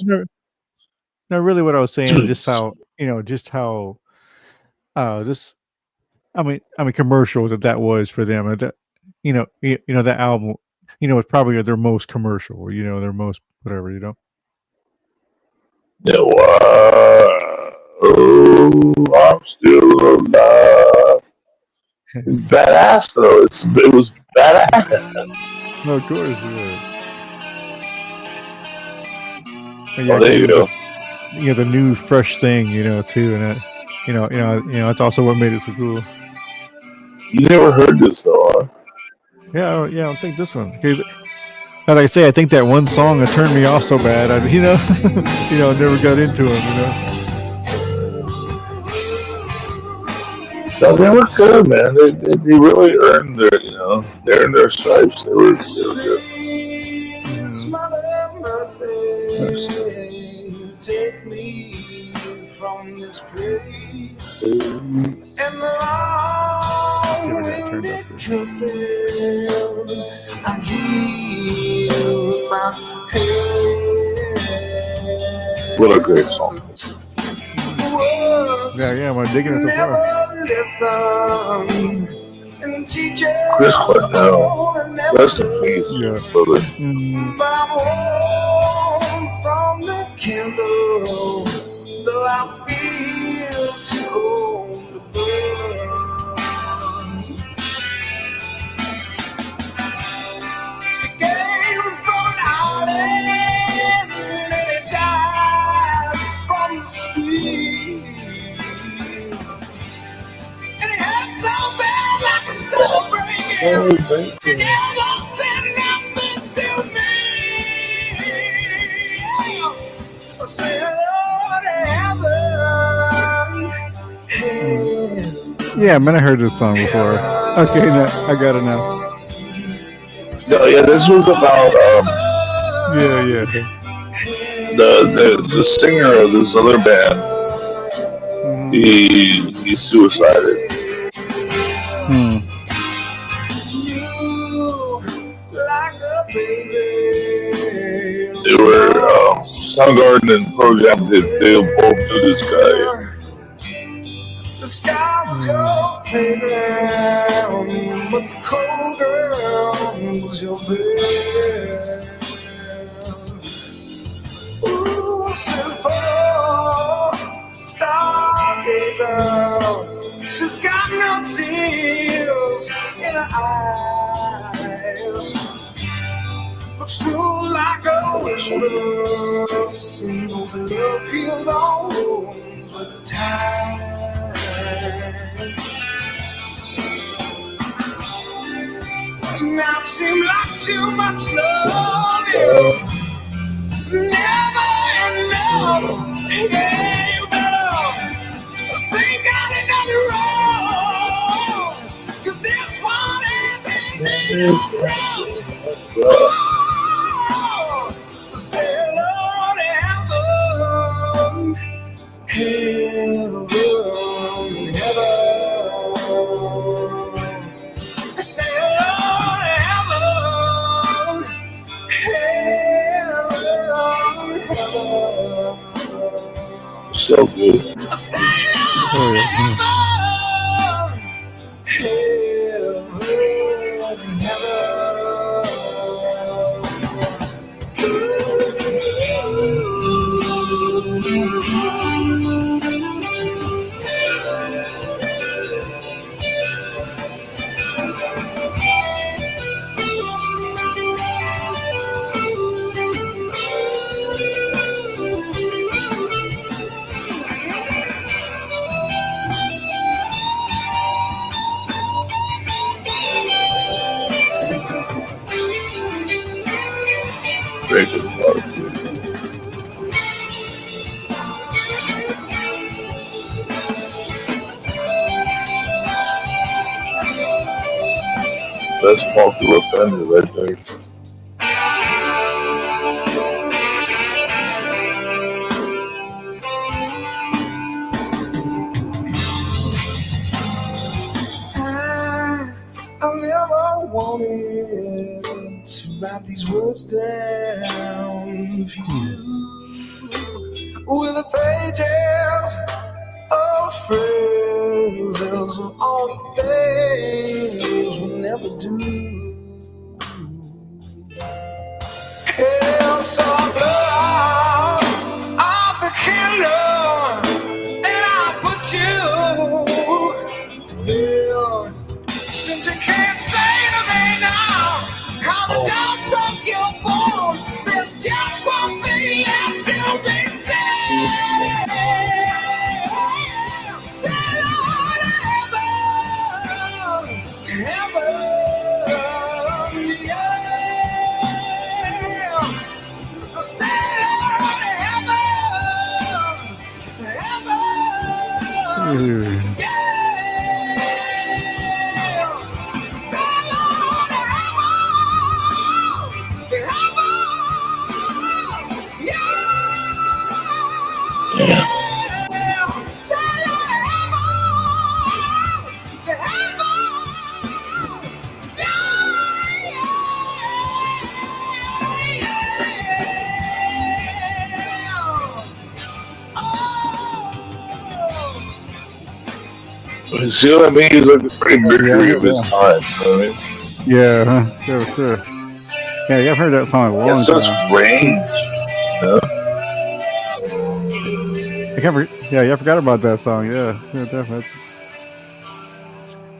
No, really, what I was saying is just how commercial that was for them. And that that album, it's probably their most commercial. Their most whatever. I'm still alive. Badass though. It was badass. No, of course, yeah. There you go. The new fresh thing, too, and it's also what made it so cool. You never heard this though, huh? Yeah, I don't think this one. 'Cause, like I say, I think that one song that turned me off so bad. I never got into them. No, they were good, man. They really earned their, they earned their stripes. They were good. Mother mercy, take me from this place and the long-winded kisses. I heal my head. What a great song. Yeah, I'm digging it so far. Chris Cornell, rest in peace, brother. But I'm warm from the candle, though I feel too cold to burn. He came from an island and he died from the street. And he had so bad like a celebration. He never said nothing to me. I said, Lord, heaven. Yeah, man, I heard this song before. Okay, now I got it now. Yeah, this was about Yeah. the singer of this other band. He suicided. They were Soundgarden and Pearl Jam. They both knew this guy. The sky was your playground, but the cold ground was your bed. Ooh, silver stargazer, she's got no tears in her eyes, but true like a whisper, singles love heals all wounds with time. Now it seems like too much love is never enough. Yeah, you better sing out another road, 'cause this one isn't enough. Say Lord, heaven, heaven. Say Lord, heaven. So good. Say Oh, Lord, yeah. Great to love. That's popular family right there. I never wanted to write these words down for you with the pages of phrases of all the things we'll never do. Hell saw blood off the candle, and I put you to bed. Since you can't say to me now how the dog broke your bone, there's just one thing left to be said. Say Lord, heaven. See what I mean? He's like a pretty mercury of his time. You know what I mean? Yeah, huh? Yeah, for sure. Yeah, I've heard that song a He long has such time. range. You know? I forgot about that song. Yeah, definitely.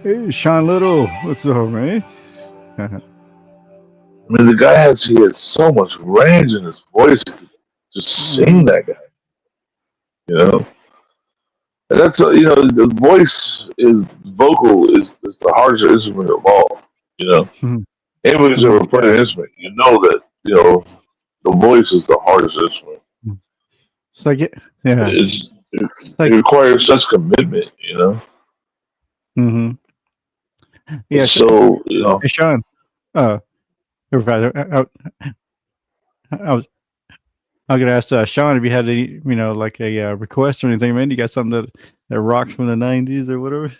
Hey, Sean Little, what's up, man? I mean, the guy has so much range in his voice. He could just sing that guy. You know? And that's the voice vocal is the hardest instrument of all. You know, anybody who's ever played an instrument, you know that the voice is the hardest instrument. It's like it requires such commitment. You know. Mm-hmm. Yeah. So Hey, Sean. I was gonna ask Sean if you had any, like a request or anything, man. You got something that rocks from the '90s or whatever?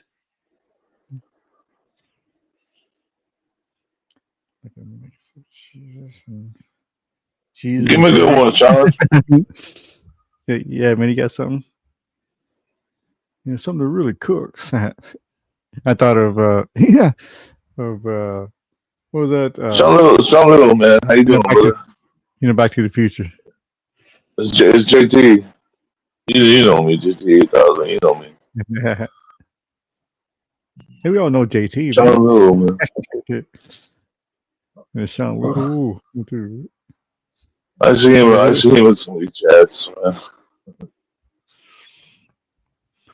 Jesus. Give me a good one, Sean. Yeah, man, you got something? Something that really cooks. I thought of what was that? Sean Little, man. How you doing, brother? Back to the Future. It's JT. You know me, JT 8000. You know me. Hey, we all know JT. Sean Little, man. Yeah, Sean Little. Dude. I see him with some of these chats, man.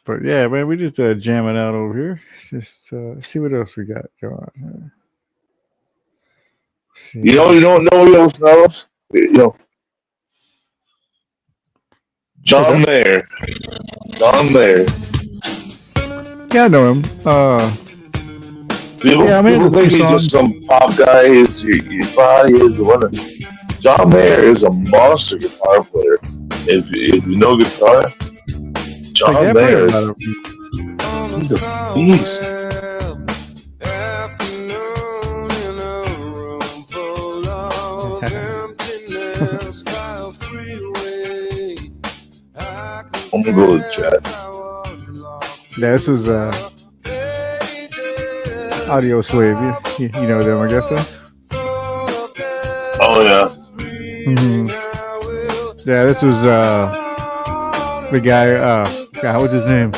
But yeah, man, we just jamming out over here. Just see what else we got going on. You don't know who else knows? John Mayer. Yeah, I know him. People think he's just some pop guy. He is the one. John Mayer is a monster guitar player. If you know guitar, John Mayer, he's a beast. I'm gonna go with chat. Yeah, this was Audio Slave. You know them, I guess. Oh yeah. Mm-hmm. Yeah, this was the guy. God, what's his name?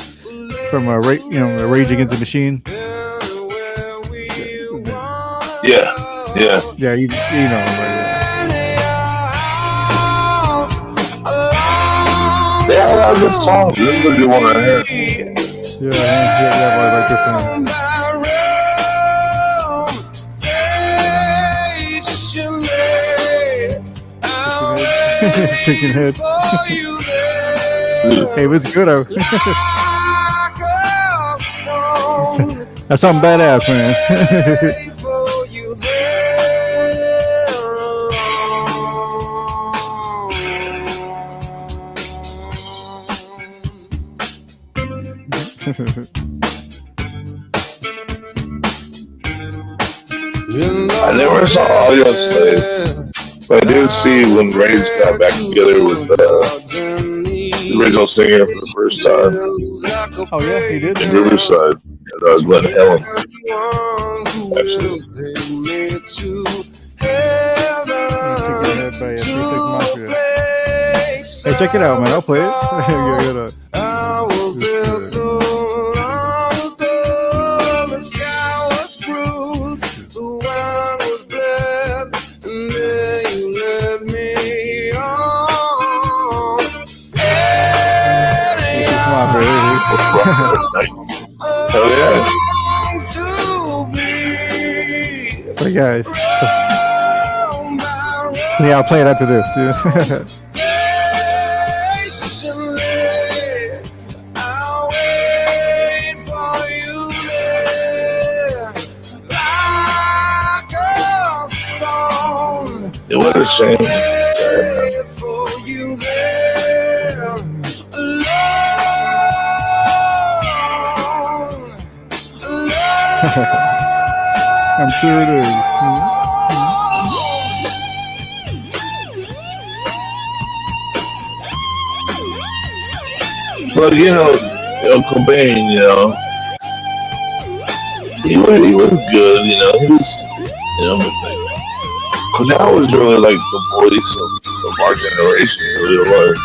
From Rage Against the Machine. Yeah. You know him, right? They have a lot of good songs. This is a good one right here. Yeah, I like this one. Chicken head. Hey, what's good? That's something badass, man. I never saw Audio Slave, but I did see when Rage got back together with the original singer for the first time. Oh yeah, he did. In Riverside, Glenn Helen. Actually. Hey, check it out, man. I'll play it. Hell yeah. yeah. Yeah, I'll play it after this. Yeah. Patiently, I'll wait for you there, like a stone. Yeah, what a shame. Wait for you there, alone. I'm sure it is. But Cobain, he was good, he was, but Cornell was really like the voice of our generation, it really was.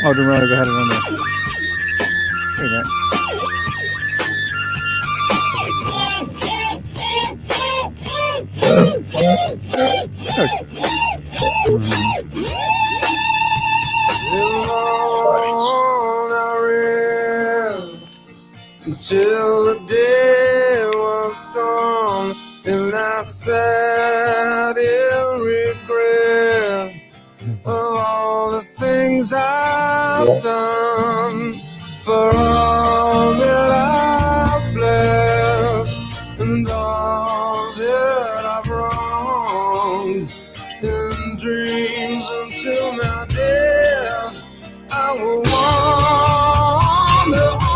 Oh, the runner had it on there. Hey, man. Until the day was gone, and I sat in regret of all the things I've done, for all that I've blessed and all that I've wronged. In dreams until my death, I will wander on.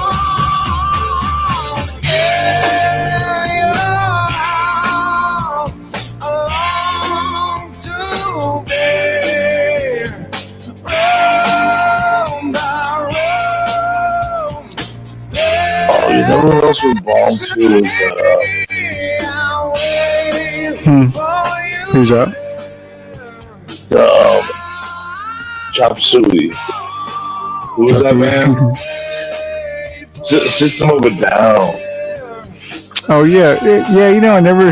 You know what else was bomb too was Who's that? Chop Suey. Who was that man? System of a Down. Oh yeah, yeah. I never,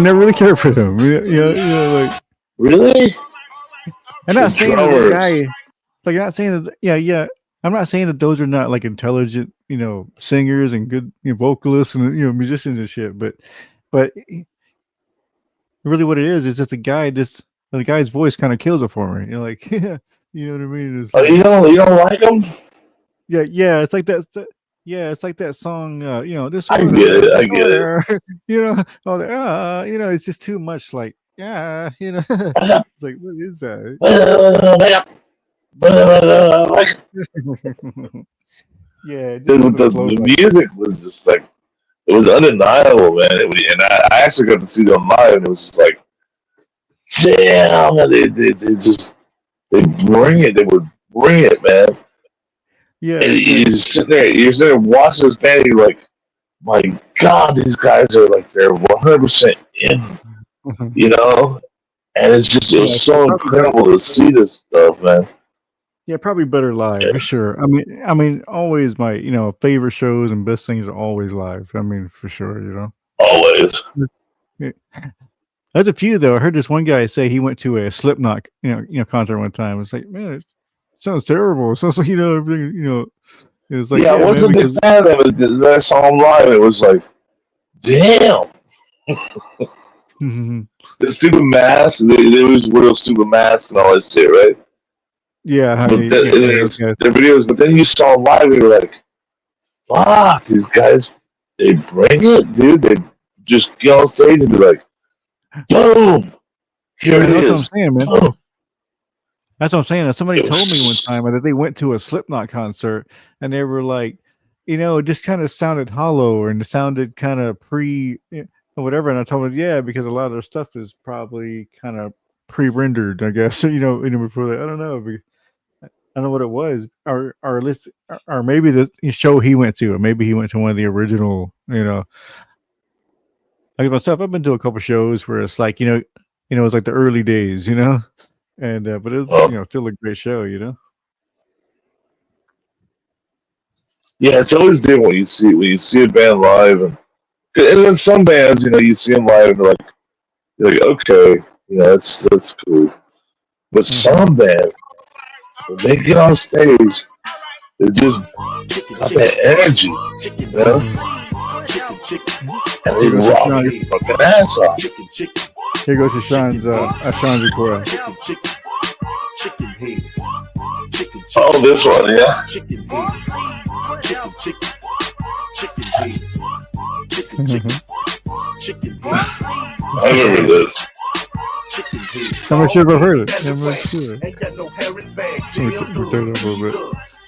never really cared for them. Like really. I'm not saying that the guy. Like, I'm not saying that. Yeah. I'm not saying that those are not like intelligent, singers and good vocalists and musicians and shit. But really, what it is just a guy. The guy's voice kind of kills it for me. Like, you know what I mean? It's like, you don't like him? Yeah. It's like that. Yeah, it's like that song. This. I get it. All the it's just too much. Like, yeah, it's like, what is that? Yeah, the music was just like, it was undeniable, man. And I actually got to see them live, and it was just like, damn, they bring it. They would bring it, man. Yeah, and you're sitting there watching this band, and you're like, my God, these guys are like, they're 100% in, and it's just, it was so incredible to see this stuff, man. Yeah, probably better live for sure. I mean, always my favorite shows and best things are always live. I mean, for sure, Always. Yeah. There's a few though. I heard this one guy say he went to a Slipknot, concert one time. It's like, man, it sounds terrible. It sounds like everything, it's like, yeah, I wasn't a big fan of it. When I saw him live, it was like, damn. The stupid mask. They was wear those stupid masks and all that shit, right? Yeah, but the videos. But then you saw them live, and you were like, "Fuck, these guys! They bring it, dude. They just get on stage and be like, boom, here it is." That's what I'm saying, man. That's what I'm saying. Somebody told me one time that they went to a Slipknot concert, and they were like, it just kind of sounded hollow, and it sounded kind of whatever. And I told them, yeah, because a lot of their stuff is probably kind of pre-rendered, I guess. Before that, I don't know. I don't know what it was, or maybe the show he went to, or maybe he went to one of the original. Like myself, I've been to a couple shows where it's like it's like the early days, and but it's still a great show, Yeah, it's always different when you see a band live, and then some bands, you see them live, and you're like, okay, that's cool. But some bands, when they get on stage, they just got that energy, And they rock your fucking ass off. Here goes to Sean's request. Chicken heads. Oh, this one, yeah. Chicken heads. Chicken heads. Chicken heads. I remember this. Chicken heads. How much you ever heard it? How much sure. Ain't got no hair in bag. Let me turn it up a little bit.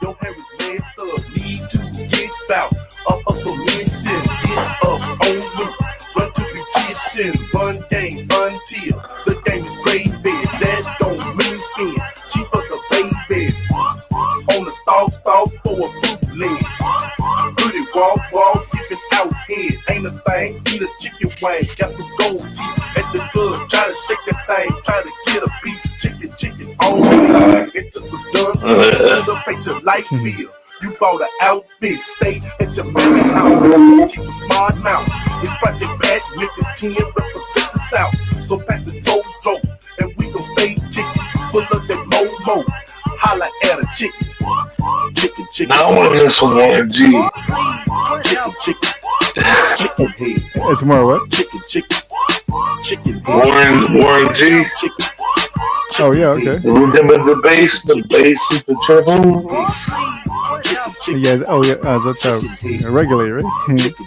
Your hair is messed up. Need to get out. A hustle mission. Get up on loop. Run to beautician. Run game until the game is gravy. That don't mean skin. Cheap for the baby. On the stalk for a bootleg. Pretty walk, giving out head. Ain't a thing. Eat a chicken wing. Got some gold teeth at the club. Try to shake that thing. Try to get a piece of chicken. Always into some guns. Should have paid your light bill. You bought an outfit, stay at your baby house. Keep a smart mouth. It's Project Pat, Memphis 10 represents the South. So pass the JoJo, and we gon' stay chicken. Full of that mo-mo. Holla at a chicken. Chicken. Now I want to hear some Warren G. Chicken heads. It's more what? Chicken heads. Warren G. Oh yeah, okay. With them in the bass with the treble. Yeah, oh yeah, that's a regulator, right?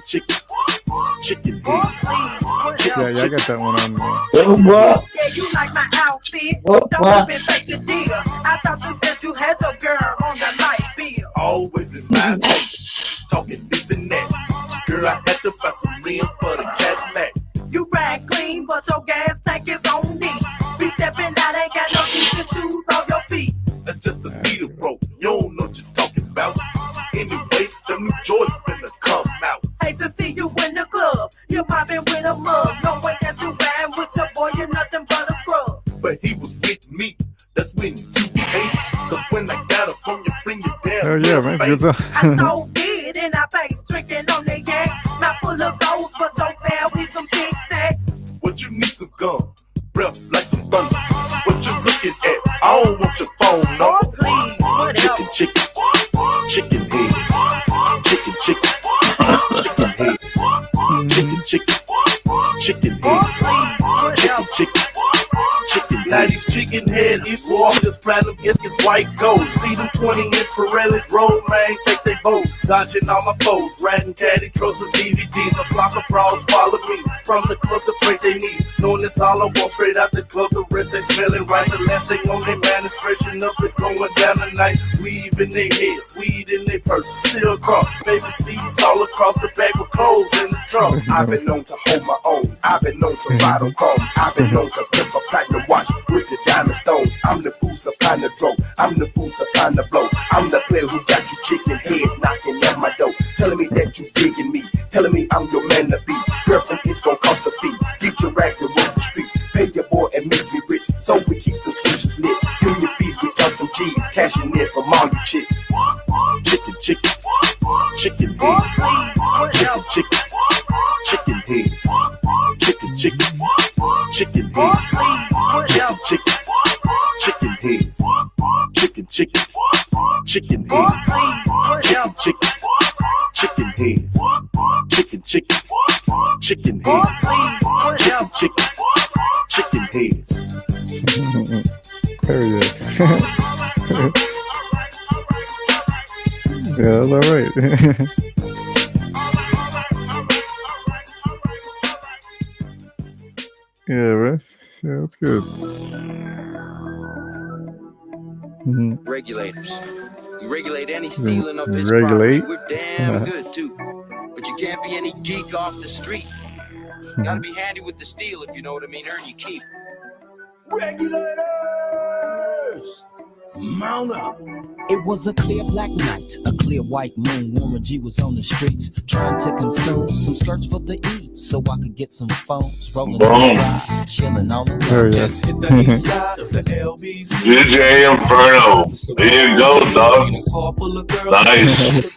Chicken heads. Yeah, I got that one on. What? Yeah, you like my outfit. Don't even make a deal. I thought you said you had your girl on the light bill. Always in my face, talking this and that. Girl, I had to buy some rims for the Cadillac. You ride clean, but your gas tank is on me. Be stepping out, ain't got no decent shoes on your feet. That's just the beater, bro. You don't know what you're talking about. Anyway, them new Jordans finna come out. Hate to see you in the club. You're mobbing with a mug. No way that you riding with your boy, you're nothing but a scrub. But he was with me. That's when you hate. Cause when I got up on your friend, you damn. Oh yeah, man. Good I so did in our face, drinking on the yak. Not full of goals, but your tail with some Tic Tacs. What you need some gum? Breath like some thunder. What you looking at? I don't want your phone, no. Oh, please, what else? Chicken heads. Chicken heads. Chicken heads. Chicken. Now these chicken heads, these boys just platinum it's white gold. See them 20-inch Pirellis roll, man, think they both. Dodging all my foes, riding caddy trucks with DVDs. A flock of bras follow me from the club to break their knees. Knowing it's all I want straight out the club, the rest they smelling right. The last thing on their man is freshen up, it's going down tonight. Weave in their head, weed in their purse, still cross. Baby seats all across the back with clothes in the trunk. I've been known to hold my own, I've been known to ride on chrome, I've been known to pimp a platinum watch with the diamond stones. I'm the fool supplying the dope, I'm the fool supplying the blow. I'm the player who got you chicken heads knocking at my door, telling me that you digging me, telling me I'm your man to be. Girlfriend, it's gon' cost a fee. Get your rags and work the streets, pay your boy and make me rich. So we keep the switches lit, give me fees, we count them G's, cashing in from all you chicks. Chicken heads. Chicken heads. Chicken heads. Chicken heads. Chicken heads. Chicken heads. Chicken heads. Chicken heads. There you go. Yeah, that's all right. Yeah, right. Yeah, that's good. Regulators. You regulate any stealing of his Regulate. property. We're damn good too. But you can't be any geek off the street. Gotta be handy with the steel if you know what I mean. Earn your keep. Regulators! Mount up! It was a clear black night, a clear white moon. Warren G was on the streets trying to consume some skirts for the E, so I could get some phones rolling on the ride, chilling all the There way. you Just hit the east side of the LBC. DJ Inferno. There you go, dog. Nice.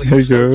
Hey, good.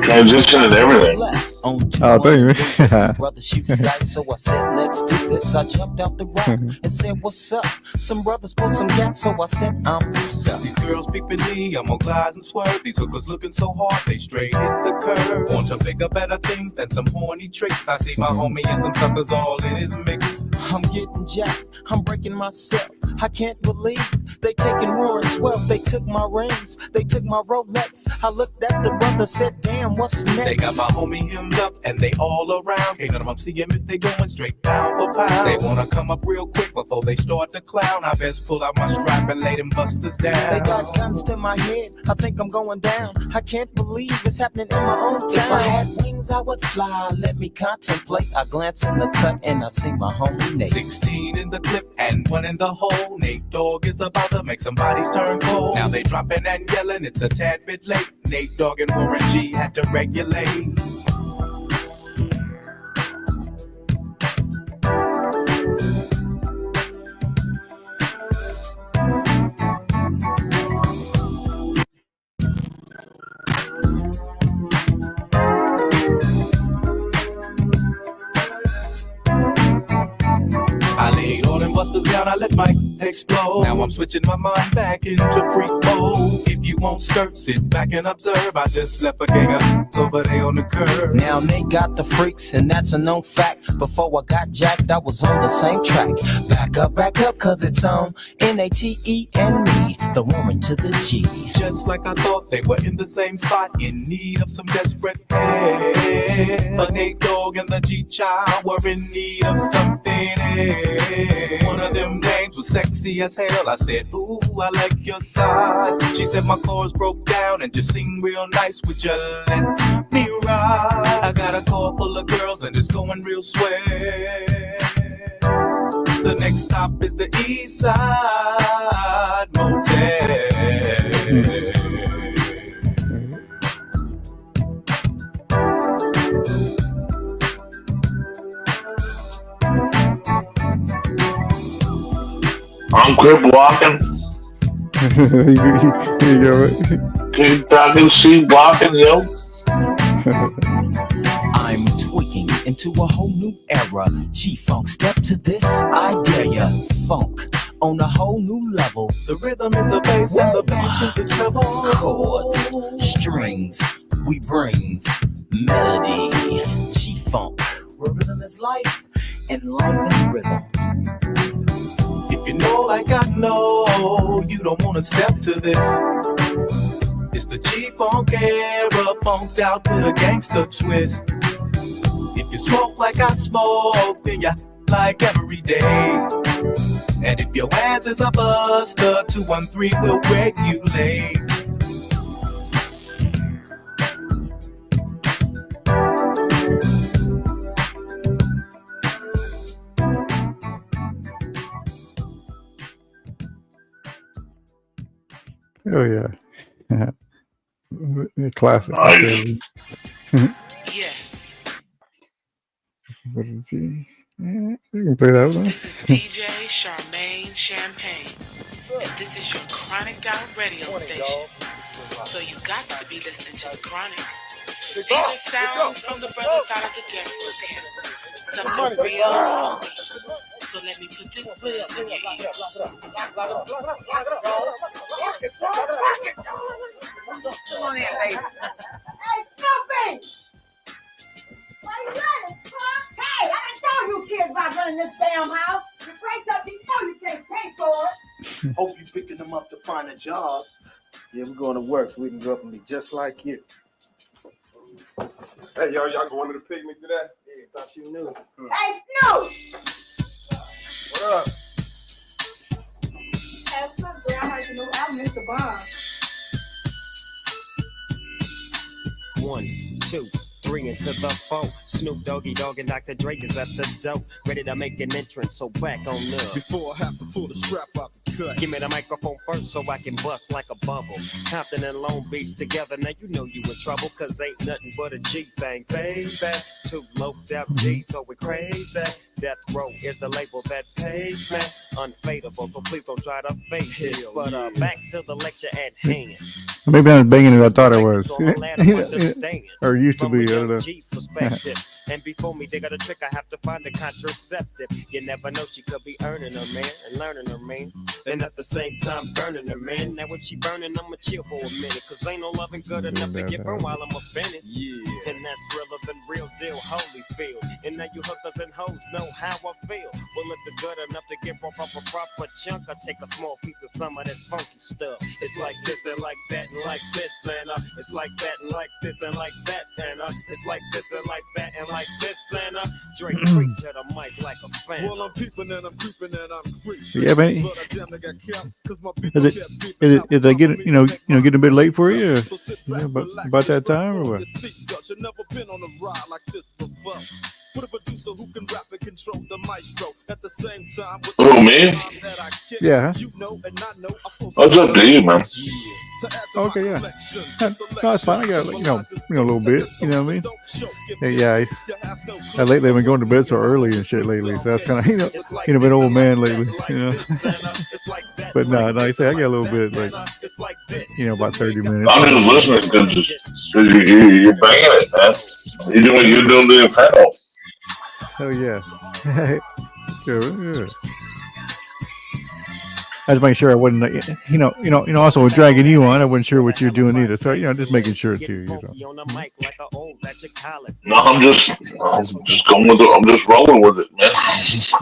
Transition and everything. On Oh, thank you. some brothers shooting dice, so I said, let's do this. I jumped out the rock and said, what's up? Some brothers pulled some gas, so I said, I'm stuck. These girls peeping me, I'm gonna glide and swerve. These hookers looking so hard, they straight hit the curve. Want to bigger, better things than some horny tricks. I see my homie and some suckers all in his mix. I'm getting jacked, I'm breaking myself. I can't believe they taking Warren's wealth. They took my rings, they took my Rolex. I looked at the brother, said, damn, what's next? They got my homie hemmed up and they all around. Can't none of them see him if they going straight down for pound. They wanna come up real quick before they start to clown. I best pull out my strap and lay them busters down. They got guns to my head, I think I'm going down. I can't believe it's happening in my own town. If I had wings, I would fly, let me contemplate. I glance in the cut and I see my homie Nate. 16 in the clip and 1 in the hole. Nate Dogg is about to make some bodies turn cold. Now they dropping and yelling, it's a tad bit late. Nate Dogg and Warren G had to regulate. I laid all them busters down, I let my explode. Now I'm switching my mind back into freak mode. If you won't skirt, sit back and observe. I just left a gang of over there on the curb. Now they got the freaks, and that's a known fact. Before I got jacked, I was on the same track. Back up, cause it's on N-A-T-E and me, the Warren to the G. Just like I thought, they were in the same spot, in need of some desperate help. But Nate Dogg and the G-Child were in need of something else. One of them dames was sexy as hell. I said, ooh, I like your size. She said my chords broke down and just sing real nice. Would you let me ride? I got a car full of girls and it's going real swell. The next stop is the East Side Motel. I'm crip walking. Keep talking, sheep walking, yo. I'm tweaking into a whole new era. G-Funk, step to this, I dare ya. Funk on a whole new level. The rhythm is the bass and the bass is the treble. Chords, strings, we brings melody. G-Funk, where rhythm is life and life is rhythm. If you know like I know, you don't wanna step to this. It's the G-Funk era, funked out with a gangster twist. If you smoke like I smoke, then you like every day. And if your ass is a buster, 213 will regulate. Oh yeah. The classic. Nice. Yeah. What is he? Yeah, you can play that one. DJ Charmaine Champagne. And this is your Chronic Out radio station. So you got to be listening to the Chronic. These are sounds from the brother side of the deck again. Something real. So let me put this buzz in your ear. Come on in, baby. Hey, Snoopy! Why you running, huh? Hey, I done told you kids about running this damn house. You break up, you know you can't pay for it. Hope you picking them up to find a job. Yeah, we're going to work so we can grow up and be just like you. Hey, y'all going to the picnic today? Yeah, thought you knew. Hey, Snoop! What up? Hey, something I heard you know I missed the bomb. 1, 2, 3 into the 4. Snoop Doggy Dogg and Dr. Dre is at the door, ready to make an entrance, so back on up. Before I have to pull the strap out the cut, give me the microphone first so I can bust like a bubble. Compton and Long Beach together, now you know you in trouble, cause ain't nothing but a G thing, baby. Two loped out G, so we crazy. Death Row is the label that pays, man. Unfadable, so please don't try to fake this. But back to the lecture at hand. Maybe I'm banging it. I thought I was. Or used to be. I don't know. Perspective. And before me, they got a trick. I have to find a contraceptive. You never know, she could be earning her man and learning her man, and at the same time burning her man. Now when she burning, I'ma chill for a minute, cause ain't no loving good enough to get burned while I'm offended. Yeah, and that's realer than real deal, Holyfield. And now you hookers and hoes know how I feel. Well, if it's good enough to get off a proper chunk, I take a small piece of some of that funky stuff. It's like this and like that and like this, and it's like that and like this and like that, and it's like this and like that and like this, and Drake creep to the mic like a fan. Well, I'm peeping and I'm creeping and I'm creeping. Yeah, man. Is they getting getting a bit late for you? But about that time or what? You've never been on a ride like this before. With a producer who can rap and control the maestro at the same time. Oh, me? Yeah. What's up to you, man? Okay, yeah. No, it's fine. I got a little bit. You know what I mean? Yeah. Lately I've been going to bed so early and shit lately, so that's kind of been an old man lately. But no, like I say, I got a little bit about 30 minutes. I'm just listening because you're banging it, man. You're doing the inferno. Oh yeah. Sure. I was making sure I wasn't, also dragging you on. I wasn't sure what you're doing either. So, just making sure too, No, I'm just going with it. I'm just rolling with it, man.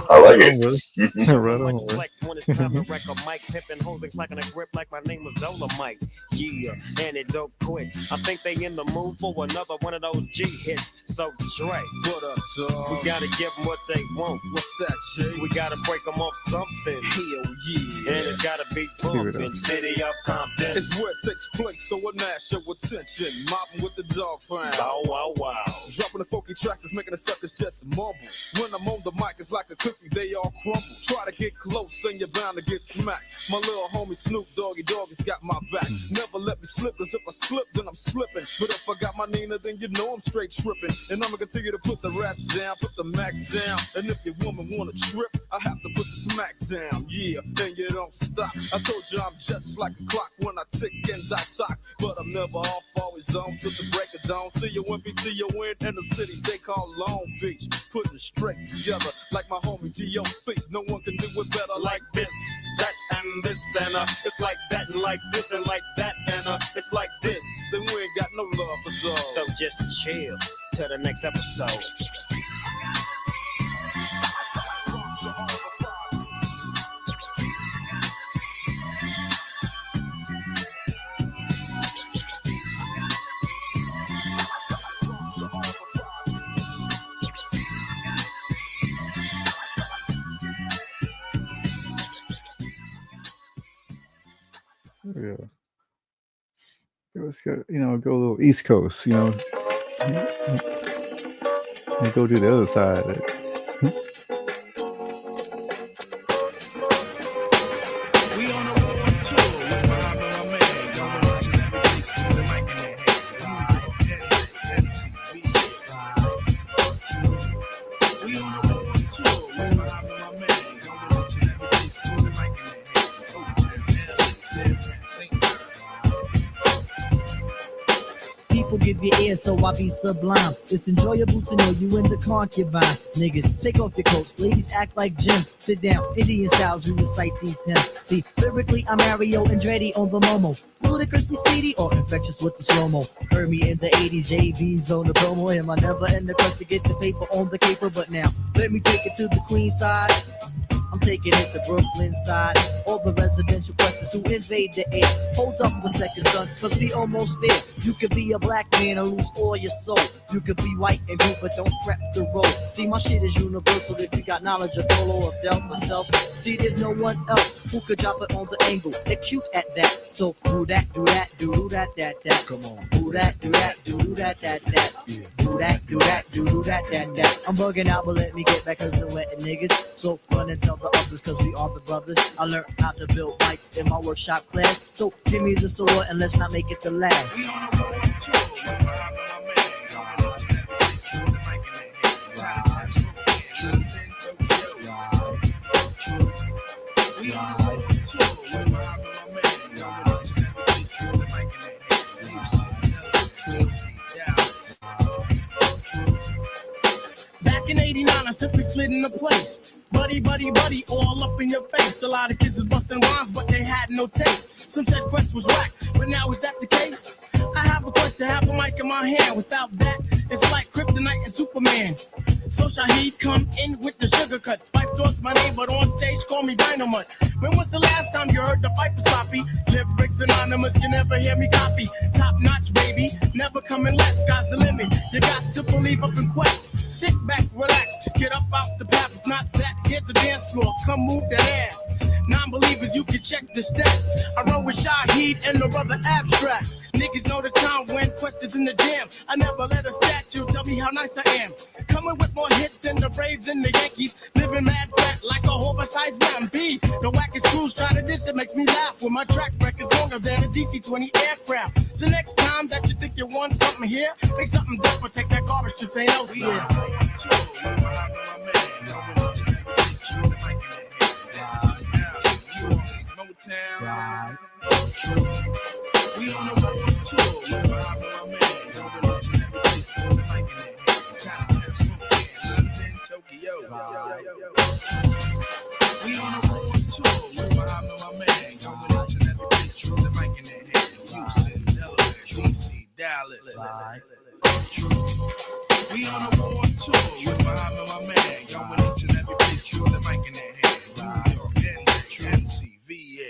I like it. Right on. When it's time to wreck a mic, pippin' holding like a grip like my name was Dolomite. Yeah, and it don't quit. I think they in the mood for another one of those G hits. So Dre, what up, dog? We gotta give them what they want. What's that, G? We gotta break them off something. Hell yeah. And it's gotta be bumpin', city of Compton. It's where it takes place, so I gnash your attention. Mopping with the dog pound. Wow, wow, wow. Dropping the funky tracks is making the suckers just mumble. When I'm on the mic, it's like a cookie, they all crumble. Try to get close and you're bound to get smacked. My little homie Snoop Doggy Dogg has got my back. Never let me slip, cause if I slip, then I'm slipping. But if I got my Nina, then you know I'm straight tripping. And I'ma continue to put the rap down, put the Mac down. And if your woman wanna trip, I have to put the smack down. Yeah, then you don't stop. I told you I'm just like a clock when I tick and I talk. But I'm never off, always on to the break of dawn. See you when you win in the city they call Long Beach. Putting it straight together like my homie DOC. No one can do it better like this, that, and this, and it's like that and like this and like that, and it's like this. And we ain't got no love for dogs. So just chill till the next episode. Yeah. Let's go, go a little East Coast, and go to the other side. Give your ear so I be sublime. It's enjoyable to know you in the concubines. Niggas, take off your coats. Ladies act like gems. Sit down, Indian styles, we recite these hymns. See, lyrically, I'm Mario Andretti on the Momo. Ludicrously speedy or infectious with the slow-mo. Heard me in the 80s, JV's on the promo. Am I never in the quest to get the paper on the caper? But now, let me take it to the Queen side. I'm taking it to Brooklyn side. All the residential questions who invade the air. Hold up a second, son, cause we almost there. You could be a black man and lose all your soul. You could be white and blue, but don't prep the road. See, my shit is universal if you got knowledge of Polo or Del myself. See, there's no one else who could drop it on the angle. They're cute at that. So do that, do that, do that, that. Come on. Do that, do that, do that, that. Do that, do that, do that, that. I'm bugging out, but let me get back cause I'm wetting niggas. So run and tell the others cause we are the brothers. I learned how to build bikes in my workshop class. So give me the sword and let's not make it the last. Back in 89, I simply slid into place. Buddy, buddy, buddy, all up in your face. A lot of kids was busting rhymes, but they had no taste. Some said Quest was whack, but now is that the case? I have a quest to have a mic in my hand. Without that, it's like Kryptonite and Superman. So Shaheed come in with the sugar cuts. Fife Dog's my name, but on stage call me Dynamite. When was the last time you heard the Fife sloppy? Lyrics anonymous, you never hear me copy. Top notch, baby, never coming less. Sky's the limit. You got to believe up in Quest. Sit back, relax, get up off the path. If not that, here's the dance floor. Come move that ass. Non-believers, you can check the stats. I roll with Shaheed and the brother Abstract. Niggas know the time when Quest is in the jam. I never let a statue tell me how nice I am. Coming with more hits than the Braves and the Yankees. Living mad fat like a oversized man. B, the wackest crews try to diss it makes me laugh. When my track record's longer than a DC-20 aircraft. So next time that you think you want something here, make something different, take that garbage to St. Elsewhere. Motown. We on the road to London, Tokyo. We on the road to my man, going each and every place, true, the mic in their hand. Houston, Delaware, DC, Dallas. We on the road to my man, going each and every place, true, the mic in their hand. New York, NC, VA.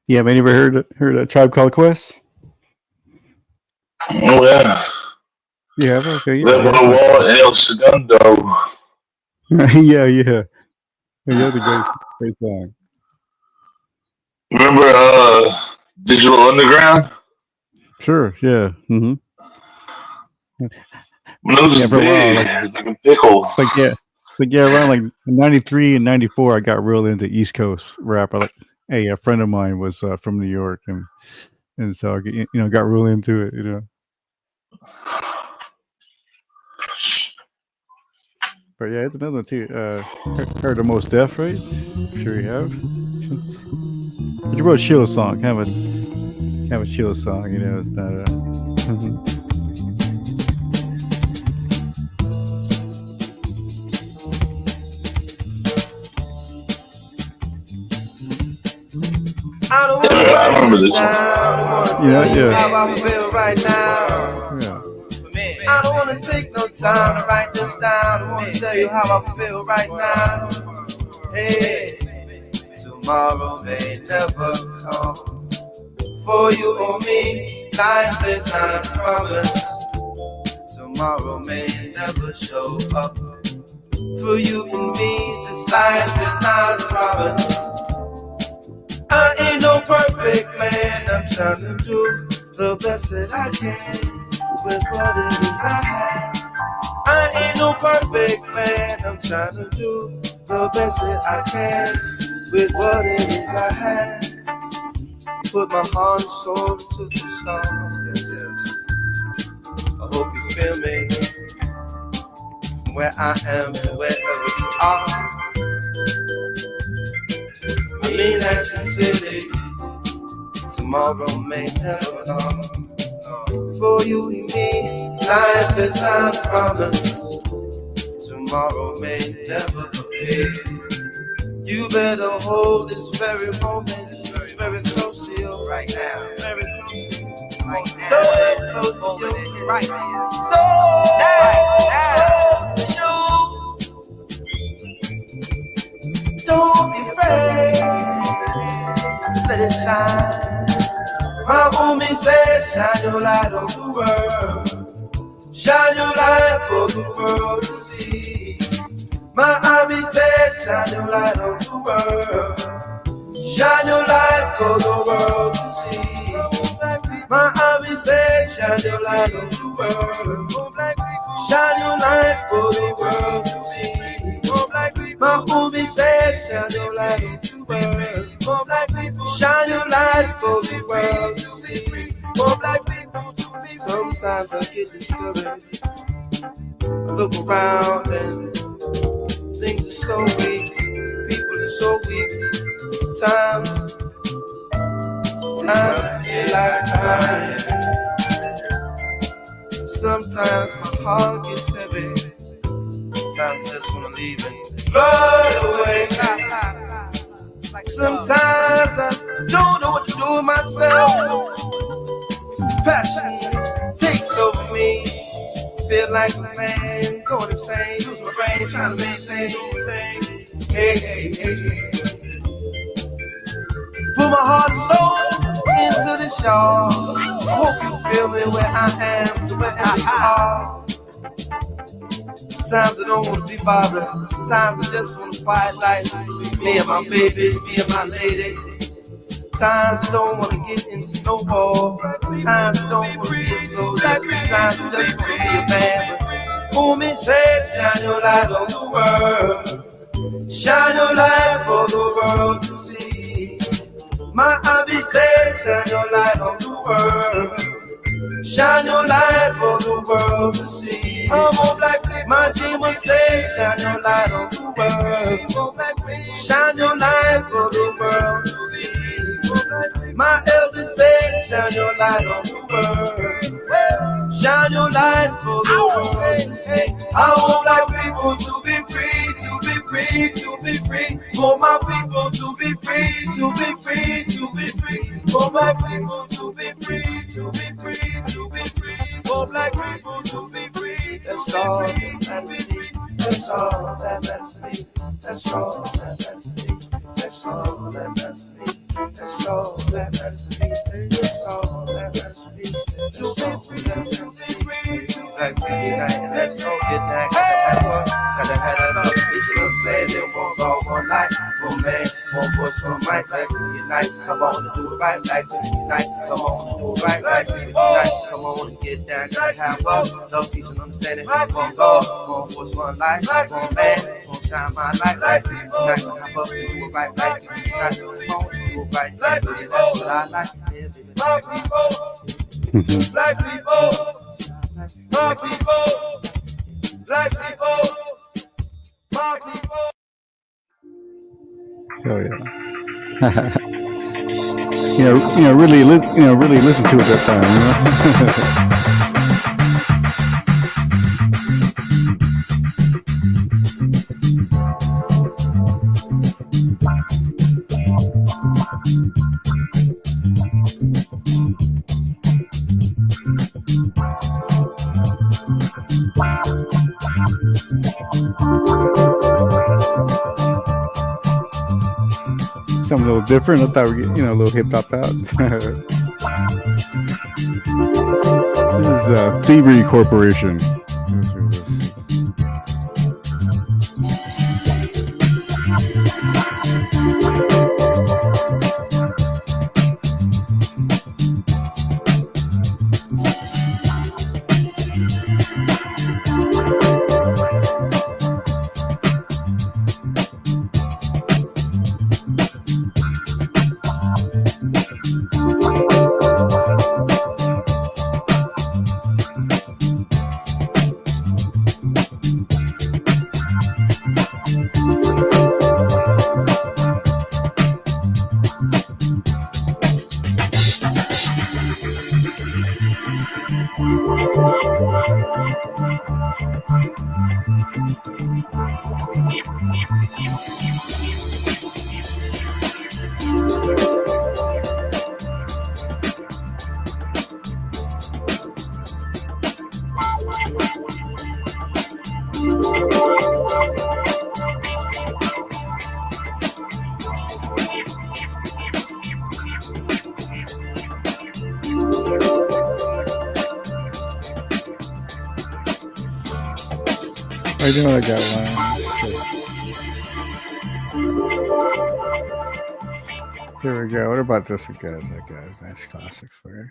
Yeah, have anybody heard a Tribe Called Quest? Oh yeah. Yeah, okay. Live on the wall, El Segundo. yeah. That's a great song. Remember Digital Underground? Sure, yeah. Mm-hmm. When it was for a big, while, it's like a pickle. Around like 93 and 94, I got real into East Coast rap. A friend of mine was from New York, and so I got real into it. But yeah, it's another one too. Heard the Most Def, right? I'm sure you have. But you wrote a chill song, kind of a chill song. It's not a. I remember this one. Yeah. How I feel right now. Yeah. I don't want to take no time to write this down. I want to tell you how I feel right now. Hey, tomorrow may never come. For you or me, life is not promised. Tomorrow may never show up. For you and me, this life is not promised. I ain't no perfect man, I'm trying to do the best that I can with what it is I have. I ain't no perfect man, I'm trying to do the best that I can with what it is I have. Put my heart and soul into the song, yes. I hope you feel me from where I am to wherever you are. I mean that's the city. Tomorrow may never come. For you and me, life is not promised. Tomorrow may never appear. You better hold this very moment very close to you right now. Very close to you. Right now. So close to you. Right now. So close to you. Don't be afraid. let it shine. My homie said, shine your light on the world. Shine your light for the world to see. My homie said, shine your light on the world. Shine your light for the world to see. My homie said, shine your light on the world. Shine your light for the world to see. My homie said, shine your light on the world. Shine your light for the world to see. Sometimes I get discouraged. I look around and things are so weak. People are so weak. Times I feel like crying. Sometimes my heart gets heavy. Sometimes I just wanna leave and float away. Sometimes I don't know what to do with myself. Passion takes over me. Feel like a man going insane. Lose my brain trying to maintain things. Hey, hey, hey, hey. Put my heart and soul into this, y'all. I hope you feel me where I am, so wherever you are. Sometimes I don't want to be bothered. Sometimes I just want to quiet life. Me and my baby, me and my lady. Sometimes I don't want to get into snowball. Sometimes I don't want to get so dark. Sometimes I just want to be a man. Homie said, shine your light on the world. Shine your light for the world to see. My hobby says, shine your light on the world. Shine your light for the world to see. I'm on black people. My dreamer says, shine your light on the world. Shine your light for the world to see. My elder says, shine your light on the world. Shine your light for the world to see. I want black people to be free, to be free, to be free. For my people to be free, to be free, to be free. For my people to be free, to be free, to be free. For black people to be free. That's all that's me. That's all that's me. That's all that's me. That's all that's me. That's all that's me. That's all that's me. To be free, like we unite and let's go get that. Gotta have it up. It's still said it won't go one night. One man, one voice, one mic, like we unite. Come on and do it right, like we unite. Come on and do it right, like we unite. Come on and get down, gotta have love. Love, peace, and understanding. One God, one voice, one life. One man, one shine my light, like we unite. Come up and do it right, like we unite. Come on and do it right, like we unite. That's what I like. Black people, black people, my people, black people, my people. Oh yeah. Really listen to it that time. Something a little different. I thought we'd get, a little hip hop out. This is Thievery Corporation. I know I got one. Here we go. What about this guys? That guy's nice classics for you.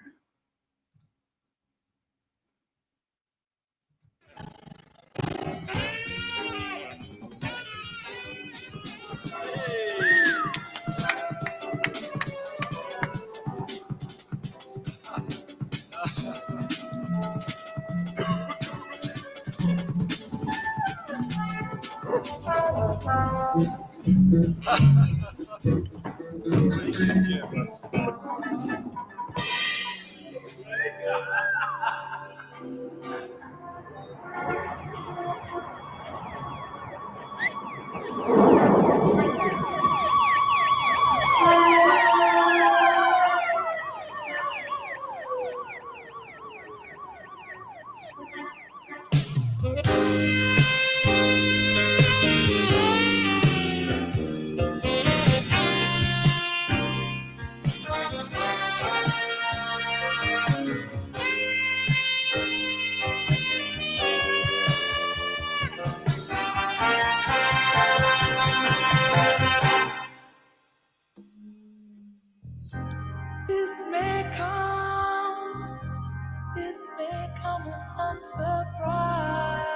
This may come as some surprise,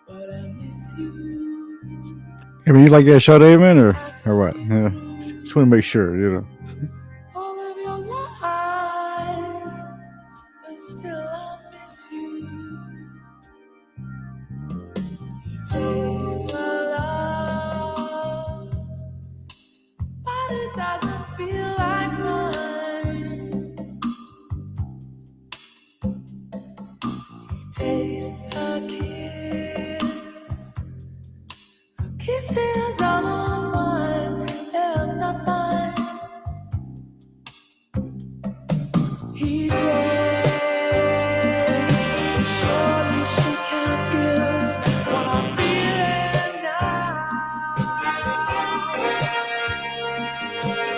but I miss you. I mean, you like that show, Damon, or what? Yeah. Just want to make sure, you know. All of your lies, but still I miss you. Taste my love, but it doesn't feel like mine. Taste a kiss, kisses are not mine, they're not mine. He takes, surely she can't give what I'm feeling now.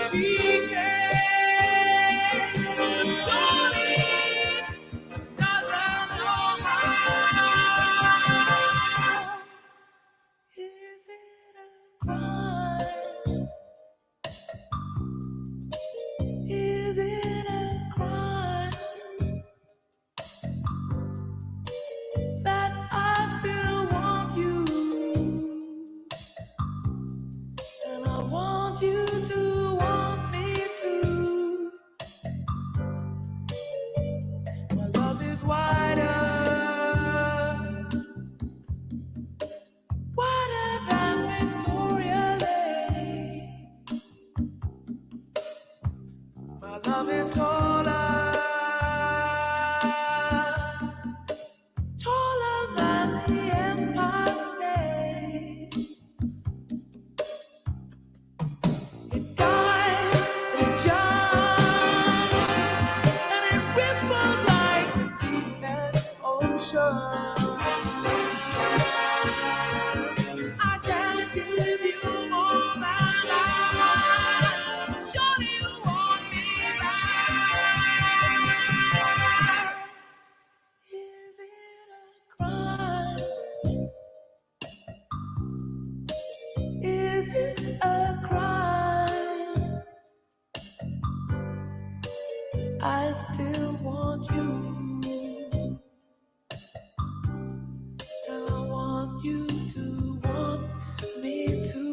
She takes, surely she doesn't know how. Is it a crime? Is it a crime that I still want you, and I want you to want me too? My love is wider than Victoria Lake. My love is taller than the Empire State. It dives and it jumps and it ripples like the deepest ocean. I can't give you more than I. Surely you want me back. Is it a crime? Is it a crime? I still want you, and I want you to want me too.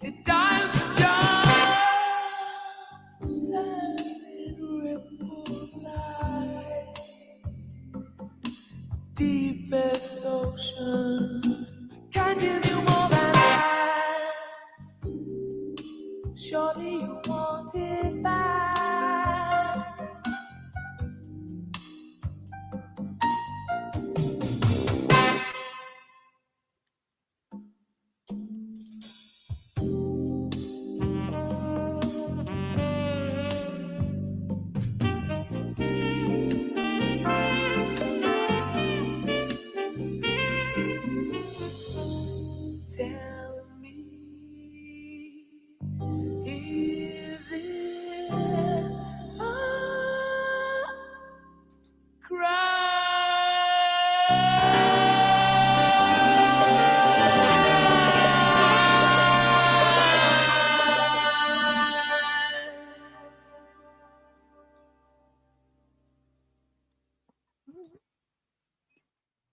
It dies just and ripples like deepest ocean. Can give you more than I. Surely you want it back. Tell me, is it a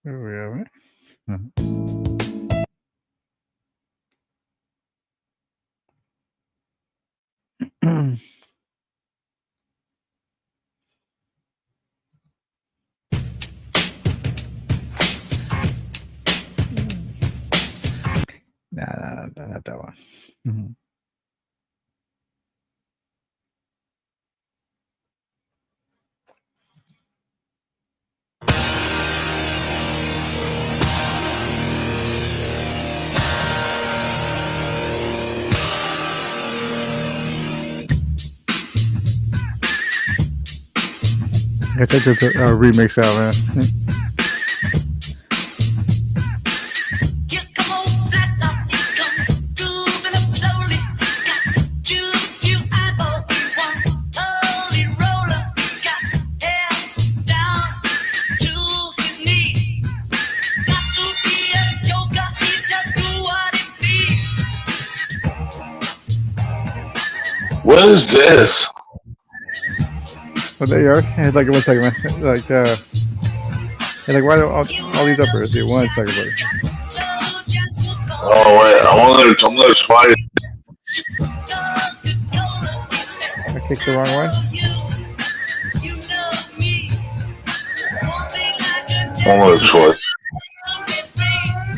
There we have it. Mhm. Nah, not that one. Mhm. I checked the remix out, man. What is this? Oh, there you are. Hey, like 1 second, man. Like, hey, like, why do all these up here? See, 1 second, buddy. Oh wait, I'm gonna try it. I kicked the wrong one. I'm gonna try.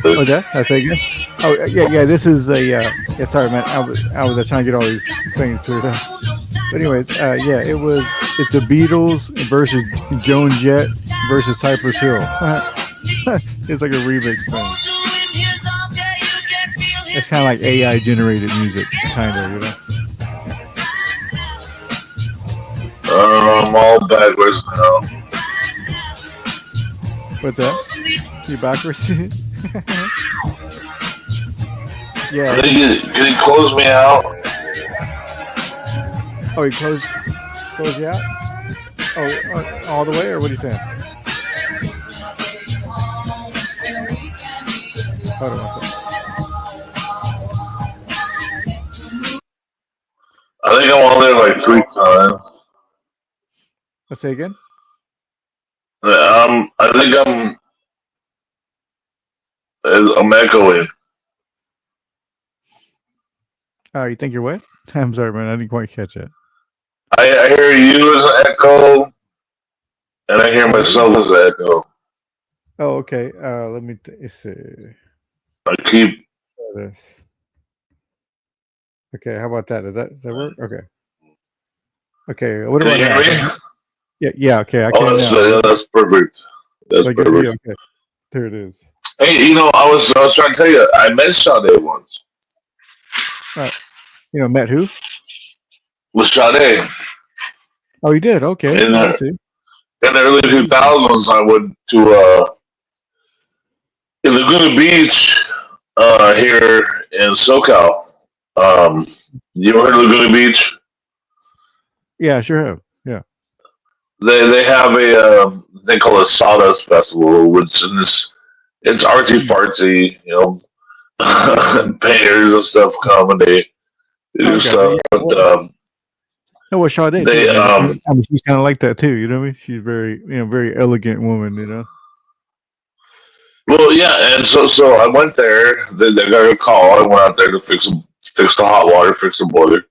Oh, that? I say again. Oh, yeah. This is a yeah. Sorry, man. I was trying to get all these things cleared up. But anyways, it's the Beatles versus Joan Jett versus Cypress Hill. It's like a remix thing. It's kind of like AI generated music, kind of, you know. I'm all backwards now. What's that? You backwards? Yeah. Can he close me out? Oh, he closed you out? Oh, all the way, or what are you saying? Hold on 1 second. I think I'm on there like 3 times. Let's say again. I think I'm echoing. Oh, you think you're what? I'm sorry, man. I didn't quite catch it. I hear you as an echo, and I hear myself as an echo. Oh, okay. Let me see. I keep this. Okay, how about that? Does that work? Okay. Okay. What Can about you now? hear me? Yeah. Okay. I can now. That's perfect. That's Like, perfect. yeah, okay. There it is. Hey, I was trying to tell you, I met Sade once. Met who? With Sade. Oh, you did? Okay. In I see. in the early 2000s, I went to in Laguna Beach here in SoCal. You ever heard of Laguna Beach? Yeah, I sure have. Yeah. They have a thing called a Sawdust Festival, which is it's artsy fartsy, you know, painters and stuff come and they do stuff. But No, well, Sade, they too, I mean, she's kind of like that too. You know what I mean? She's very, very elegant woman. You know. well, yeah, and so I went there. They got a call. I went out there to fix the hot water, fix the boiler,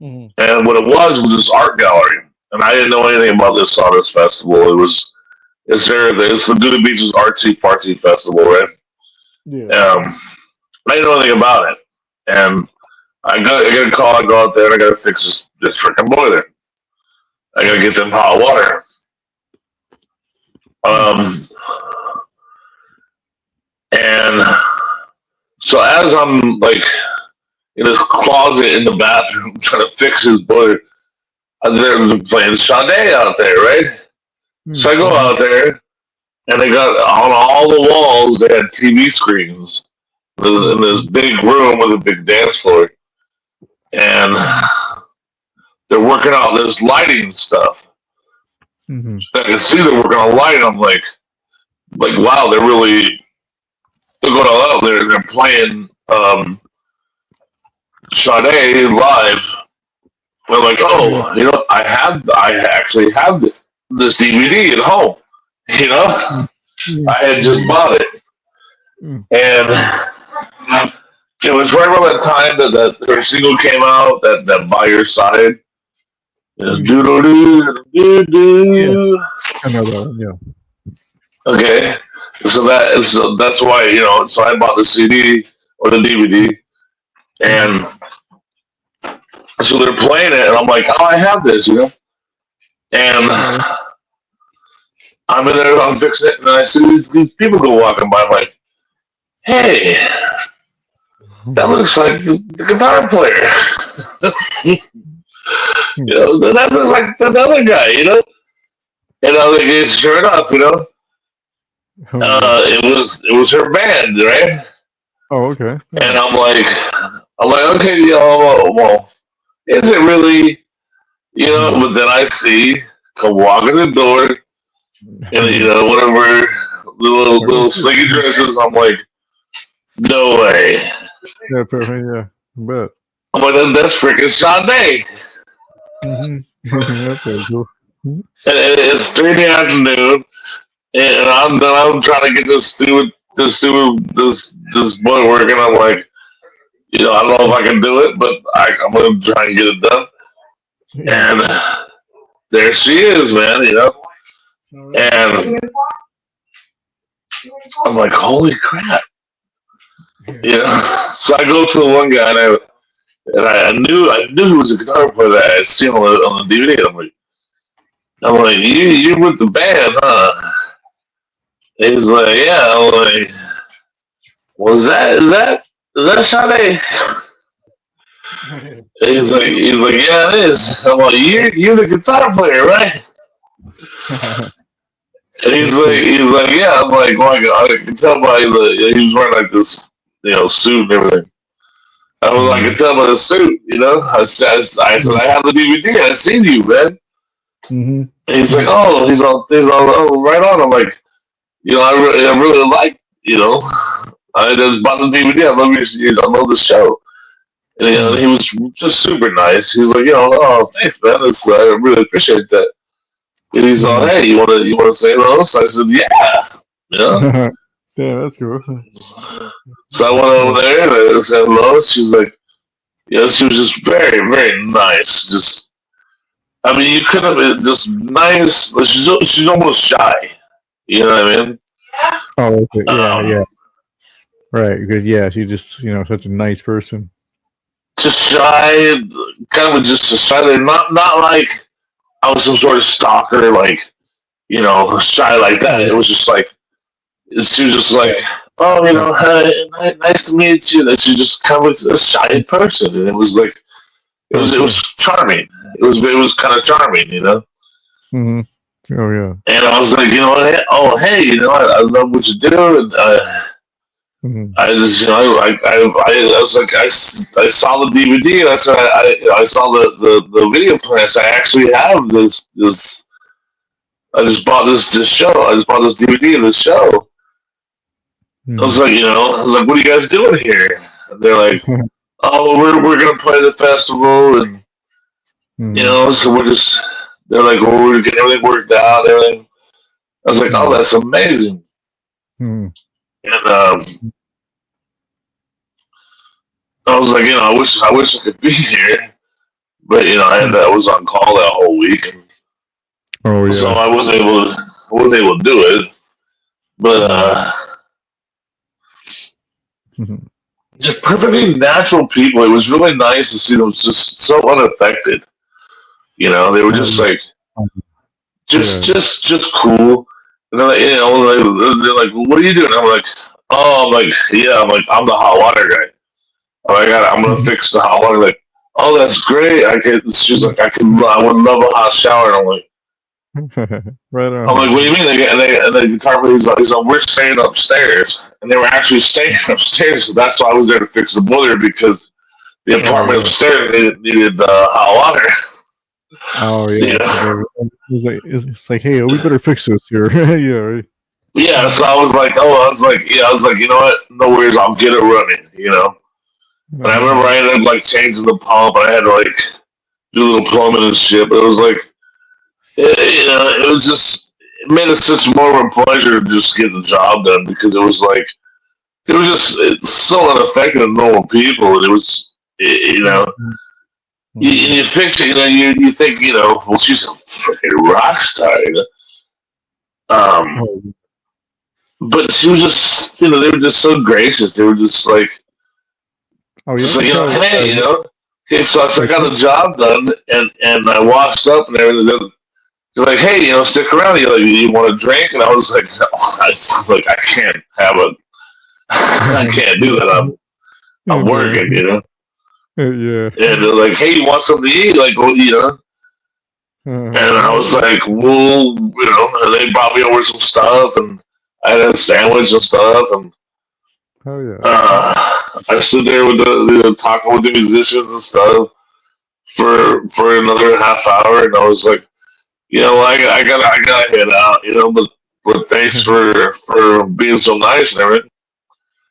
Mhm. and what it was this art gallery, and I didn't know anything about this Sawdust Festival. It's Laguna Beach's artsy fartsy festival, right? Yeah. I didn't know anything about it, and I get a call. I go out there and I got to fix this freaking boiler. I got to get them hot water. And so as I'm like in his closet in the bathroom trying to fix his boiler, they're playing Sade out there, right? So I go out there, and they got on all the walls. They had TV screens in this big room with a big dance floor, and they're working out this lighting stuff. Mhm. I can see they're working on lighting. I'm like wow, they're going all out there. They're playing Sade live. I'm like, oh, you know, I actually have this DVD at home. You know, I had just bought it, and it was right around that time that their single came out, that By Your Side. Do-do-do-do-do. I know that one. Yeah. Okay, so that's why, you know. So I bought the CD or the DVD, and so they're playing it, and I'm like, oh, I have this, you know. And I'm in there, I'm fixing it, and I see these people go walking by. I'm like, hey, that looks like the guitar player. You know, that looks like another guy, you know. And I was like, yeah, sure enough, you know. It was her band, right? Oh, okay. And I'm like, okay, well, is it really, you know? But then I see come walking the door, and you know, whatever little slinky dresses. I'm like, no way. Yeah, perfect. Yeah, but I'm like, that's freaking Sade. Okay, cool. And it's 3 in the afternoon, and I'm trying to get this boy working. I'm like, you know, I don't know if I can do it, but I'm gonna try and get it done. And there she is, man. You know, and I'm like, holy crap. You know, so I go to the one guy, and I knew he was a guitar player that I had seen on the DVD. I'm like, you with the band, huh? He's like, yeah. I'm like, is that Sade? He's like, yeah, it is. I'm like, you're the guitar player, right? And he's like, yeah. I'm like, well, I can tell by he was wearing like this, you know, suit and everything. I can tell by the suit, you know. I said, I have the DVD. I seen you, man. Mm-hmm. He's like, oh, he's all right on. I'm like, you know, I really like, you know, I just bought the DVD. I love the show. And you know, he was just super nice. He's like, you know, oh, thanks, man. I really appreciate that. And he's all, hey, you want to say hello? So I said, yeah. Yeah. Yeah, that's cool. So I went over there and I said hello. She's like, yeah, she was just very, very nice. Just, I mean, you could have been just nice. She's almost shy. You know what I mean? Oh, okay. Yeah. Right, because she's just, you know, such a nice person. Just shy, kind of just a shy. Not like I was some sort of stalker, like, you know, shy like that. It was just like, she was just like, oh, you know, hey, nice to meet you. And she's just kind of a shy person, and it was like, it was charming. It was kind of charming, you know. Mm-hmm. Oh yeah. And I was like, you know, hey, you know, I love what you do, and I just, I was like, I saw the DVD, and I said, I saw the video plan. I said, I actually have this. I just bought this show. I just bought this DVD of this show. I was like, what are you guys doing here? And they're like, oh, we're gonna play the festival, and so they're like, well, we're getting everything worked out, and everything. I was like, oh, that's amazing. And I was like, I wish I could be here, but I was on call that whole week, and so I wasn't able to do it. But just perfectly natural people. It was really nice to see them just so unaffected. They were just like, just cool. And they're like, they're like, well, what are you doing? I'm like, I'm the hot water guy. I'm gonna fix the hot water. Like, oh, that's great. She's like, I would love a hot shower. And I'm like, right on. I'm like, what do you mean? And the guitar player, he's like, we're staying upstairs, and they were actually staying upstairs. So that's why I was there to fix the boiler, because the apartment upstairs needed hot water. Oh yeah. It's like, hey, we better fix this here. Yeah. Right. Yeah. So I was like, you know what? No worries, I'll get it running. And I remember I ended up like changing the pump, and I had to like do a little plumbing and shit. But it was like, it was just, it made it such more of a pleasure to just get the job done, because it's so unaffected of normal people, and it was, you picture, you think, well, she's a freaking rock star, but she was just, they were just so gracious. They were just like, hey, okay, so I got the job done, and I washed up and everything. They're like, hey, stick around. You want a drink? And I was like, no, I can't have I can't do that. I'm working, Yeah. And they're like, hey, you want something to eat? Like, well, And I was like, well, and they brought me over some stuff, and I had a sandwich and stuff, and I stood there with talking with the musicians and stuff for another half hour, and I was like, I gotta head out, but thanks for being so nice and everything.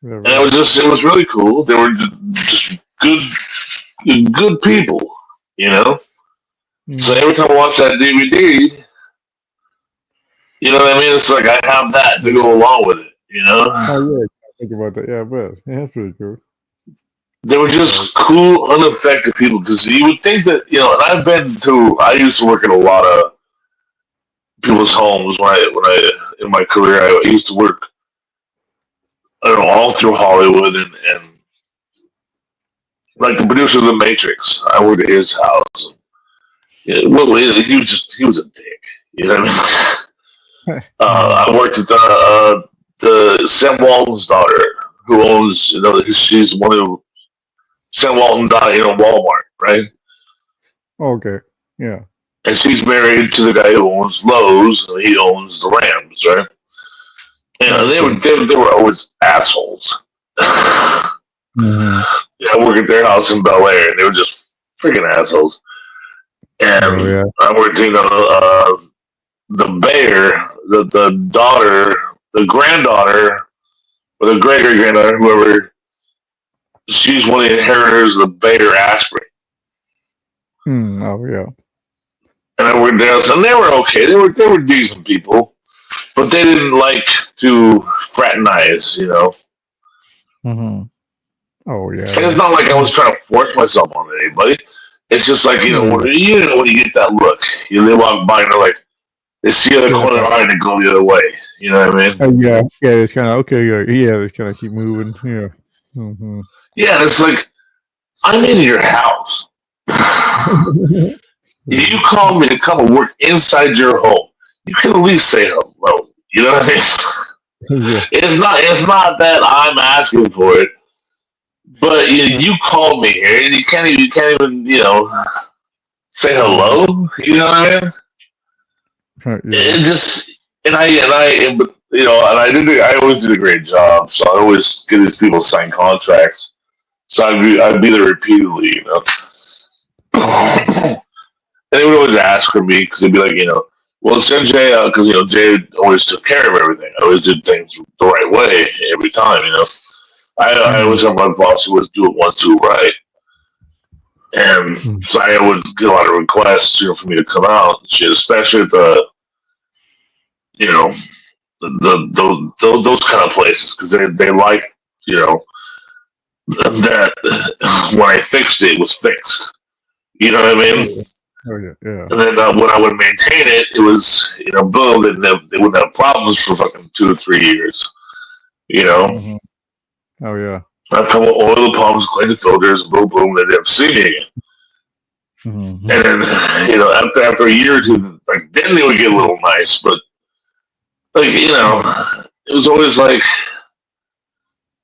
And it was really cool. They were just good people, So every time I watch that DVD, you know what I mean? It's like I have that to go along with it, Oh yeah, think about that. Yeah, but that's pretty cool. They were just cool, unaffected people, because you would think that, and I used to work in a lot of people's homes when I in my career. I used to work, all through Hollywood, and like the producer of The Matrix. I worked at his house. He was a dick. You know what I mean? I worked with the Sam Walton's daughter, who owns, she's one of Sam Walton died, Walmart, right? Okay, yeah. And she's married to the guy who owns Lowe's, and he owns the Rams, right? And they were always assholes. Yeah, I worked at their house in Bel Air, and they were just freaking assholes. And I worked, the Bayer, the daughter, the granddaughter, or the great granddaughter, whoever. She's one of the inheritors of the Bayer aspirin. Oh yeah. And I worked there, and they were okay. They were decent people, but they didn't like to fraternize, Oh yeah. And it's not like I was trying to force myself on anybody. It's just like, when you get that look, they walk by and they're like, they see the corner of their eye and they go the other way. You know what I mean? Yeah. It's kind of okay. Yeah, it's kind of keep moving. Yeah. Yeah, and it's like, I'm in your house. You called me to come and work inside your home. You can at least say hello. You know what I mean? It's not that I'm asking for it, but you called me here, and you can't even say hello. You know what I mean? It just but you know, and I always did a great job. So I always get these people to sign contracts. So I'd be there repeatedly, you know. And they would always ask for me because they'd be like, you know, well, send Jay out because, you know, Jay always took care of everything. I always did things the right way every time, you know. I always have my boss who would do it once, do it right. And so I would get a lot of requests, you know, for me to come out, and shit, especially at the, you know, those kind of places because they like, you know, that when I fixed it, it was fixed. You know what I mean? Oh yeah. And then when I would maintain it, it was, you know, boom, they wouldn't have problems for fucking 2 or 3 years. You know? Oh yeah. I'd come with oil the pumps, clean the filters, and boom, boom, they'd never see me again. And then, you know, after a year or two, like, then they would get a little nice, but, like, you know, it was always like,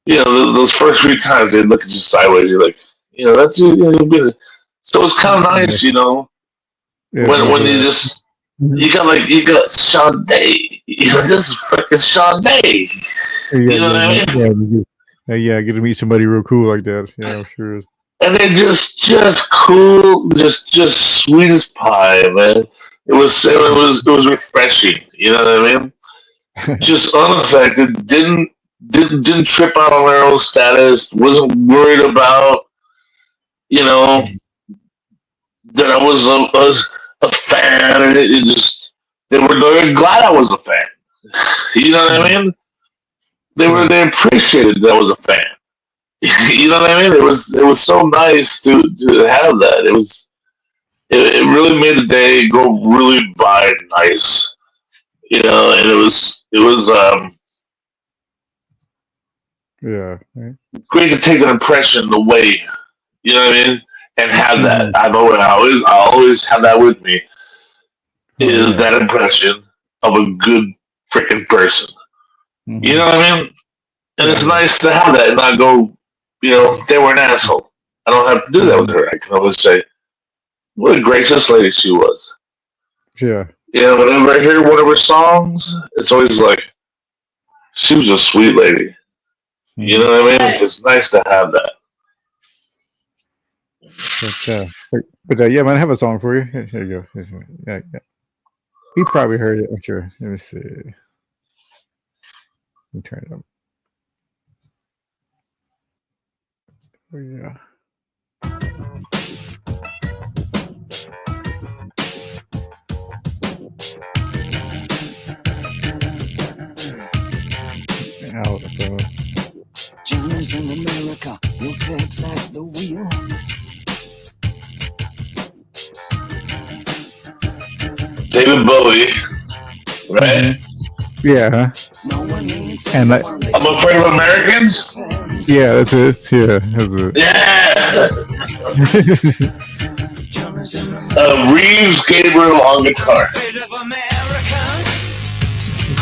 you know, those first 3 times they'd look at you sideways. You're like, you know, that's you know, so it's kind of nice, you know, when you just you got Sean Day, you know, this is freaking Sean Day. You know what I mean? Yeah, get to meet somebody real cool like that. Yeah, I'm sure. And they're just cool, just sweet as pie, man. It was refreshing. You know what I mean? Just unaffected. Didn't trip out on their own status. Wasn't worried about, you know, that I was a fan. And it just they were glad I was a fan. You know what I mean? They appreciated that I was a fan. You know what I mean? It was so nice to have that. It really made the day go really by nice. You know, and it was great to take an impression away. You know what I mean? And have that. I always have that with me. Is that impression of a good freaking person. You know what I mean? And it's nice to have that and not go, you know, they were an asshole. I don't have to do that with her. I can always say, what a gracious lady she was. Yeah. You know, whenever I hear one of her songs, it's always like, she was a sweet lady. You know what I mean? It's nice to have that. But yeah, man, I have a song for you. Here you go. Yeah. You probably heard it, I'm sure. Let me see. Let me turn it up. Oh, yeah. Johnny's in America, your tricks at the wheel. David Bowie, right? Yeah. And like, I'm Afraid of Americans? Yeah, that's it. Yeah, that's it. Yeah! Reeves Gabriel on guitar.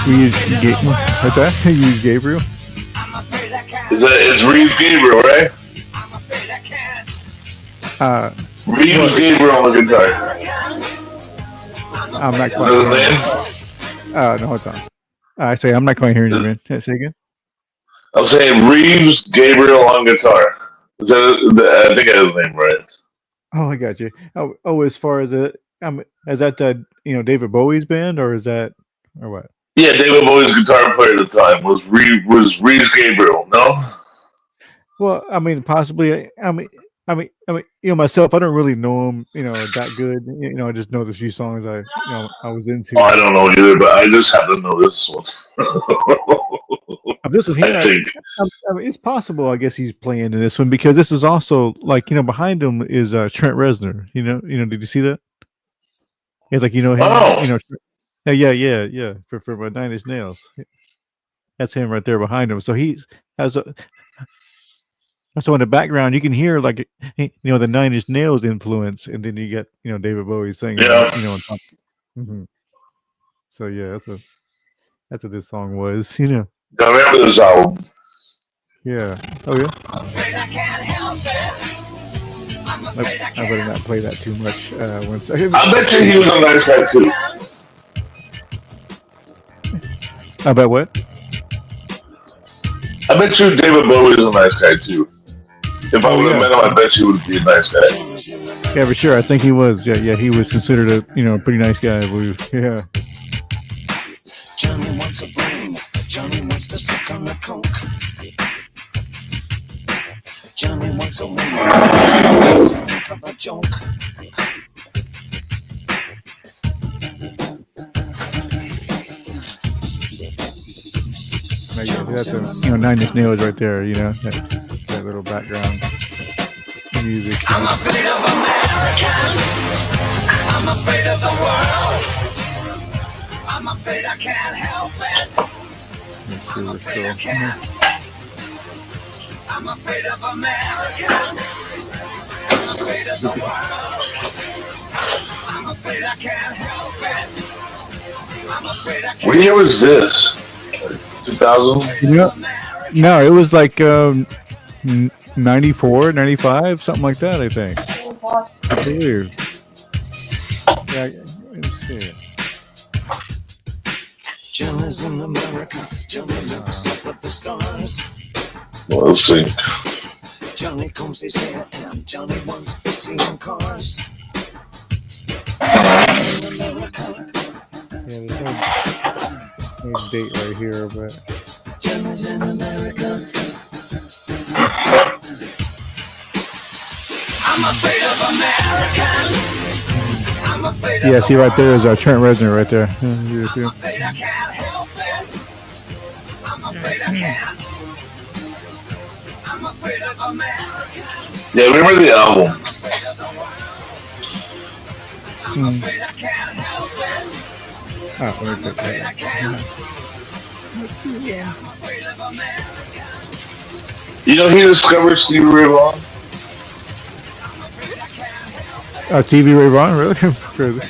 We use what's that? You use Gabriel? It's Reeves Gabriel, right? Reeves Gabriel on the guitar. I'm not quite. No, it's not. I say I'm not quite hearing you, man. Say again. I'm saying Reeves Gabriel on guitar. I think I got his name right. Oh, I got you. Oh, as far as is that David Bowie's band or is that or what? Yeah, David Bowie's guitar player at the time was Reeves Gabriel. No. Well, I mean, possibly. I mean, myself, I don't really know him, that good. I just know the few songs I was into. Oh, I don't know either, but I just happen to know this one. This one here, I mean, it's possible. I guess he's playing in this one because this is also like behind him is Trent Reznor. Did you see that? It's like him. Oh. Yeah. For Nine Inch Nails, that's him right there behind him. So he has a. So in the background, you can hear the Nine Inch Nails influence, and then you get David Bowie singing. Yeah. On top. Mm-hmm. So yeah, that's what this song was. I remember this album. Yeah. Oh yeah. I better not play that too much. 1 second. I bet you he was a nice guy too. About what? I bet you David Bowie is a nice guy too. If I would have met him, I bet you would be a nice guy. Yeah, for sure. I think he was. Yeah, he was considered a pretty nice guy. I believe. Yeah. Johnny wants a brain. Johnny wants to suck on the coke. Johnny wants a woman. Johnny wants to think of a joke. That's a, Nine Inch Nails right there. That little background music. I'm afraid of Americans. I'm afraid of the world. I'm afraid I can't help it. I'm afraid I can't. I'm afraid of Americans. I'm afraid of the world. I'm afraid I can't help it. I'm afraid I can't. What year was this? 2000? No, it was like 94, 95, something like that, I think. I believe. Yeah, let's see. Johnny's in America. Johnny looks up at the stars. Well, let's see. Johnny combs his hair and Johnny wants to see in cars. Yeah, there's no date right here, but Johnny's in America. I'm afraid of Americans. I'm afraid of yeah, see right there is Trent Reznor right there. I'm afraid I can't help it. I'm afraid I can't. I'm afraid of Americans. Yeah, remember the album? I'm afraid I can't help it. Oh, let me put that. Yeah, I'm afraid of Americans. You know, he discovered Stevie Ray Vaughan. TV Ray Vaughan, really? Crazy.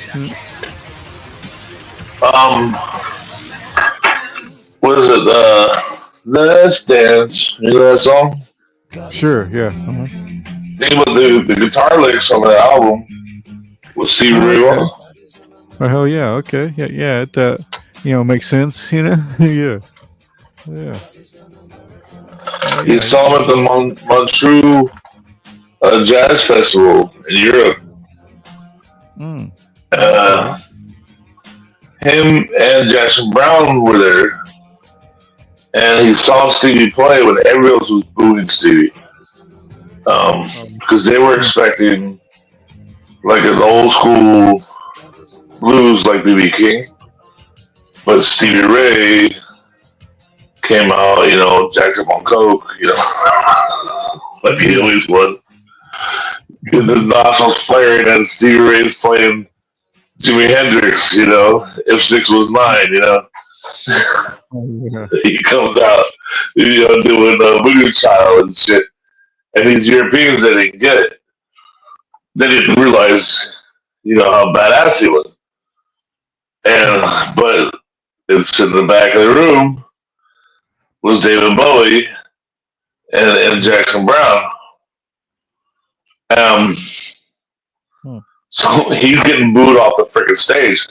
What is it? Let's Dance. You know that song? Sure, yeah. Think about the guitar licks on that album was Stevie Ray Vaughan. Oh hell yeah! Okay, yeah. It makes sense. Yeah. He saw him at the Montreux Jazz Festival in Europe. Him and Jackson Browne were there, and he saw Stevie play when everybody else was booing Stevie, because they were expecting like an old school blues like B.B. King, but Stevie Ray came out, jacked up on coke, like he always was. With the nostrils flaring and Stevie Ray's playing Jimi Hendrix, if 6 was 9, He comes out, doing Voodoo Child and shit. And these Europeans that didn't get it. They didn't realize, how badass he was. But it's in the back of the room was David Bowie and Jackson Browne. So he's getting booed off the freaking stage,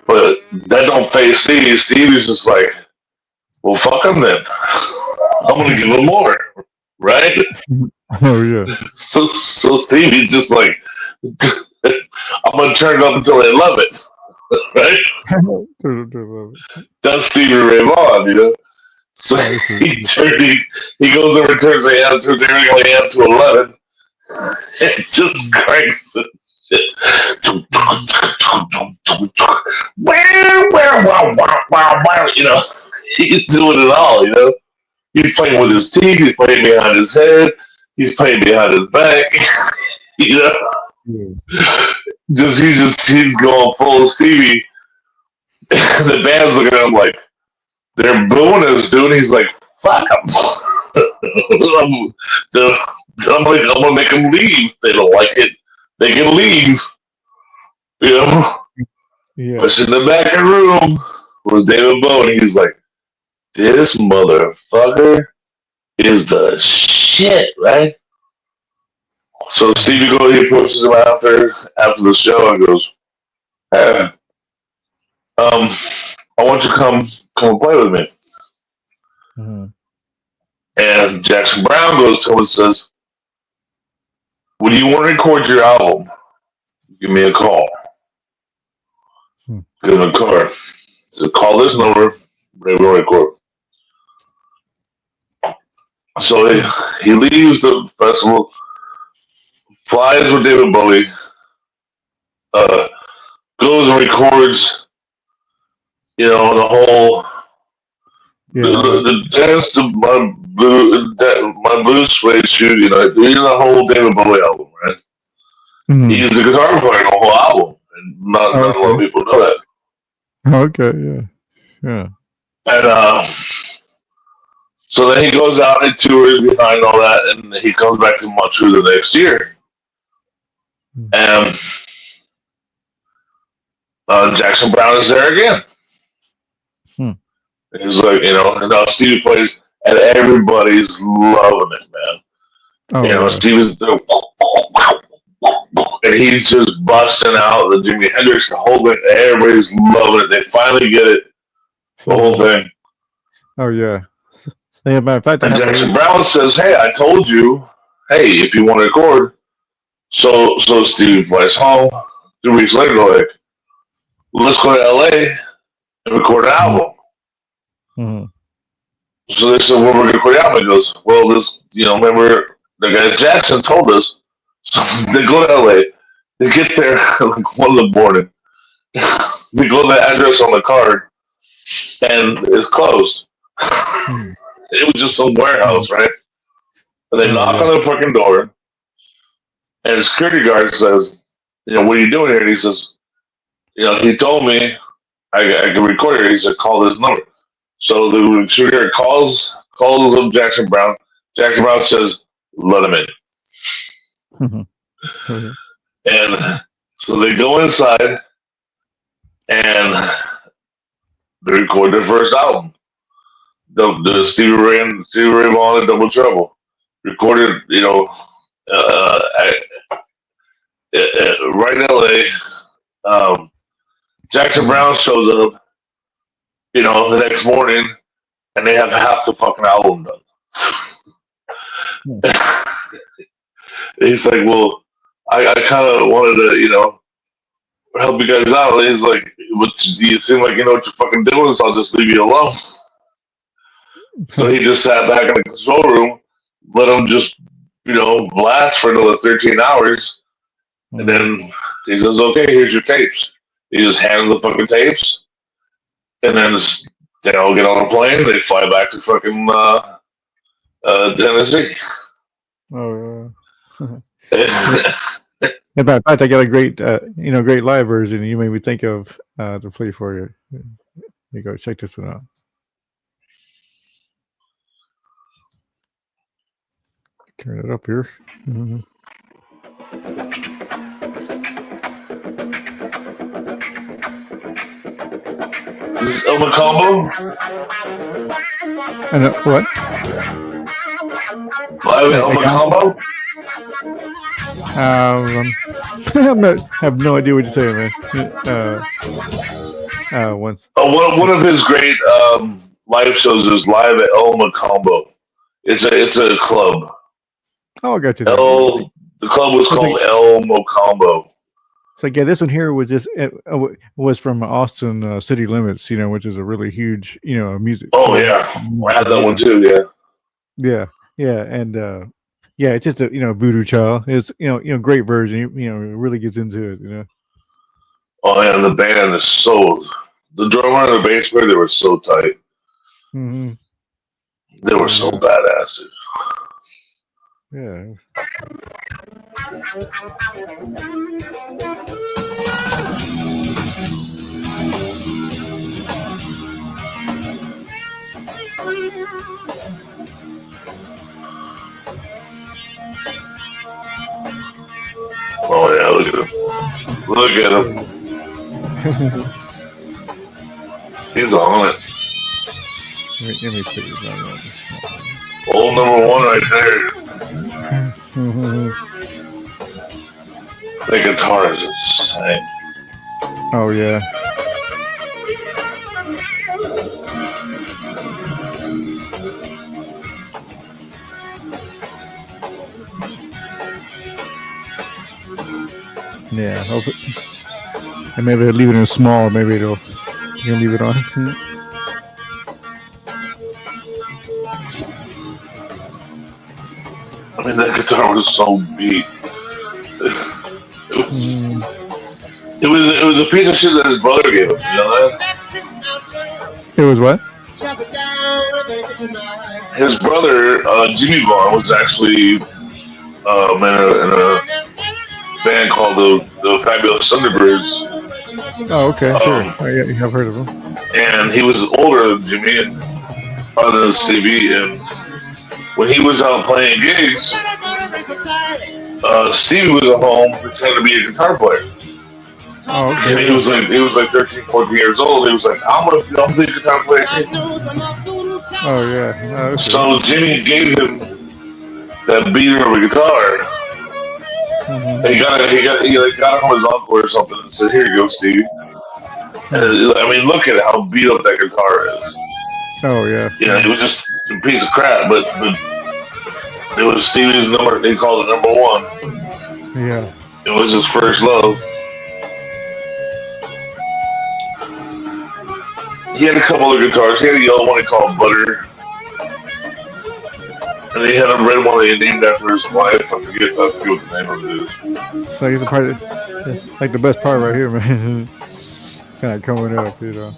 but that don't faze Steve. Stevie's just like, well, fuck him then. I'm gonna give him more, right? Oh yeah. So Stevie's just like, I'm gonna turn it up until they love it, right? That's Stevie Ray Vaughan, So he goes over and turns the amp, turns everything amp to 11. It just cranks it. He's doing it all, He's playing with his teeth, he's playing behind his head, he's playing behind his back, He's going full Stevie. The band's looking at him like, they're booing us, dude. He's like, fuck them. I'm gonna make them leave. If they don't like it, they can leave. Yeah. But in the back of the room was David Bowie, and he's like, this motherfucker is the shit, right? So Stevie goes, he approaches him after the show and goes, hey, I want you to come and play with me. Mm-hmm. And Jackson Brown goes to him and says, when you want to record your album, give me a call. Give him a card. So call this number, we're going to record. So he leaves the festival, flies with David Bowie, goes and records, the whole the dance to my blue suede shoe, the whole David Bowie album, right? Mm-hmm. He's the guitar player in the whole album, and not a lot of people know that. Okay, yeah. And so then he goes out and tours behind all that, and he comes back to Montreal the next year. And Jackson Brown is there again. He's like, and now Stevie plays, and everybody's loving it, man. Stevie's there, and he's just busting out the Jimi Hendrix, the whole thing. Everybody's loving it. They finally get it, the whole thing. Oh yeah. Yeah, matter of fact, and Jackson Brown says, "Hey, I told you. Hey, if you want to record." So Steve flies home. 3 weeks later, they're like, let's go to LA and record an album. Mm-hmm. So they said, well, we're going to record an album. He goes, well, remember the guy Jackson told us. So they go to LA. They get there like 1 in the morning. They go to the address on the card, and it's closed. It was just some warehouse, right? And they knock on the fucking door, and the security guard says, what are you doing here? And he says, he told me I can record it. He said, call this number. So the security guard calls up Jackson Brown. Jackson Brown says, let him in. And so they go inside, and they record their first album. The Stevie Ray Vaughan and Double Trouble. Recorded, right in LA. Jackson Brown shows up, the next morning, and they have half the fucking album done. He's like, well, I kind of wanted to, help you guys out. And he's like, but you seem like you know what you're fucking doing, so I'll just leave you alone. So he just sat back in the control room, let him just, blast for another 13 hours. And then he says, okay, here's your tapes. He just hands the fucking tapes. And then they all get on a plane. They fly back to fucking Tennessee. Oh, yeah. In fact, I got a great, great live version. You made me think of to play for you. Here you go. Check this one out. Turn it up here. Mm-hmm. Is this El Macombo? And what? Live El Macombo? I have no idea what you're saying, man. Once. One of his great live shows is live at El Macombo. It's a club. Oh, I got you. The club was called El Macombo. So yeah, this one here was was from Austin City Limits, which is a really huge, music. Oh yeah, I had that one too. Yeah. Yeah, and it's just a Voodoo Child. It's great version. It really gets into it. Oh yeah, the band is the drummer and the bass player, they were so tight. Mm-hmm. They were so badass. Yeah. Oh yeah, look at him. Look at him. He's on it. Let me see his number. Old number one right there. The guitar is insane. Oh yeah. Yeah. And maybe they'll leave it in small. Maybe you can leave it on. I mean, that guitar was so beat. It was a piece of shit that his brother gave him. You know that? It was what? His brother, Jimmy Vaughn, was actually in a band called the Fabulous Thunderbirds. Oh, okay, sure. I've heard of him. And he was older than Jimmy and other than Stevie. And when he was out playing gigs, Stevie was at home pretending to be a guitar player. Oh, okay. And he was like 13, 14 years old. He was like, I'm gonna be a guitar player too. Oh yeah. Okay. So Jimmy gave him that beater of a guitar. Mm-hmm. He got it from his uncle or something and said, "Here you go, Stevie." And, I mean, look at how beat up that guitar is. Oh yeah. You know, it was just a piece of crap, but it was Stevie's number. They called it number one. Yeah. It was his first love. He had a couple of guitars. He had a yellow one he called Butter. And he had a red one that he named after his wife. I forget what the name of it is. So he's the part like the best part right here, man. Kind of coming up, you know.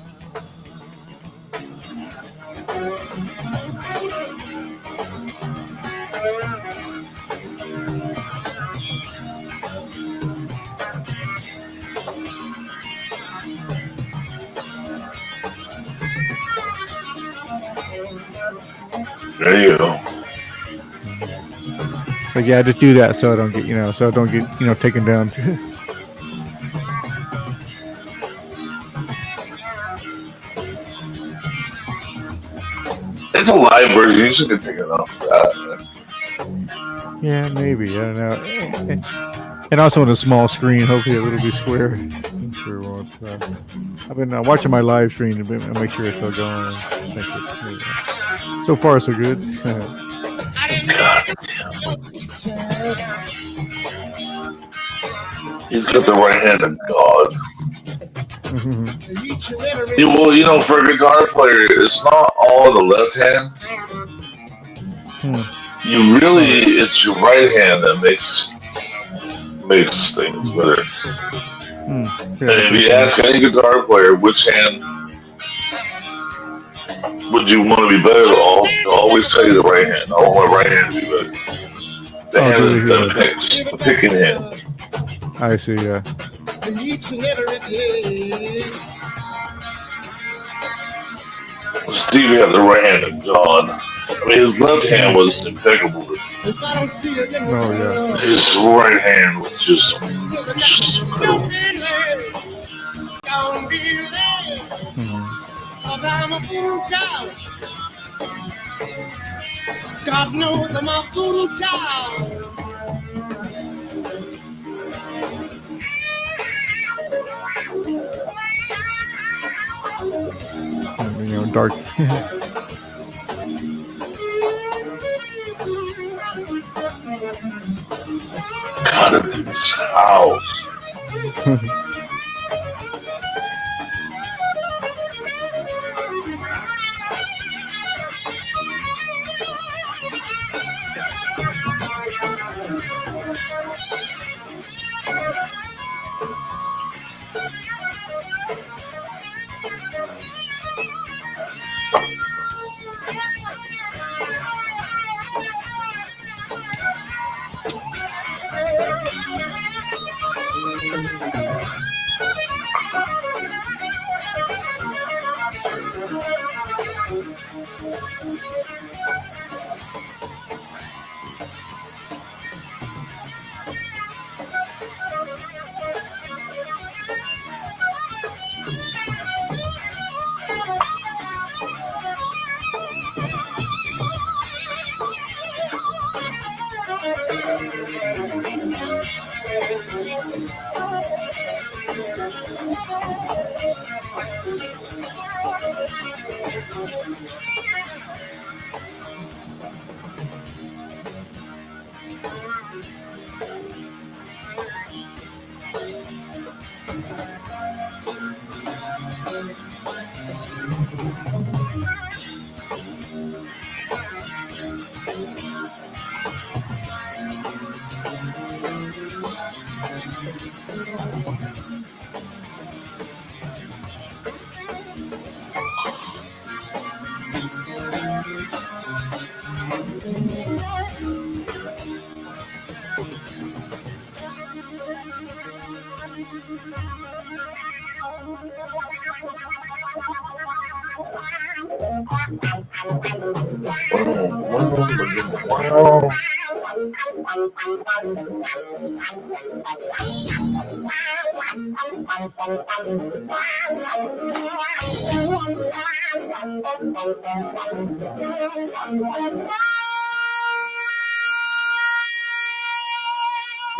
There you go. But yeah, I just do that so I don't get, taken down. It's a live version. You should take it off for that. Yeah, maybe. I don't know. And also on a small screen, hopefully it'll be square. I'm sure it won't. I've been watching my live stream to make sure it's still going. So far, so good. God He's got the right hand of God. Yeah, well, you know, for a guitar player, it's not all the left hand. You really, it's your right hand that makes things better. And if you ask any guitar player which hand would you want to be better, they'll always tell you the right hand. I want my right hand to be better. The hand that picks, the picking hand. I see, yeah. Stevie had the right hand of God. I mean, his left hand was impeccable. Oh, yeah. His right hand was just incredible. I'm a voodoo child. God knows I'm a voodoo child. Dark. God, it's in his house.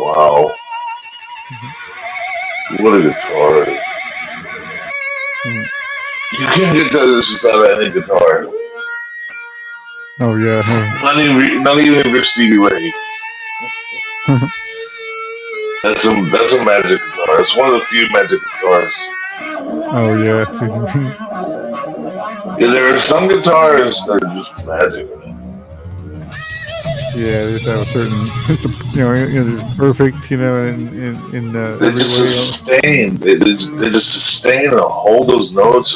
Wow. What a guitar. You can't get this without any guitar. Oh yeah. Not even for Stevie Ray. That's a magic guitar. It's one of the few magic guitars. Oh yeah. Yeah, there are some guitars that are just magic. Yeah, there's a certain, it's perfect, in They just sustain. They just sustain and hold those notes.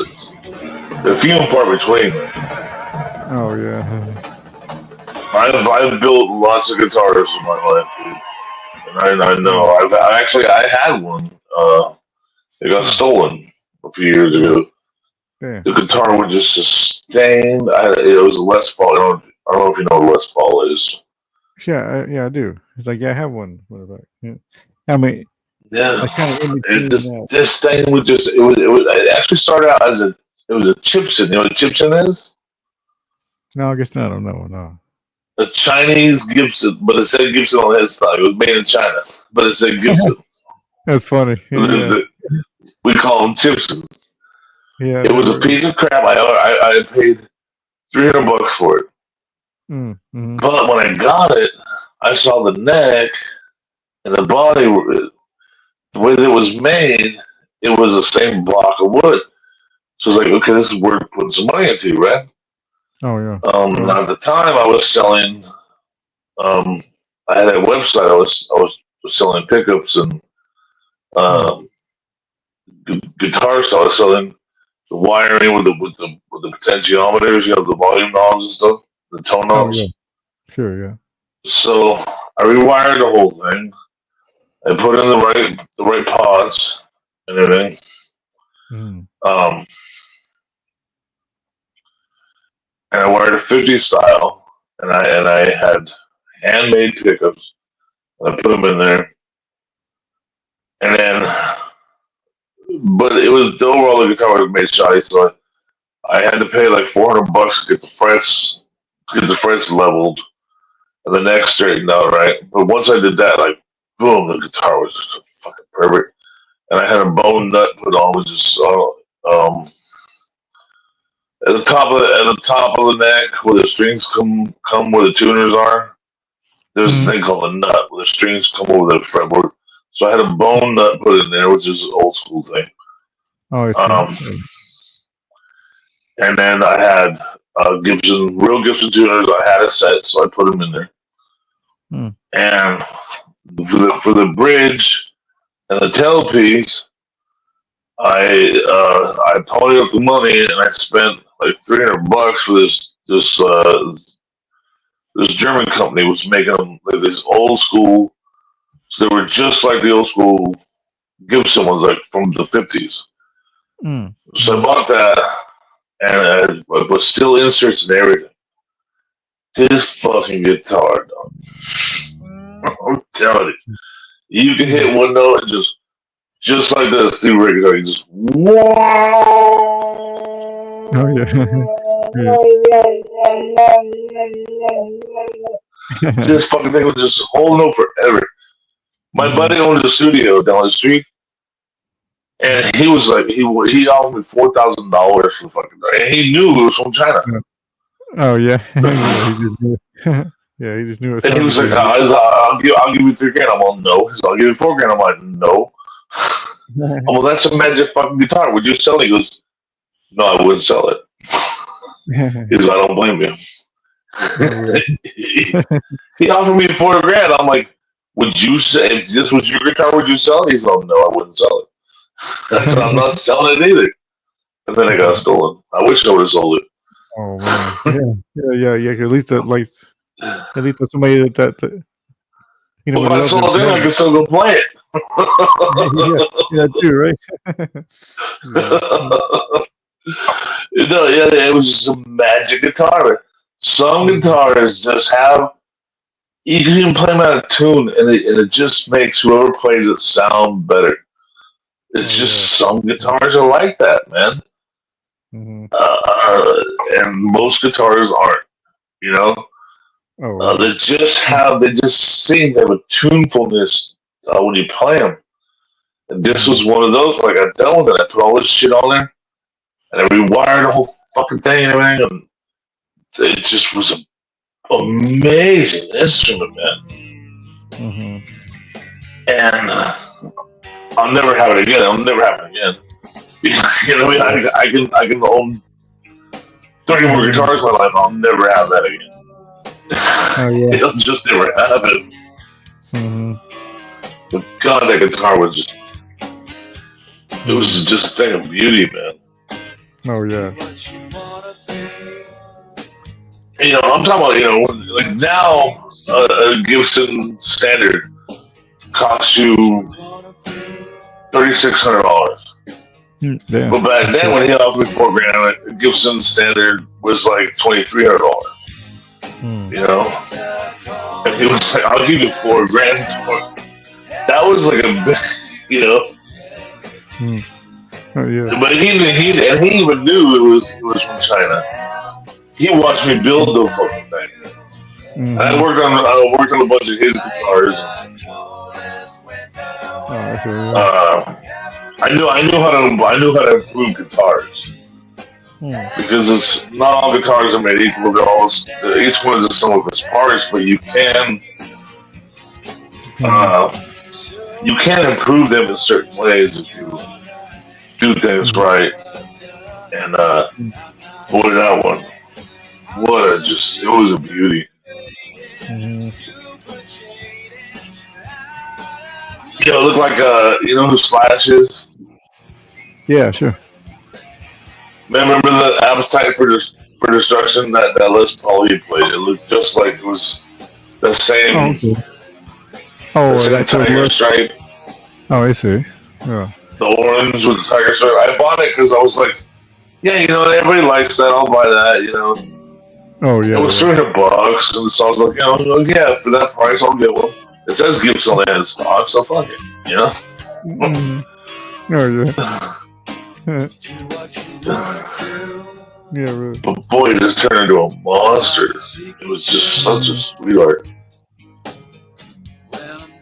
They're few and far between. Oh yeah. I've built lots of guitars in my life, dude. And I know. I had one. It got stolen a few years ago. Yeah. The guitar would just sustain. It was a Les Paul. I don't know if you know what Les Paul is. Yeah, I do. It's like, yeah, I have one. What about? Yeah. I mean, yeah. It This thing would just. It actually started out as it was a Gibson. You know what a Gibson is? No, I guess not. I don't know. No. A Chinese Gibson, but it said Gibson on his side. It was made in China, but it said Gibson. That's funny. Yeah. We call them Gibsons. Yeah. It was a piece of crap. I paid $300 for it. Mm-hmm. But when I got it, I saw the neck and the body. The way that it was made, it was the same block of wood. So it's like, okay, this is worth putting some money into, right? Oh yeah. At the time, I was selling. I had a website. I was selling pickups and guitars. So I was selling the wiring with the potentiometers, the volume knobs and stuff, the tone knobs. Oh, yeah. Sure, yeah. So I rewired the whole thing. I put in the right pods and everything. And I wired a 50 style, and I had handmade pickups. And I put them in there, and then, but it was the overall the guitar was made shoddy, so I had to pay like $400 to get the frets leveled, and the neck straightened out right. But once I did that, like boom, the guitar was just fucking perfect. And I had a bone nut put on, which is at the top of the neck, where the strings come where the tuners are. There's a thing called a nut, where the strings come over the fretboard. So I had a bone nut put in there, which is an old school thing. Oh, I see. And then I had real Gibson tuners. I had a set, so I put them in there. And for the bridge and the tailpiece, I ponied up the money and I spent like $300 for this German company was making them like this old school. So they were just like the old school Gibson ones, like from the 50s. So I bought that, and I put steel inserts and everything. This fucking guitar, dog. I'm telling you can hit one note and just like this through regular, you just Oh yeah. This fucking thing was just holding on forever. My buddy owned a studio down the street, and he was like, he offered me $4,000 for the fucking thing, and he knew it was from China. Oh yeah. Yeah, he just knew it. And he was like, I'll give you $3,000. I'm like, no. He's like, I'll give you $4,000. I'm like, no. I'm like, that's a magic fucking guitar. Would you sell it? He goes, no, I wouldn't sell it. He's like, I don't blame you. He offered me $4,000. I'm like, would you say, if this was your guitar, would you sell it? He's like, no, I wouldn't sell it. I said, I'm not selling it either. And then it got stolen. I wish I would have sold it. Oh man. Yeah. At least there's somebody that Well, if I sold it, I could still go play it. Yeah, too, right? No, yeah, it was just a magic guitar. Some guitars just have you can play them out of tune, and it just makes whoever plays it sound better. It's just some guitars are like that, man. And most guitars aren't. You know, they just sing. They have a tunefulness when you play them. And this was one of those where I got done with it. I put all this shit on there, and I rewired the whole fucking thing and everything, and it just was an amazing instrument, man. And I'll never have it again. I'll never have it again. You know what I mean? I can own 30 more guitars in my life. I'll never have that again. I'll just never have it. But God, that guitar was just. It was just a thing of beauty, man. Oh yeah. You know, I'm talking about, like now, a Gibson Standard costs you $3,600. Damn. But back then, when he offered me $4,000, a Gibson Standard was like $2,300. You know, and he was like, "I'll give you $4,000 for it." That was like a, Oh yeah. But he even knew it was from China. He watched me build the fucking thing. I worked on a bunch of his guitars. I knew how to improve guitars because it's not all guitars are made equal. Each one is a sum of its parts, but you can improve them in certain ways if you do things right. And boy, that one. It was a beauty. It looked like who Slash is? Yeah, sure. Man, remember the Appetite for Destruction that Les Paul he played? It looked just like it was the same. Oh, the same tiger stripe. Oh, I see. Yeah. The orange with the tiger stripe. I bought it because I was like, yeah, everybody likes that. I'll buy that. Oh yeah. It was $300, and so I was like, yeah, for that price, I'll get one. It says Gibson on the stock, so fuck it, Oh yeah. Yeah, really. But boy, it just turned into a monster. It was just such a sweetheart.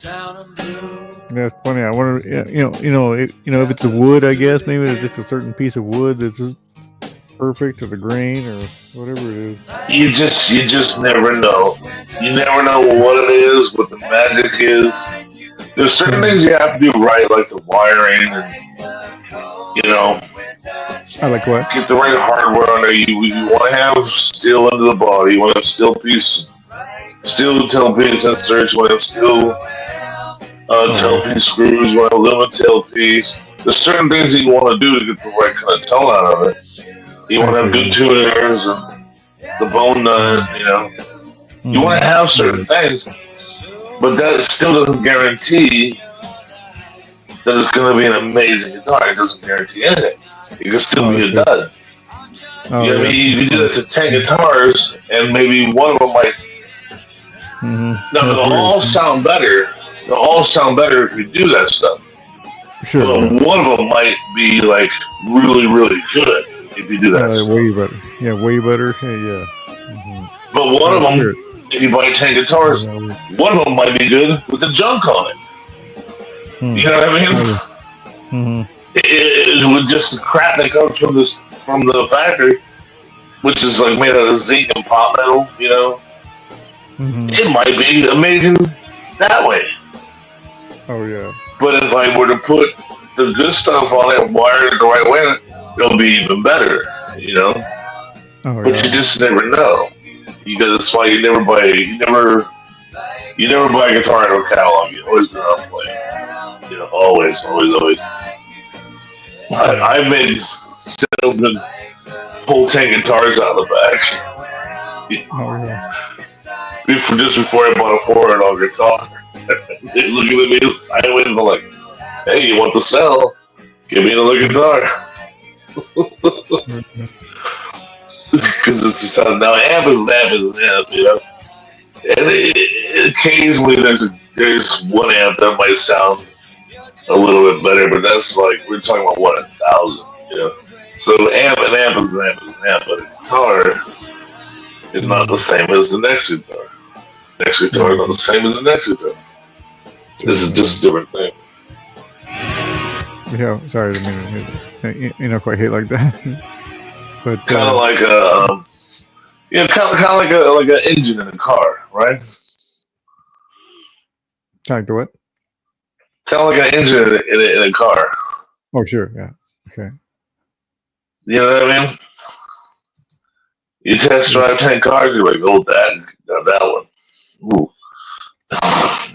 Yeah, it's funny. I wonder, if it's a wood, I guess maybe it's just a certain piece of wood that's just perfect to the grain or whatever it is. You just never know. You never know what it is, what the magic is. There's certain things you have to do right, like the wiring, and I like what? Get the right hardware on there. You want to have steel under the body. You want to have steel tailpiece inserts. You want to have steel tailpiece screws. You want to have aluminum tailpiece. There's certain things that you want to do to get the right kind of tone out of it. You want to have good tuners and the bone nut. You want to have certain things, but that still doesn't guarantee that it's going to be an amazing guitar. It doesn't guarantee anything. It can still be a dud. You can do that to 10 guitars, and maybe one of them might. Now, they'll all sound better. They'll all sound better if you do that stuff. Sure. But one of them might be like really, really good if you do that stuff. Way better. Yeah, way better. Yeah. But one of them, if you buy 10 guitars, one of them might be good with the junk on it. You know what I mean? It was just the crap that comes from the factory, which is like made out of zinc and pot metal. It might be amazing that way. Oh yeah. But if I were to put the good stuff on it and wire it the right way, it'll be even better. But you just never know. That's why you never buy a guitar out of a catalog. You always go out playing. Always. I made salesmen pull 10 guitars out of the back. Just before I bought a $400 guitar. They look at me sideways and they're like, hey, you want to sell? Give me another guitar. That's just how, now amp is an amp is an amp, you know. And occasionally there's one amp that might sound a little bit better, but that's like we're talking about 1 in 1,000, you know. So an amp is an amp is an amp, but a guitar is not the same as the next guitar. Next guitar is not the same as the next guitar. This is just a different thing. Yeah, sorry, I didn't mean to hit, quite hit like that. But kind of like a, kind of like an engine in a car, right? Kind of like the what? Kind of like an engine in a car. Oh, sure, yeah, okay. You know what I mean? You test drive 10 cars, you're like, oh, that one. Ooh.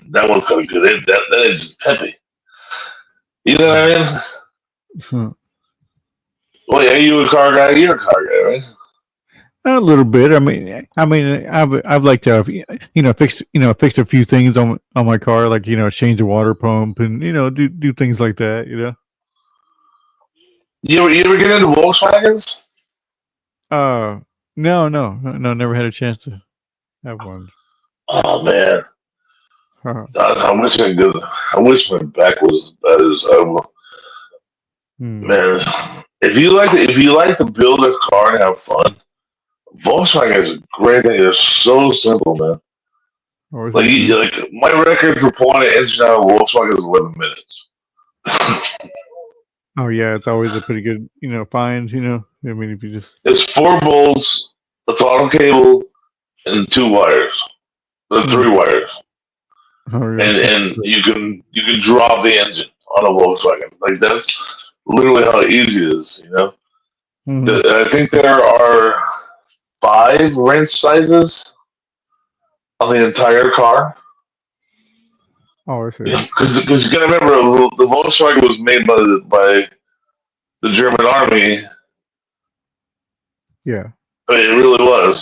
That one's kind of good. That engine's peppy. You know what I mean? Well, yeah, you a car guy? You're a car guy, right? A little bit. I mean, I've like to, fix a few things on my car, like change the water pump and do things like that. You ever get into Volkswagens? No, never had a chance to have one. Oh man, Huh. I wish I could. I wish my back was as bad as man. If you like to build a car and have fun, Volkswagen is a great thing. They're so simple, man. Like my record for pulling an engine out of a Volkswagen is 11 minutes. Oh yeah, it's always a pretty good find. I mean, if you just It's 4 bolts, a throttle cable, and 2 wires. The 3 wires. And you can drop the engine on a Volkswagen. Like that's literally how easy it is, I think there are 5 wrench sizes on the entire car. Oh, I see. Because you gotta remember the Volkswagen was made by the German army. Yeah. I mean, it really was.